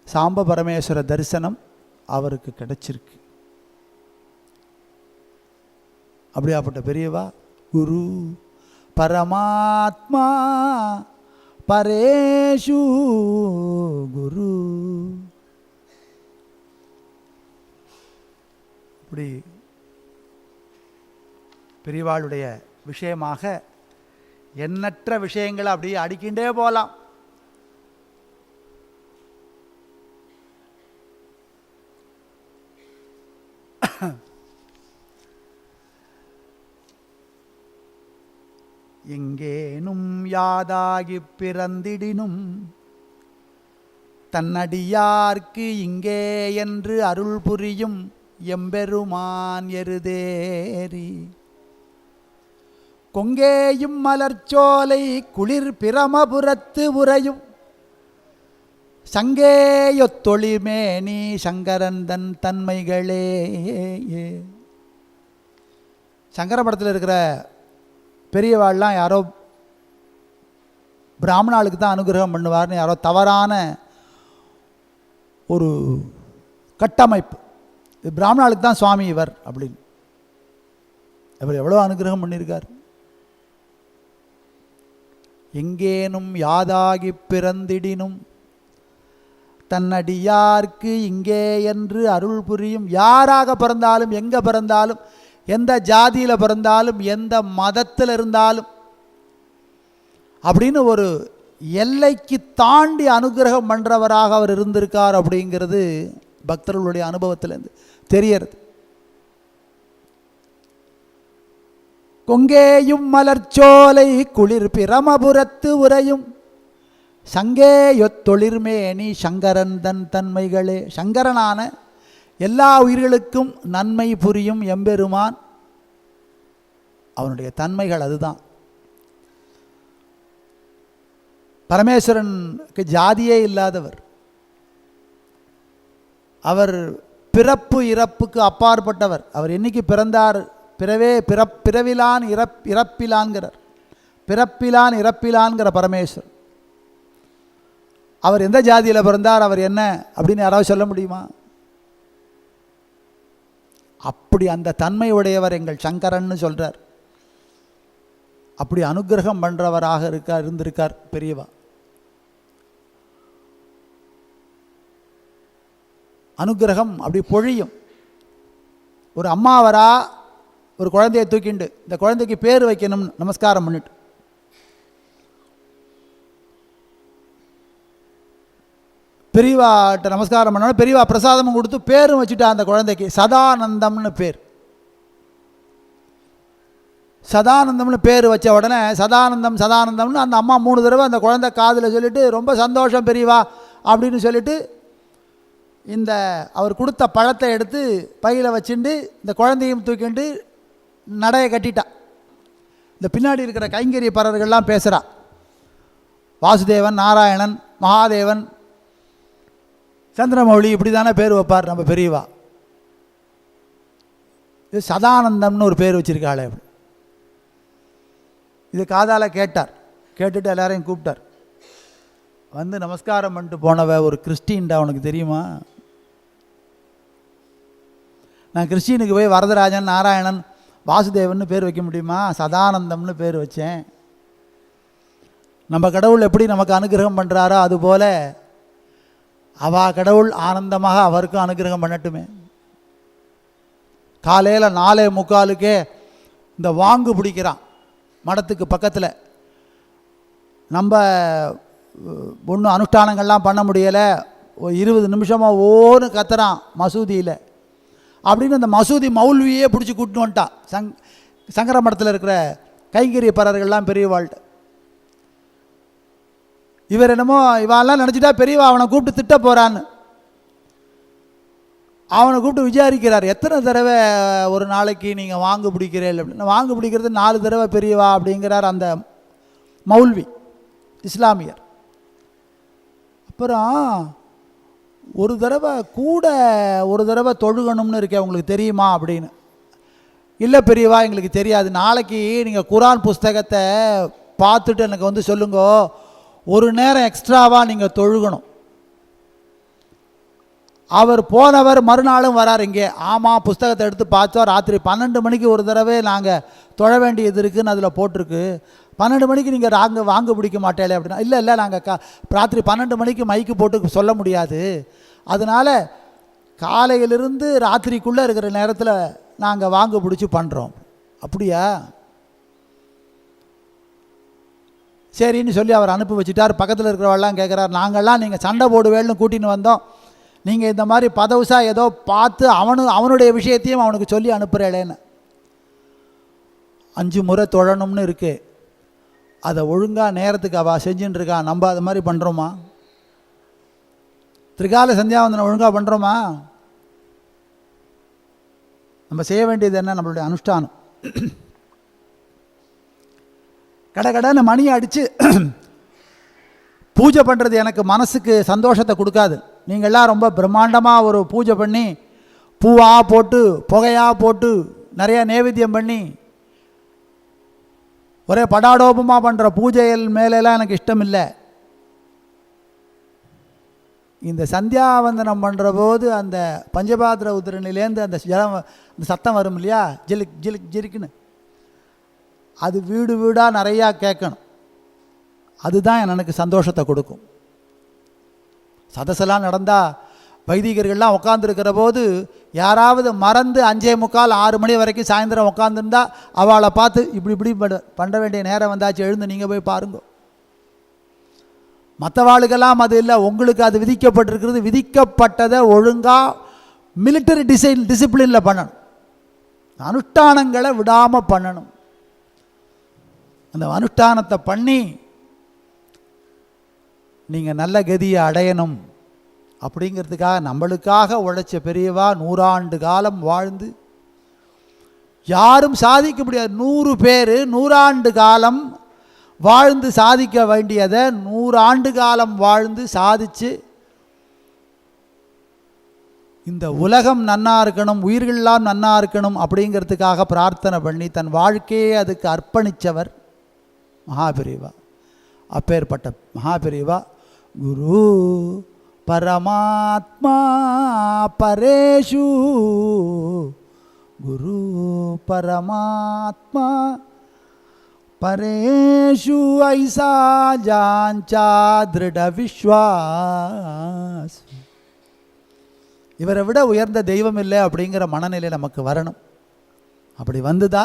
சாம்ப பரமேஸ்வர தரிசனம் அவருக்கு கிடைச்சிருக்கு. அப்படியாப்பட்ட பெரியவா குரு பரமாத்மா பரேஷு. குரு இப்படி பெரியவாளுடைய விஷயமாக எண்ணற்ற விஷயங்களை அப்படியே அடிக்கின்றே போகலாம். எங்கேனும் யாதாகி பிறந்திடினும் தன்னடியார்க்கு இங்கே என்று அருள் புரியும் எம்பெருமான் எருதேரி கொங்கேயும் மலர்ச்சோலை குளிர் பிரமபுரத்து உறையும் சங்கேயொத்தொழிமேனி சங்கரந்தன் தன்மைகளே. சங்கர படத்தில் இருக்கிற பெரியவாள்லாம் யாரோ பிராமணாளுக்கு தான் அனுகிரகம் பண்ணுவார்னு யாரோ தவறான ஒரு கட்டமைப்பு. பிராமணாளுக்கு தான் சுவாமி இவர் அப்படின்னு. இவர் எவ்வளோ அனுகிரகம் பண்ணியிருக்கார். எங்கேனும் யாதாகி பிறந்திடினும் தன்னடியார்க்கு இங்கே என்று அருள் புரியும். யாராக பிறந்தாலும், எங்கே பிறந்தாலும், எந்த ஜாதியில் பிறந்தாலும், எந்த மதத்தில் இருந்தாலும் அப்படின்னு ஒரு எல்லைக்கு தாண்டி அனுகிரகம் பண்ணுறவராக அவர் இருந்திருக்கார் அப்படிங்கிறது பக்தர்களுடைய அனுபவத்திலேருந்து தெரியறது. கொங்கேயும் மலர்ச்சோலை குளிர் பிரமபுரத்து உரையும் சங்கேயொத்தொழிர்மேனி சங்கரந்தன் தன்மைகளே. சங்கரனான எல்லா உயிர்களுக்கும் நன்மை புரியும் எம்பெருமான். அவனுடைய தன்மைகள் அதுதான். பரமேஸ்வரனுக்கு ஜாதியே இல்லாதவர். அவர் பிறப்பு இறப்புக்கு அப்பாற்பட்டவர். அவர் என்னைக்கு பிறந்தார்? பிறவிலான் இறப்பிலான்கிறார். பிறப்பிலான் இறப்பிலான்கிற பரமேஸ்வரன். அவர் எந்த ஜாதியில் பிறந்தார், அவர் என்ன அப்படின்னு யாராவது சொல்ல முடியுமா? அப்படி அந்த தன்மை உடையவர் எங்கள் சங்கரன்னு சொல்கிறார். அப்படி அனுகிரகம் பண்ணுறவராக இருந்திருக்கார் பெரியவா. அனுகிரகம் அப்படி பொழியும். ஒரு அம்மாவரா ஒரு குழந்தையை தூக்கிண்டு இந்த குழந்தைக்கு பேர் வைக்கணும்னு நமஸ்காரம் பண்ணிட்டு பெரியவாட்ட நமஸ்காரம் பண்ணோன்னா பெரியவா பிரசாதமும் கொடுத்து பேரும் வச்சுட்டா அந்த குழந்தைக்கு. சதானந்தம்னு பேர். சதானந்தம்னு பேர் வச்ச உடனே சதானந்தம் சதானந்தம்னு அந்த அம்மா 3 தடவை அந்த குழந்தை காதில் சொல்லிவிட்டு ரொம்ப சந்தோஷம் பெரியவா அப்படின்னு சொல்லிவிட்டு இந்த அவர் கொடுத்த பழத்தை எடுத்து பையில் வச்சுட்டு இந்த குழந்தையும் தூக்கிண்டு நடையை கட்டிட்டா. இந்த பின்னாடி இருக்கிற கைங்கரிய பரர்கள்லாம் பேசுகிறா. வாசுதேவன், நாராயணன், மகாதேவன், சந்திரமௌழி இப்படி தானே பேர் வைப்பார் நம்ம பெரியவா. இது சதானந்தம்னு ஒரு பேர் வச்சுருக்காளே. இது காதால் கேட்டார். கேட்டுட்டு எல்லாரையும் கூப்பிட்டார். வந்து நமஸ்காரம் பண்ணிட்டு போனவ ஒரு கிறிஸ்டின்டா, உனக்கு தெரியுமா? நான் கிறிஸ்டினுக்கு போய் வரதராஜன், நாராயணன், வாசுதேவன் பேர் வைக்க முடியுமா? சதானந்தம்னு பேர் வச்சேன். நம்ம கடவுள் எப்படி நமக்கு அனுகிரகம் பண்ணுறாரோ அதுபோல் அவா கடவுள் ஆனந்தமாக அவருக்கும் அனுகிரகம் பண்ணட்டுமே. காலையில் 4:45 இந்த வாங்கு பிடிக்கிறான் மடத்துக்கு பக்கத்தில். நம்ம ஒன்றும் அனுஷ்டானங்கள்லாம் பண்ண முடியலை. 20 நிமிஷமாக ஓன்னு கத்துறான் மசூதியில் அப்படின்னு அந்த மசூதி மௌல்வியே பிடிச்சி கூட்டின்னு வந்துட்டான். சங்கர மடத்தில் இருக்கிற கைங்கரிய பரர்கள்லாம் பெரியவாள்கிட்ட. இவர் என்னமோ இவாளெல்லாம் நினச்சிட்டா பெரியவா அவனை கூப்பிட்டு திட்ட போகிறான்னு. அவனை கூப்பிட்டு விசாரிக்கிறார். எத்தனை தடவை ஒரு நாளைக்கு நீங்கள் வாங்கு பிடிக்கிறீர்கள் அப்படின்னு. வாங்கு பிடிக்கிறது 4 தடவை பெரியவா அப்படிங்கிறார் அந்த மௌல்வி இஸ்லாமியர். அப்புறம் ஒரு தடவை தொழுகணும்னு இருக்கே, உங்களுக்கு தெரியுமா அப்படின்னு. இல்லை பெரியவா எங்களுக்கு தெரியாது. நாளைக்கு நீங்கள் குரான் புஸ்தகத்தை பார்த்துட்டு எனக்கு வந்து சொல்லுங்க, ஒரு நேரம் எக்ஸ்ட்ராவாக நீங்கள் தொழுகணும். அவர் போனவர் மறுநாளும் வரார் இங்கே. ஆமாம், புஸ்தகத்தை எடுத்து பார்த்தோம். ராத்திரி 12 மணிக்கு ஒரு தடவை நாங்கள் தொழ வேண்டியது இருக்குதுன்னு அதில் போட்டிருக்கு. 12 மணிக்கு நீங்கள் வாங்க பிடிக்க மாட்டேலே அப்படின்னா, இல்லை நாங்கள் ராத்திரி 12 மணிக்கு மைக்கு போட்டு சொல்ல முடியாது. அதனால் காலையிலிருந்து ராத்திரிக்குள்ளே இருக்கிற நேரத்தில் நாங்கள் வாங்க பிடிச்சி பண்ணுறோம். அப்படியா, சரின்னு சொல்லி அவர் அனுப்பி வச்சுட்டார். பக்கத்தில் இருக்கிறவெல்லாம் கேட்குறார், நாங்கள்லாம் நீங்கள் சண்டை போடுவேல்னு கூட்டின்னு வந்தோம், நீங்கள் இந்த மாதிரி பதவுசாக ஏதோ பார்த்து அவனுடைய விஷயத்தையும் அவனுக்கு சொல்லி அனுப்புகிறேன்னு. 5 முறை தொழணும்னு இருக்கு, அதை ஒழுங்காக நேரத்துக்கு அவள் செஞ்சுன்னு இருக்கா. நம்ம அது மாதிரி பண்ணுறோமா? திரிகால சந்தியாவந்தனம் ஒழுங்காக பண்ணுறோமா? நம்ம செய்ய வேண்டியது என்ன? நம்மளுடைய அனுஷ்டானம். கடன்னு மணியை அடித்து பூஜை பண்ணுறது எனக்கு மனசுக்கு சந்தோஷத்தை கொடுக்காது. நீங்கள்லாம் ரொம்ப பிரம்மாண்டமாக ஒரு பூஜை பண்ணி பூவாக போட்டு புகையாக போட்டு நிறையா நைவேத்தியம் பண்ணி ஒரே படாடோபமாக பண்ணுற பூஜைகள் மேலெல்லாம் எனக்கு இஷ்டம் இல்லை. இந்த சந்தியாவந்தனம் பண்ணுற போது அந்த பஞ்சபாத்திர உதிரணிலேருந்து அந்த ஜலம் அந்த சத்தம் வரும் இல்லையா, ஜிலுக் ஜிலுக் ஜிலுக்குன்னு, அது வீடு வீடாக நிறையா கேட்கணும். அதுதான் எனக்கு சந்தோஷத்தை கொடுக்கும். சதசெல்லாம் நடந்தால் வைதிகர்கள்லாம் உட்காந்துருக்கிற போது யாராவது மறந்து 5:45 6 மணி வரைக்கும் சாயந்தரம் உட்காந்துருந்தா அவளை பார்த்து இப்படி இப்படி பண்ண வேண்டிய நேரம் வந்தாச்சு, எழுந்து நீங்கள் போய் பாருங்க. மற்றவாளுக்கெல்லாம் அது இல்லை, உங்களுக்கு அது விதிக்கப்பட்டிருக்கிறது. விதிக்கப்பட்டதை ஒழுங்காக மிலிட்டரி டிசிப்ளினில் பண்ணணும். அனுஷ்டானங்களை விடாமல் பண்ணணும். அந்த அனுஷ்டானத்தை பண்ணி நீங்கள் நல்ல கதியை அடையணும் அப்படிங்கிறதுக்காக நம்மளுக்காக உழைச்ச பெரியவா 100 ஆண்டு காலம் வாழ்ந்து யாரும் சாதிக்க முடியாது. 100 பேர் 100 ஆண்டு காலம் வாழ்ந்து சாதிக்க வேண்டியதை 100 ஆண்டு காலம் வாழ்ந்து சாதித்து இந்த உலகம் நன்னா இருக்கணும், உயிர்களெல்லாம் நன்னா இருக்கணும் அப்படிங்கிறதுக்காக பிரார்த்தனை பண்ணி தன் வாழ்க்கையை அதுக்கு அர்ப்பணித்தவர் மகாபெரிவா. அப்பேற்பட்ட மகாபெரிவா குரு பரமாத்மா பரேஷு, குரு பரமாத்மா பரேஷு ஐசா ஜாஞ்சா திருட விஸ்வாஸ். இவரை விட உயர்ந்த தெய்வம் இல்லை அப்படிங்கிற மனநிலை நமக்கு வரணும். அப்படி வந்துதா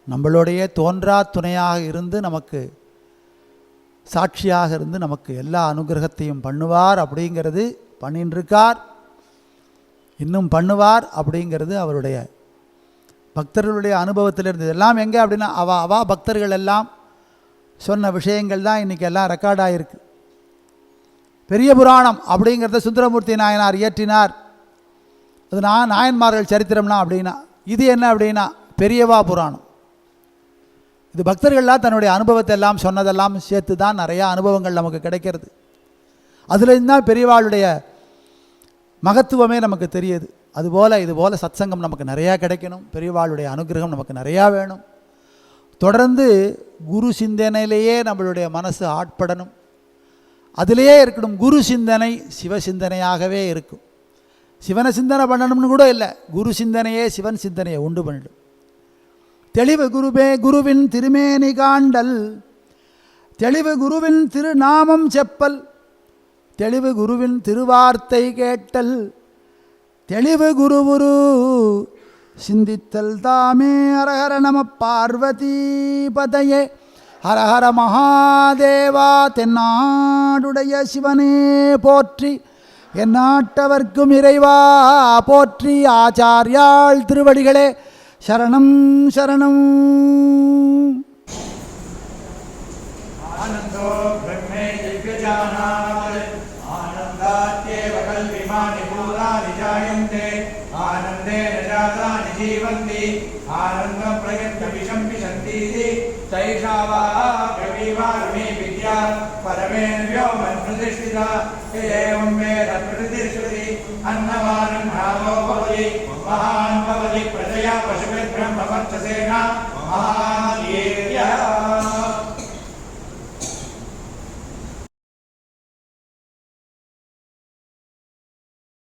நம்மளுடைய தோன்றா துணையாக இருந்து நமக்கு சாட்சியாக இருந்து நமக்கு எல்லா அனுகிரகத்தையும் பண்ணுவார் அப்படிங்கிறது பண்ணின்னு இருக்கார், இன்னும் பண்ணுவார் அப்படிங்கிறது அவருடைய பக்தர்களுடைய அனுபவத்தில் இருந்தது. எல்லாம் எங்கே அப்படின்னா அவா பக்தர்கள் எல்லாம் சொன்ன விஷயங்கள் தான் இன்றைக்கி எல்லாம் ரெக்கார்டாகிருக்கு. பெரிய புராணம் அப்படிங்கிறத சுந்தரமூர்த்தி நாயனார் இயற்றினார். அது நாயன்மார்கள் சரித்திரம்னா அப்படின்னா இது என்ன அப்படின்னா பெரியவா புராணம். இது பக்தர்கள்லாம் தன்னுடைய அனுபவத்தை எல்லாம் சொன்னதெல்லாம் சேர்த்து தான் நிறையா அனுபவங்கள் நமக்கு கிடைக்கிறது. அதுலேருந்து தான் பெரியவாளுடைய மகத்துவமே நமக்கு தெரியுது. அதுபோல் இதுபோல் சத்சங்கம் நமக்கு நிறையா கிடைக்கணும், பெரியவாளுடைய அனுகிரகம் நமக்கு நிறையா வேணும். தொடர்ந்து குரு சிந்தனையிலேயே நம்மளுடைய மனசு ஆட்படணும், அதிலேயே இருக்கணும். குரு சிந்தனை சிவ சிந்தனையாகவே இருக்கும். சிவனை சிந்தனை பண்ணணும்னு கூட இல்லை, குரு சிந்தனையே சிவன் சிந்தனையை உண்டு பண்ணிடும். தெளிவு குருவே குருவின் திருமேனி காண்டல், தெளிவு குருவின் திருநாமம் செப்பல், தெளிவு குருவின் திருவார்த்தை கேட்டல், தெளிவு குருவுரு சிந்தித்தல் தாமே. ஹரஹர நம பார்வதி பதையே, ஹரஹர மகாதேவா. தென்னாடுடைய சிவனே போற்றி, எந்நாட்டவர்க்கும் இறைவா போற்றி. ஆச்சாரியாள் திருவடிகளே சரணம் சரணம். ஆனந்தோ பிரம்மே திவ்யஜானாத் ஆனந்தாத்யேவ கல்விமானி பூதானி ஜாயந்தே ஆனந்தேன ஜாதானி ஜீவந்தி ஆனந்தம் பிரயத்ன விசம்பிஷந்தீதி சைஷா வா கவிவாருணி வித்யா பரமேவ்யோமன் பிரதிஷ்டிதா ஏவம் வேத பிரதிஷ்டிதி அன்னவானம் நாமோ பவதி மகான் பவதி பிரஜயா பசுபிர் பிரம்ம வர்ச்சசேனா மகா